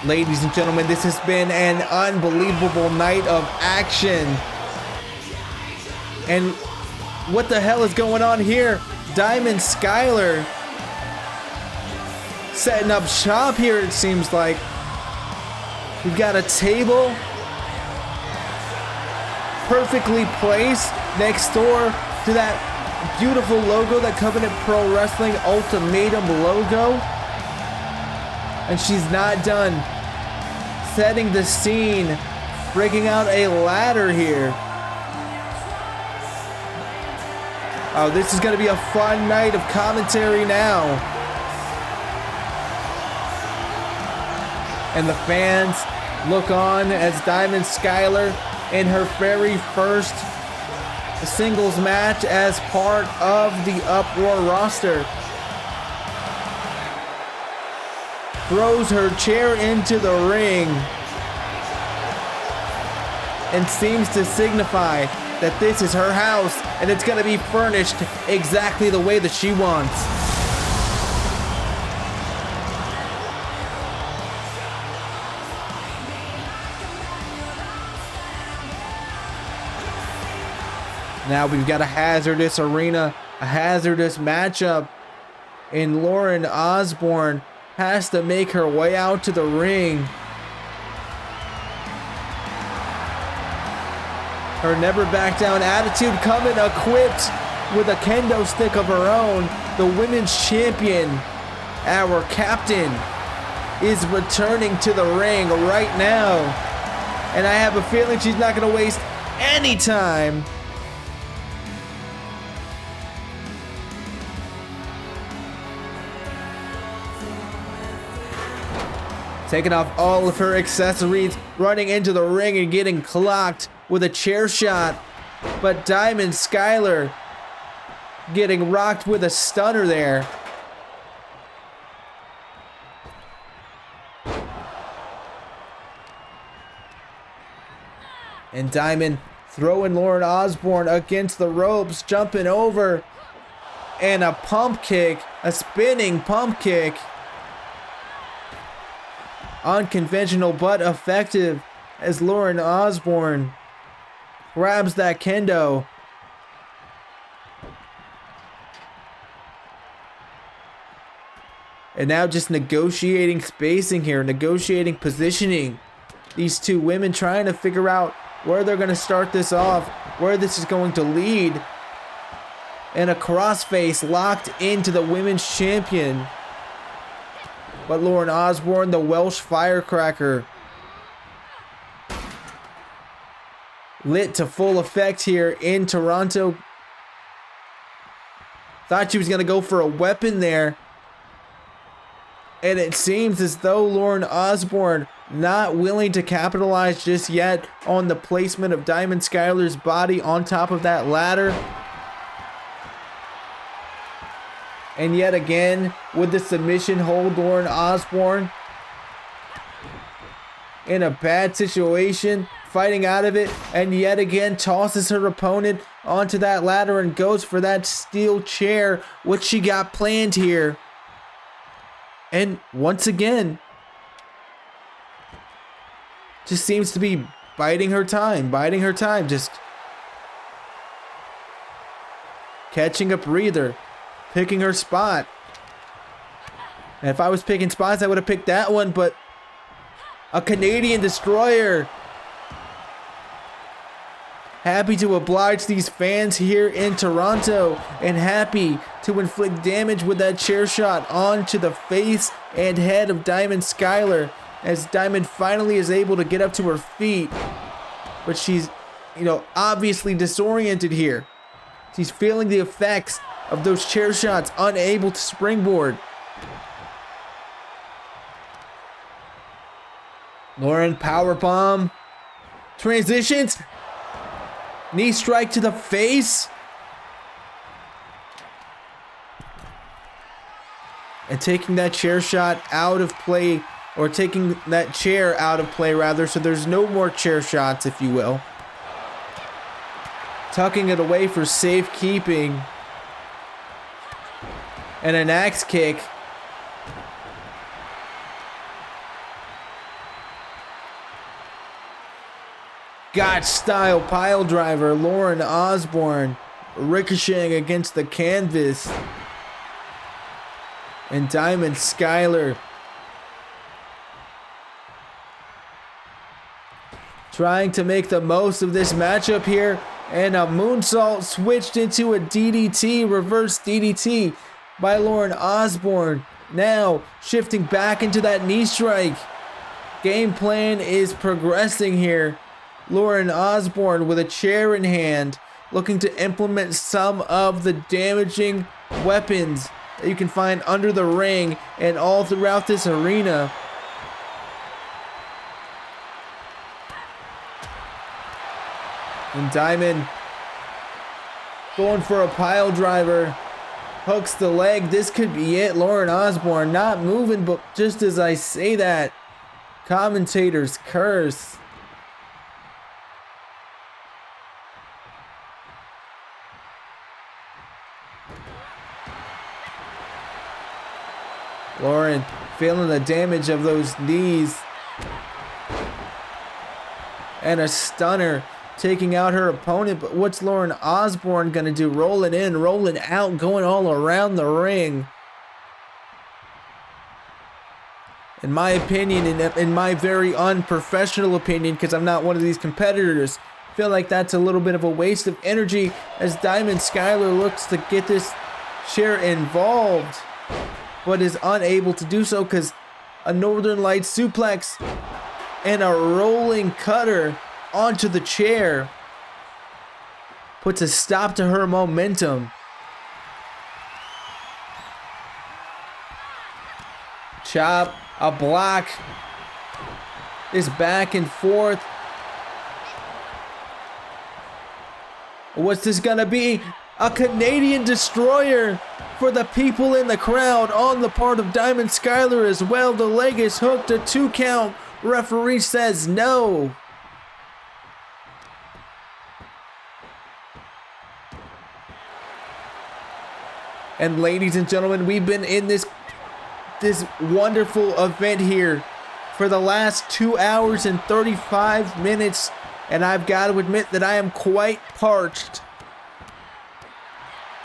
Ladies and gentlemen, this has been an unbelievable night of action. And what the hell is going on here? Diamond Skyler setting up shop here, it seems like. We've got a table perfectly placed next door to that beautiful logo, that Covenant Pro Wrestling Ultimatum logo. And she's not done setting the scene, breaking out a ladder here. Oh, this is going to be a fun night of commentary now. And the fans look on as Diamond Skyler, in her very first singles match as part of the Uproar roster, throws her chair into the ring and seems to signify that this is her house and it's going to be furnished exactly the way that she wants. Now we've got a hazardous arena, a hazardous matchup, and Lauren Osborne has to make her way out to the ring. Her never back down attitude coming equipped with a kendo stick of her own. The women's champion, our captain, is returning to the ring right now. And I have a feeling she's not going to waste any time. Taking off all of her accessories, running into the ring and getting clocked with a chair shot. But Diamond Skyler getting rocked with a stunner there. And Diamond throwing Lauren Osborne against the ropes, jumping over. And a pump kick, a spinning pump kick. Unconventional but effective as Lauren Osborne grabs that kendo. And now just negotiating spacing here, negotiating positioning. These two women trying to figure out where they're going to start this off, where this is going to lead. And a crossface locked into the women's champion. But Lauren Osborne, the Welsh firecracker, lit to full effect here in Toronto. Thought she was going to go for a weapon there. And it seems as though Lauren Osborne not willing to capitalize just yet on the placement of Diamond Skyler's body on top of that ladder. And yet again, with the submission hold, Lauren Osborne in a bad situation, fighting out of it, and yet again tosses her opponent onto that ladder and goes for that steel chair, which she got planned here. And once again, just seems to be biding her time, just catching a breather, picking her spot. And if I was picking spots, I would have picked that one, but a Canadian destroyer. Happy to oblige these fans here in Toronto, and happy to inflict damage with that chair shot onto the face and head of Diamond Skyler, as Diamond finally is able to get up to her feet. But she's, obviously disoriented here. She's feeling the effects of those chair shots, unable to springboard. Lauren powerbomb. Transitions. Knee strike to the face. And taking that chair shot out of play, or taking that chair out of play rather, so there's no more chair shots, if you will. Tucking it away for safekeeping. And an axe kick. Gotch style pile driver. Lauren Osborne ricocheting against the canvas. And Diamond Skyler trying to make the most of this matchup here. And a moonsault switched into a DDT, reverse DDT by Lauren Osborne. Now shifting back into that knee strike. Game plan is progressing here. Lauren Osborne with a chair in hand, looking to implement some of the damaging weapons that you can find under the ring and all throughout this arena. And Diamond going for a pile driver. Hooks the leg. This could be it. Lauren Osborne not moving, but just as I say that, commentators curse. Lauren feeling the damage of those knees. And a stunner taking out her opponent. But what's Lauren Osborne going to do? Rolling in, rolling out, going all around the ring. In my opinion, in my very unprofessional opinion, because I'm not one of these competitors, feel like that's a little bit of a waste of energy as Diamond Skyler looks to get this chair involved, but is unable to do so because a Northern Lights suplex and a rolling cutter onto the chair puts a stop to her momentum. Chop, a block, is back and forth. What's this gonna be? A Canadian destroyer for the people in the crowd on the part of Diamond Skyler as well. The leg is hooked, a 2 count. Referee says no. And ladies and gentlemen, we've been in this wonderful event here for the last 2 hours and 35 minutes. And I've got to admit that I am quite parched.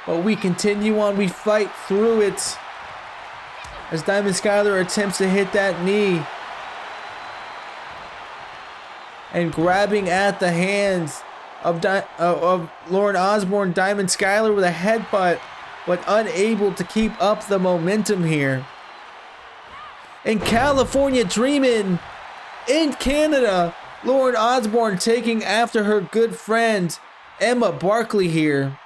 But we continue on, we fight through it. As Diamond Skyler attempts to hit that knee. And grabbing at the hands of Lauren Osborne, Diamond Skyler with a headbutt, but unable to keep up the momentum here. In California Dreamin', in Canada, Lauren Osborne taking after her good friend, Emma Barkley here.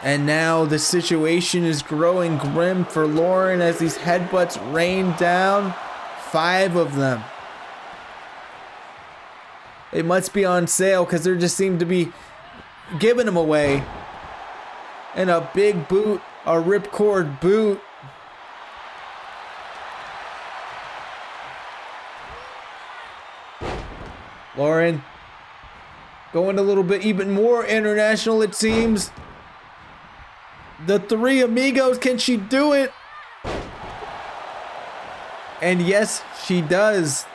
And now the situation is growing grim for Lauren as these headbutts rain down. 5 of them. It must be on sale because there just seem to be giving them away. And a big boot, a ripcord boot. Lauren going a little bit even more international, it seems. The 3 amigos, can she do it? And yes, she does.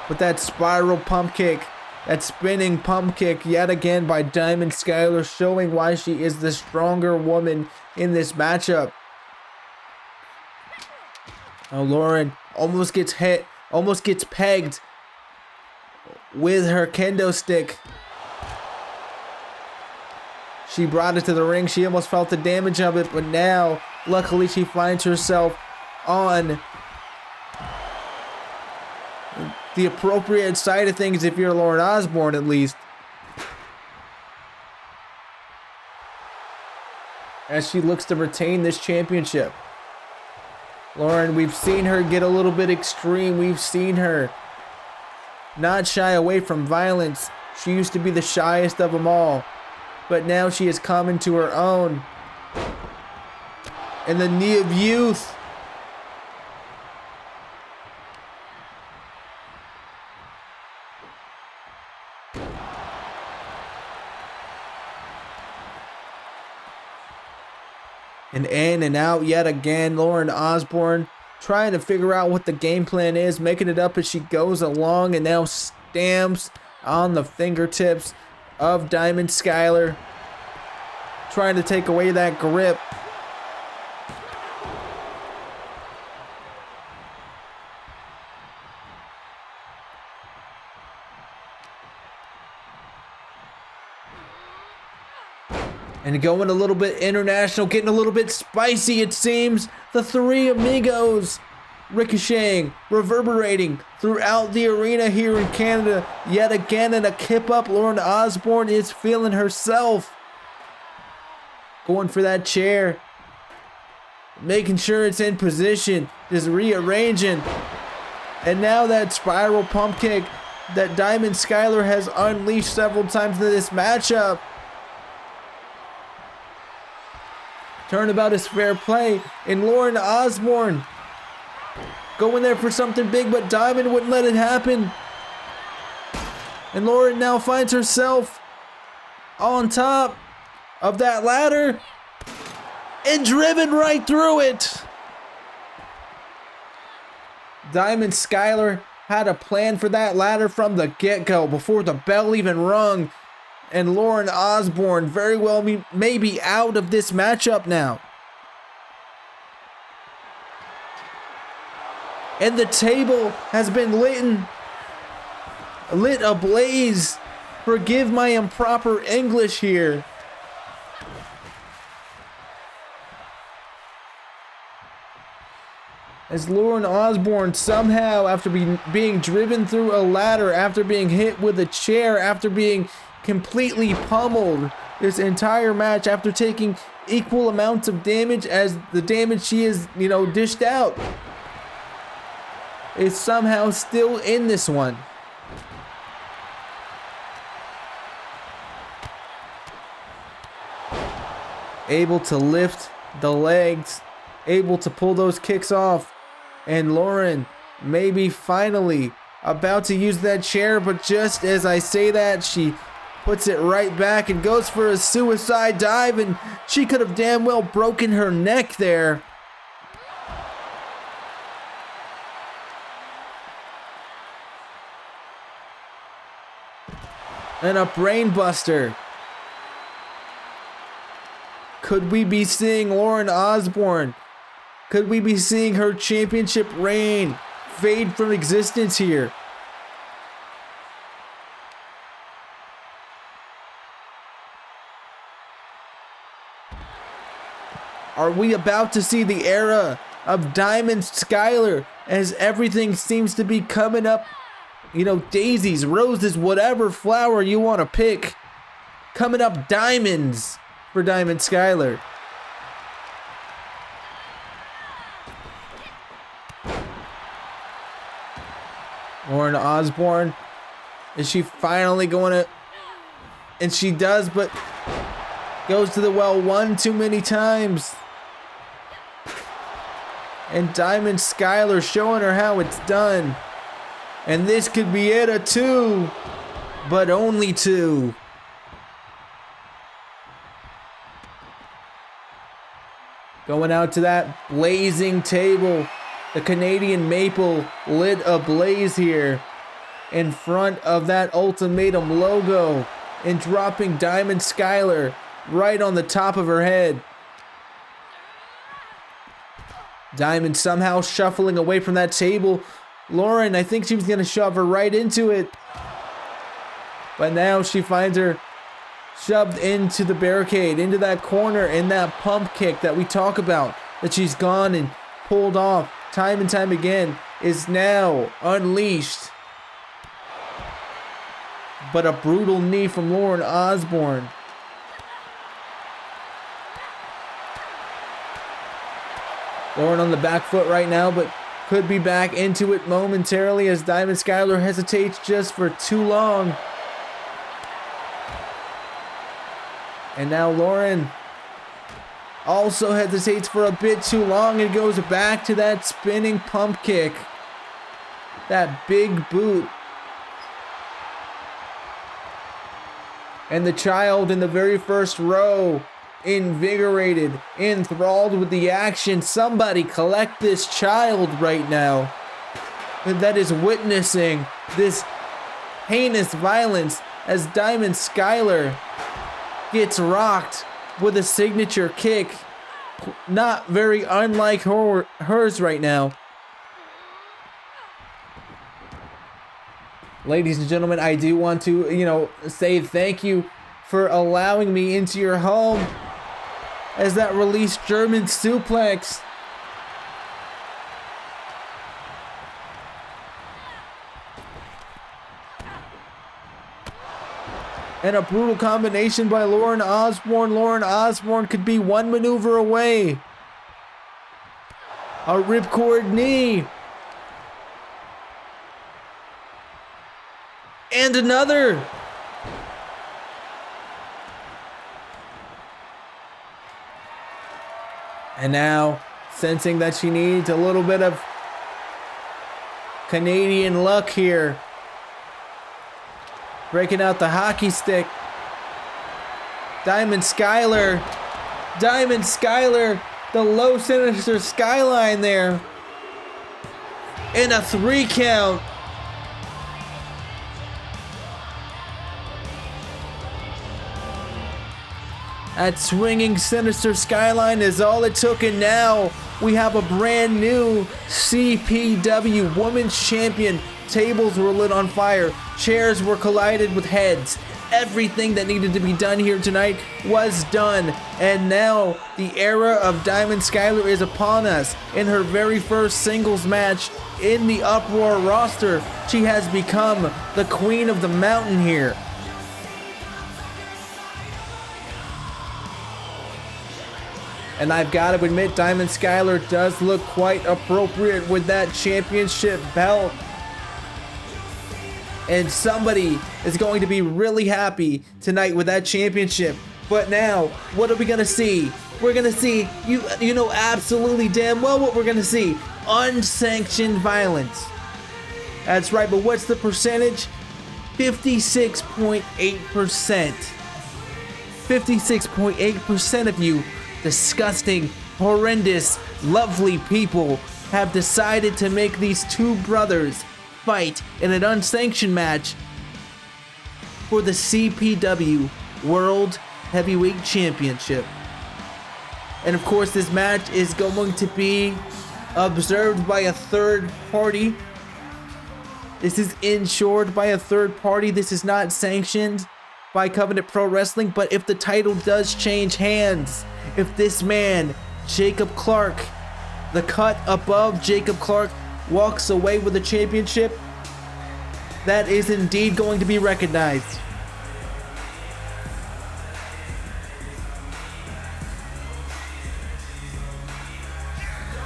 With that spiral pump kick, that spinning pump kick yet again by Diamond Skyler, showing why she is the stronger woman in this matchup. Oh, Lauren almost gets hit, almost gets pegged with her kendo stick. She brought it to the ring. She almost felt the damage of it, but now, luckily, she finds herself on the appropriate side of things if you're Lauren Osborne, at least. As she looks to retain this championship. Lauren, we've seen her get a little bit extreme. We've seen her not shy away from violence. She used to be the shyest of them all. But now she has come into her own. And the knee of youth. And in and out yet again. Lauren Osborne trying to figure out what the game plan is, making it up as she goes along, and now stamps on the fingertips of Diamond Skyler, trying to take away that grip. And going a little bit international, getting a little bit spicy, it seems. The 3 amigos ricocheting, reverberating throughout the arena here in Canada. Yet again in a kip up, Lauren Osborne is feeling herself. Going for that chair. Making sure it's in position. Just rearranging. And now that spiral pump kick that Diamond Skyler has unleashed several times in this matchup. Turnabout is fair play, and Lauren Osborne going there for something big, but Diamond wouldn't let it happen. And Lauren now finds herself on top of that ladder and driven right through it. Diamond Skyler had a plan for that ladder from the get-go before the bell even rung. And Lauren Osborne very well may be out of this matchup now. And the table has been lit ablaze. Forgive my improper English here. As Lauren Osborne somehow, after being driven through a ladder, after being hit with a chair, after being completely pummeled this entire match, after taking equal amounts of damage as the damage she has, dished out, is somehow still in this one. Able to lift the legs, able to pull those kicks off, and Lauren maybe finally about to use that chair, but just as I say that, she puts it right back and goes for a suicide dive, and she could have damn well broken her neck there. And a brain buster. Could we be seeing Lauren Osborne? Could we be seeing her championship reign fade from existence here? Are we about to see the era of Diamond Skyler as everything seems to be coming up? You know, daisies, roses, whatever flower you want to pick. Coming up diamonds for Diamond Skyler. Lauren Osborne. Is she finally going to... And she does, but goes to the well one too many times. And Diamond Skyler showing her how it's done. And this could be it, a 2. But only 2. Going out to that blazing table. The Canadian maple lit ablaze here in front of that Ultimatum logo, and dropping Diamond Skyler right on the top of her head. Diamond somehow shuffling away from that table. Lauren, I think she was going to shove her right into it. But now she finds her shoved into the barricade, into that corner, in that pump kick that we talk about, that she's gone and pulled off time and time again, is now unleashed. But a brutal knee from Lauren Osborne. Lauren on the back foot right now, but could be back into it momentarily as Diamond Skyler hesitates just for too long. And now Lauren also hesitates for a bit too long and goes back to that spinning pump kick. That big boot. And the child in the very first row, invigorated, enthralled with the action. Somebody collect this child right now that is witnessing this heinous violence as Diamond Skyler gets rocked with a signature kick, not very unlike hers right now. Ladies and gentlemen, I do want to, say thank you for allowing me into your home as that released German suplex. And a brutal combination by Lauren Osborne. Lauren Osborne could be one maneuver away. A ripcord knee. And another. And now, sensing that she needs a little bit of Canadian luck here. Breaking out the hockey stick. Diamond Skyler. Diamond Skyler. The low sinister skyline there. And a 3 count. That swinging sinister skyline is all it took, and now we have a brand new CPW Women's Champion. Tables were lit on fire. Chairs were collided with heads. Everything that needed to be done here tonight was done. And now the era of Diamond Skyler is upon us. In her very first singles match in the Uproar roster, she has become the Queen of the Mountain here. And I've got to admit, Diamond Skyler does look quite appropriate with that championship belt. And somebody is going to be really happy tonight with that championship. But now, what are we going to see? We're going to see, you know absolutely damn well what we're going to see. Unsanctioned violence. That's right, but what's the percentage? 56.8%. 56.8% of you disgusting, horrendous, lovely people have decided to make these two brothers fight in an unsanctioned match for the CPW World Heavyweight Championship. And of course, this match is going to be observed by a third party. This is insured by a third party. This is not sanctioned by Covenant Pro Wrestling, but if the title does change hands, if this man Jacob Clark, the cut above Jacob Clark, walks away with the championship, that is indeed going to be recognized.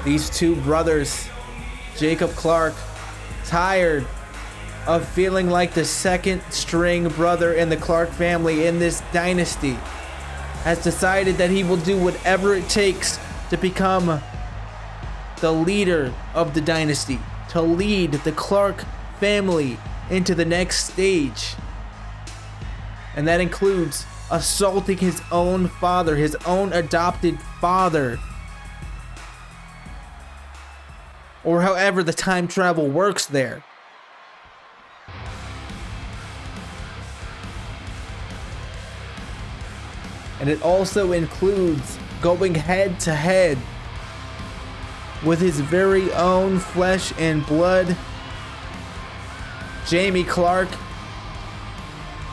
These two brothers, Jacob Clark, tired of feeling like the second string brother in the Clark family in this dynasty, has decided that he will do whatever it takes to become the leader of the dynasty, to lead the Clark family into the next stage. And that includes assaulting his own father, his own adopted father, or however the time travel works there. And it also includes going head to head with his very own flesh and blood, Jamie Clark,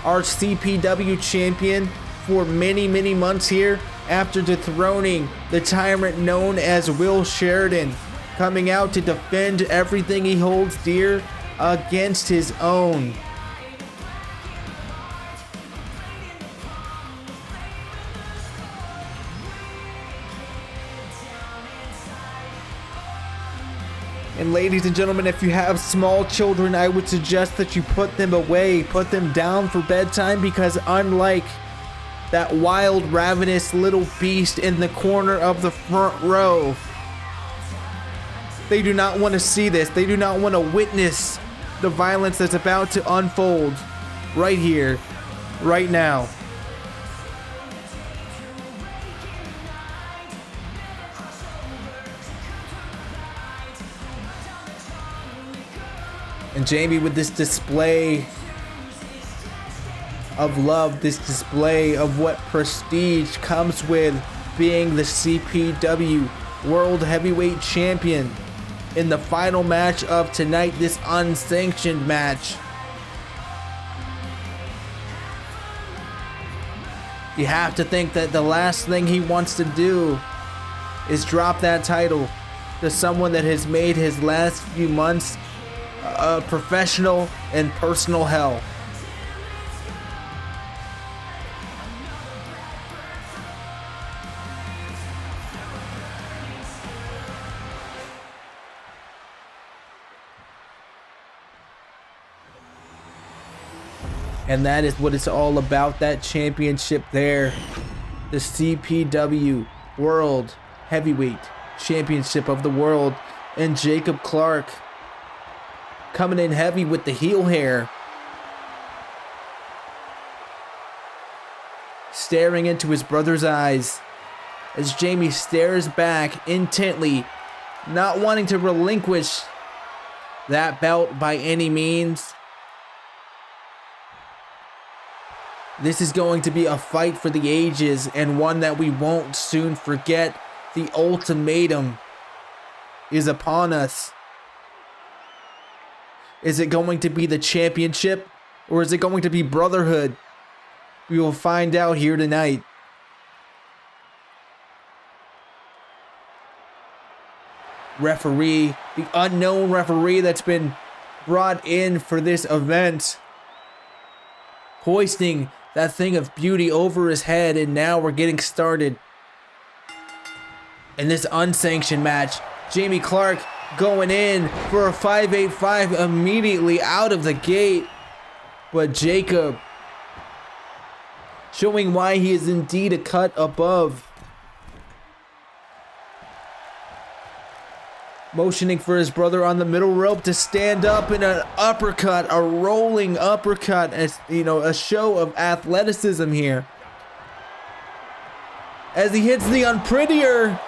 our CPW champion for many, many months here, after dethroning the tyrant known as Will Sheridan, coming out to defend everything he holds dear against his own. And ladies and gentlemen, if you have small children, I would suggest that you put them away, put them down for bedtime, because unlike that wild, ravenous little beast in the corner of the front row, they do not want to see this. They do not want to witness the violence that's about to unfold right here, right now. And Jamie, with this display of love, this display of what prestige comes with being the CPW World Heavyweight Champion, in the final match of tonight, this unsanctioned match, you have to think that the last thing he wants to do is drop that title to someone that has made his last few months a professional and personal hell. And that is what it's all about, that championship there. The CPW World Heavyweight Championship of the World. And Jacob Clark coming in heavy with the heel hair, staring into his brother's eyes as Jamie stares back intently, not wanting to relinquish that belt by any means. This is going to be a fight for the ages, and one that we won't soon forget. The ultimatum is upon us. Is it going to be the championship, or is it going to be brotherhood? We will find out here tonight. Referee, the unknown referee that's been brought in for this event, hoisting that thing of beauty over his head, and now we're getting started. In this unsanctioned match, Jamie Clark going in for a 585 immediately out of the gate. But Jacob showing why he is indeed a cut above. Motioning for his brother on the middle rope to stand up in an uppercut, a rolling uppercut, as you know, a show of athleticism here. As he hits the unprettier.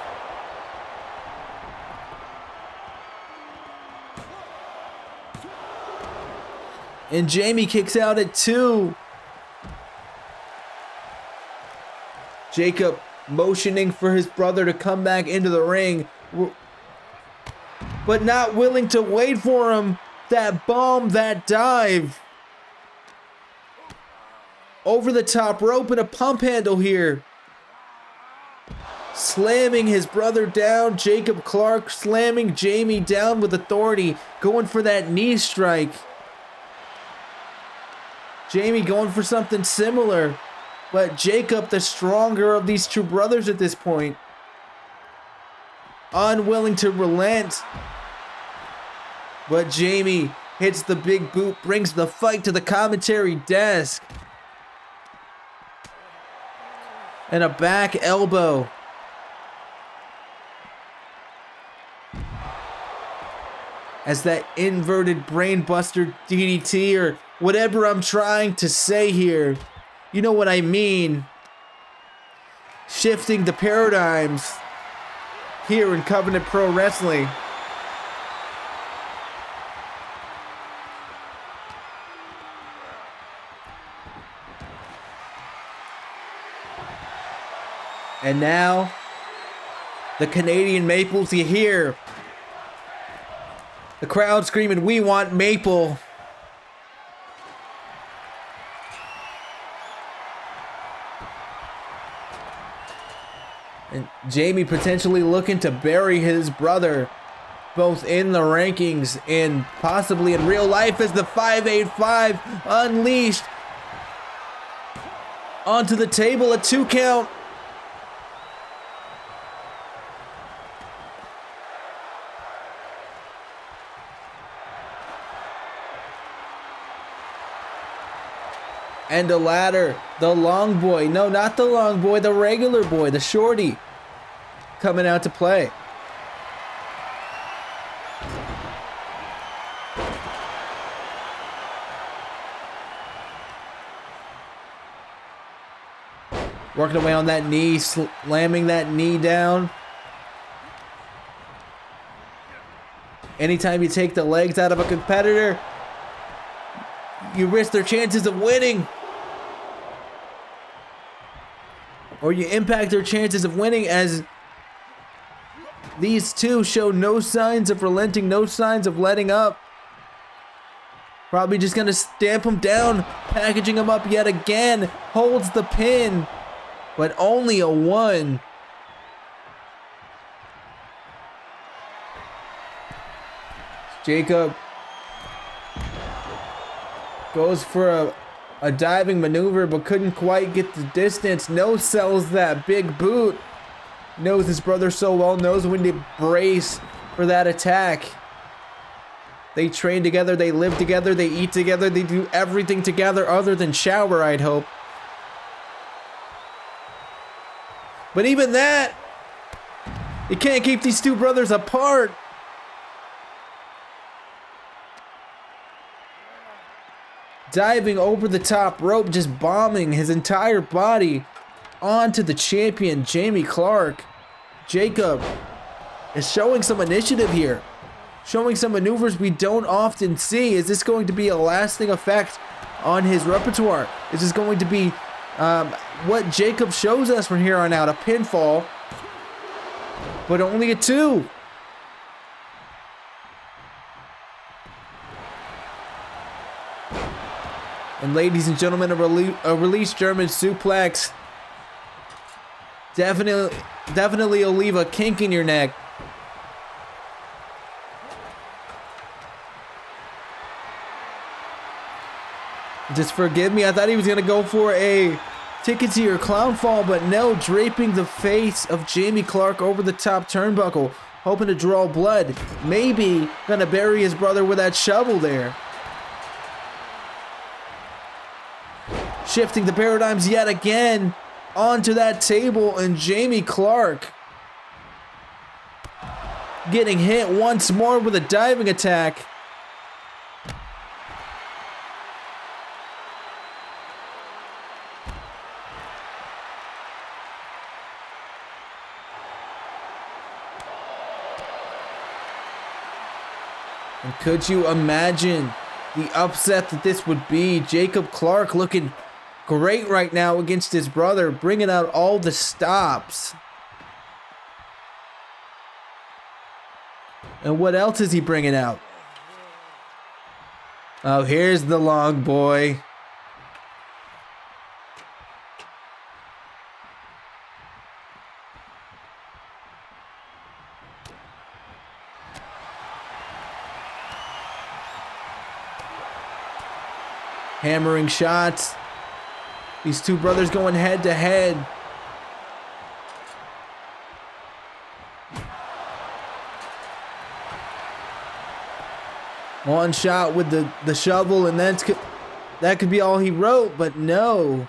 And Jamie kicks out at 2. Jacob motioning for his brother to come back into the ring, but not willing to wait for him. That bomb, that dive. Over the top rope and a pump handle here. slamming his brother down. Jacob Clark slamming Jamie down with authority, going for that knee strike. Jamie going for something similar, but Jacob, the stronger of these two brothers at this point, unwilling to relent. But Jamie hits the big boot, brings the fight to the commentary desk. And a back elbow. As that inverted brainbuster DDT, or whatever I'm trying to say here. You know what I mean. Shifting the paradigms here in Covenant Pro Wrestling. And now, the Canadian Maples, you hear the crowd screaming, "We want Maple." And Jamie potentially looking to bury his brother, both in the rankings and possibly in real life, as the 585 unleashed onto the table, a 2 count. And a ladder, the long boy. No, not the long boy, the regular boy, the shorty, coming out to play. Working away on that knee, slamming that knee down. Anytime you take the legs out of a competitor, you risk their chances of winning. Or you impact their chances of winning, as these two show no signs of relenting, no signs of letting up. Probably just gonna stamp him down, packaging him up yet again. Holds the pin, but only a 1. Jacob goes for a diving maneuver, but couldn't quite get the distance. No sells that big boot. Knows his brother so well, knows when to brace for that attack. They train together, they live together, they eat together, they do everything together other than shower, I'd hope. But even that, you can't keep these two brothers apart. Diving over the top rope, just bombing his entire body onto the champion, Jamie Clark. Jacob is showing some initiative here, showing some maneuvers we don't often see. Is this going to be a lasting effect on his repertoire? Is this going to be what Jacob shows us from here on out? A pinfall, but only a 2. And ladies and gentlemen, a release German suplex. Definitely will leave a kink in your neck. Just forgive me, I thought he was gonna go for a ticket to your clown fall, but no, draping the face of Jamie Clark over the top turnbuckle, hoping to draw blood. Maybe gonna bury his brother with that shovel there. Shifting the paradigms yet again onto that table, and Jamie Clark getting hit once more with a diving attack. And could you imagine the upset that this would be? Jacob Clark looking great right now against his brother, bringing out all the stops. And what else is he bringing out? Oh, here's the long boy. Hammering shots. These two brothers going head to head. One shot with the shovel, and that could be all he wrote, but no.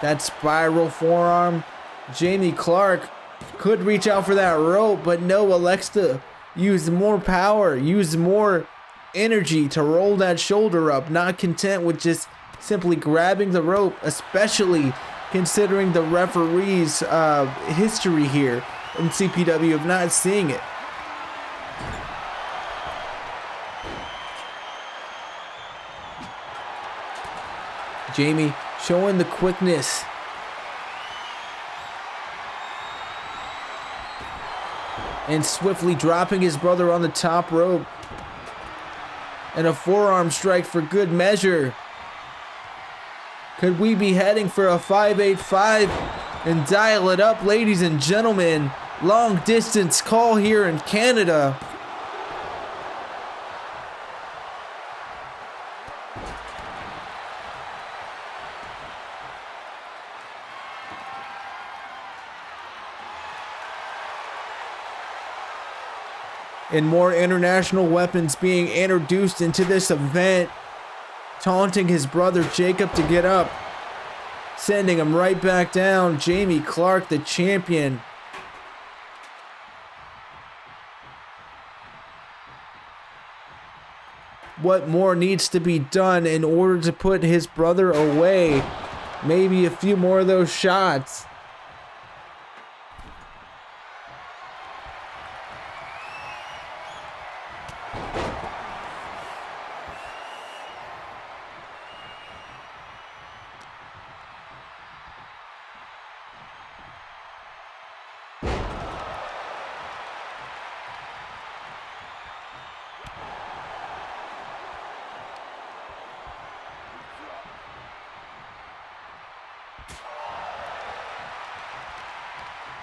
That spiral forearm. Jamie Clark could reach out for that rope, but no, Alexa used more power, used more energy to roll that shoulder up, not content with just simply grabbing the rope, especially considering the referee's history here in CPW of not seeing it. Jamie showing the quickness. And swiftly dropping his brother on the top rope. And a forearm strike for good measure. Could we be heading for a 585 and dial it up, ladies and gentlemen? Long distance call here in Canada. And more international weapons being introduced into this event. Taunting his brother Jacob to get up. Sending him right back down. Jamie Clark, the champion. What more needs to be done in order to put his brother away? Maybe a few more of those shots.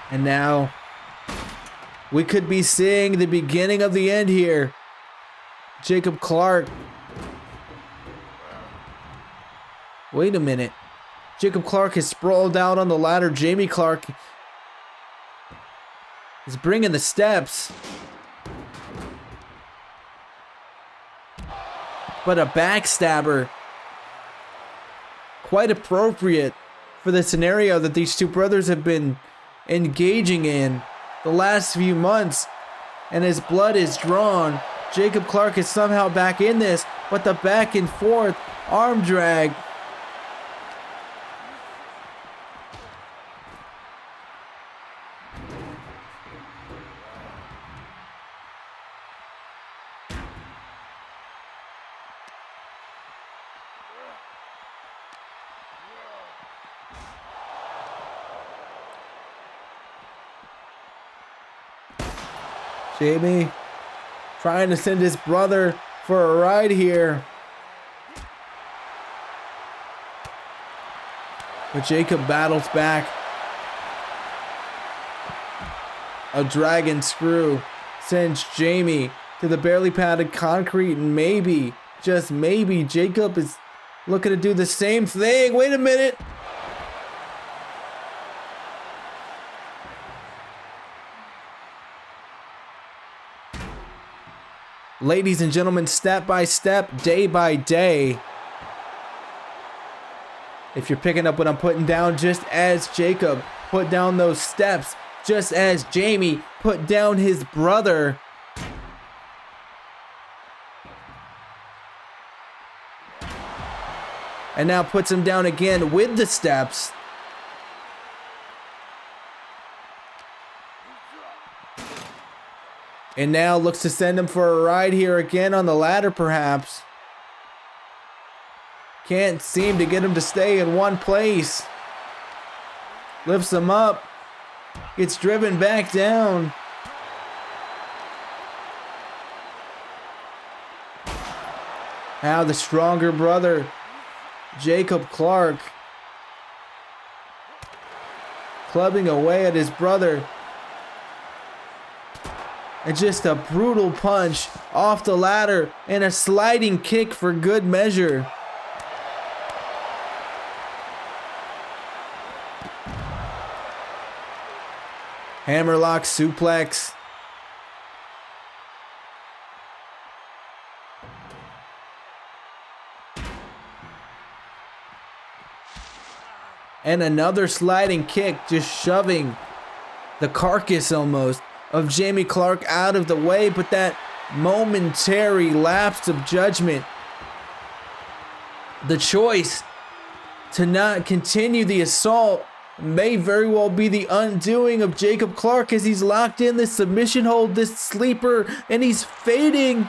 And now, we could be seeing the beginning of the end here. Jacob Clark. Wait a minute. Jacob Clark is sprawled out on the ladder. Jamie Clark is bringing the steps. But a backstabber. Quite appropriate for the scenario that these two brothers have been engaging in the last few months, and his blood is drawn. Jacob Clark is somehow back in this, but the back and forth arm drag. Jamie trying to send his brother for a ride here. But Jacob battles back. A dragon screw sends Jamie to the barely padded concrete, and maybe, just maybe, Jacob is looking to do the same thing. Wait a minute. Ladies and gentlemen, step by step, day by day. If you're picking up what I'm putting down, just as Jacob put down those steps, just as Jamie put down his brother. And now puts him down again with the steps. And now looks to send him for a ride here again on the ladder, perhaps. Can't seem to get him to stay in one place. Lifts him up. Gets driven back down. Now the stronger brother, Jacob Clark, clubbing away at his brother. And just a brutal punch off the ladder and a sliding kick for good measure. Hammerlock suplex. And another sliding kick, just shoving the carcass almost of Jamie Clark out of the way, but that momentary lapse of judgment, the choice to not continue the assault, may very well be the undoing of Jacob Clark as he's locked in this submission hold, this sleeper, and he's fading.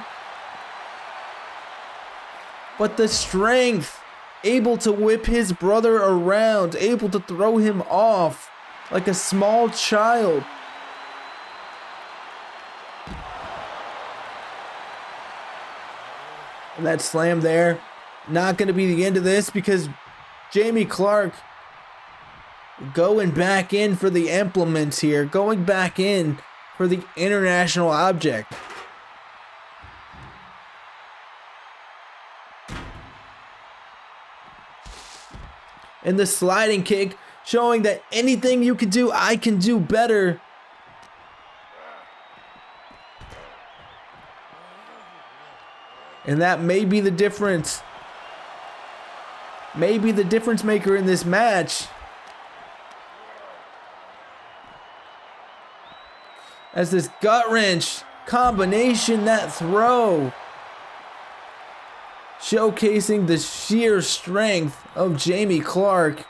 But the strength, able to whip his brother around, able to throw him off like a small child. And that slam there, not going to be the end of this because Jamie Clark going back in for the implements here, going back in for the international object. And the sliding kick showing that anything you can do, I can do better. And that may be the difference. Maybe the difference maker in this match. As this gut wrench combination, that throw, showcasing the sheer strength of Jamie Clark.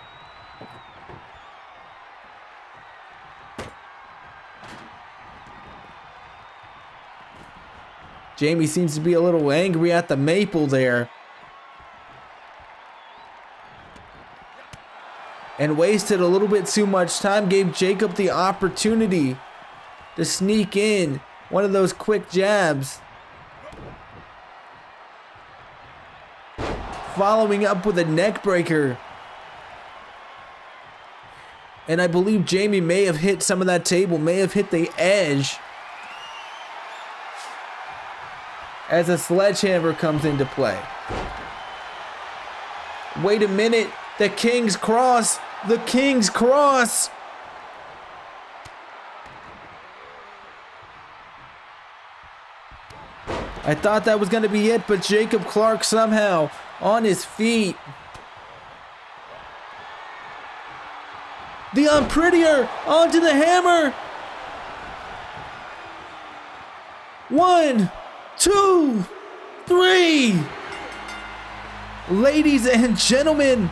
Jamie seems to be a little angry at the maple there. And wasted a little bit too much time, gave Jacob the opportunity to sneak in one of those quick jabs. Following up with a neck breaker. And I believe Jamie may have hit some of that table, may have hit the edge. As a sledgehammer comes into play. Wait a minute, the King's Cross, the King's Cross. I thought that was going to be it, but Jacob Clark somehow on his feet. The unprettier onto the hammer. 1, 2, 3. Ladies and gentlemen,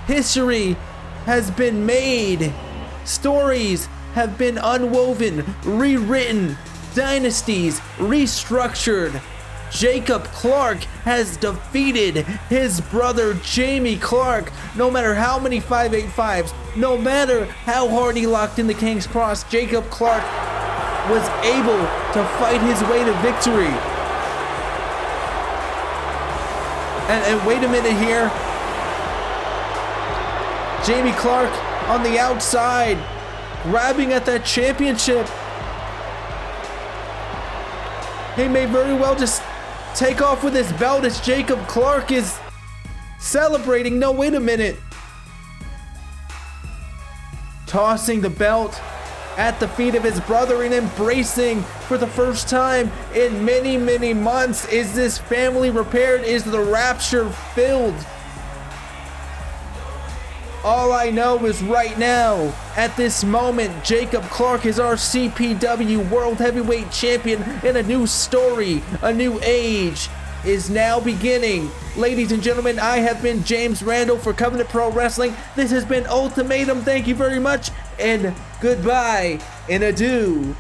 history has been made. Stories have been unwoven, rewritten, dynasties restructured. Jacob Clark has defeated his brother Jamie Clark. No matter how many 585s, no matter how hard he locked in the King's Cross, Jacob Clark was able to fight his way to victory. And wait a minute here. Jamie Clark on the outside, grabbing at that championship. He may very well just take off with his belt as Jacob Clark is celebrating. No, wait a minute. Tossing the belt at the feet of his brother and embracing for the first time in many, many months. Is this family repaired? Is the rapture filled? All I know is right now, at this moment, Jacob Clark is our CPW World Heavyweight Champion, and a new story, a new age is now beginning. Ladies and gentlemen, I have been James Randall for Covenant Pro Wrestling. This has been Ultimatum. Thank you very much, and goodbye and adieu.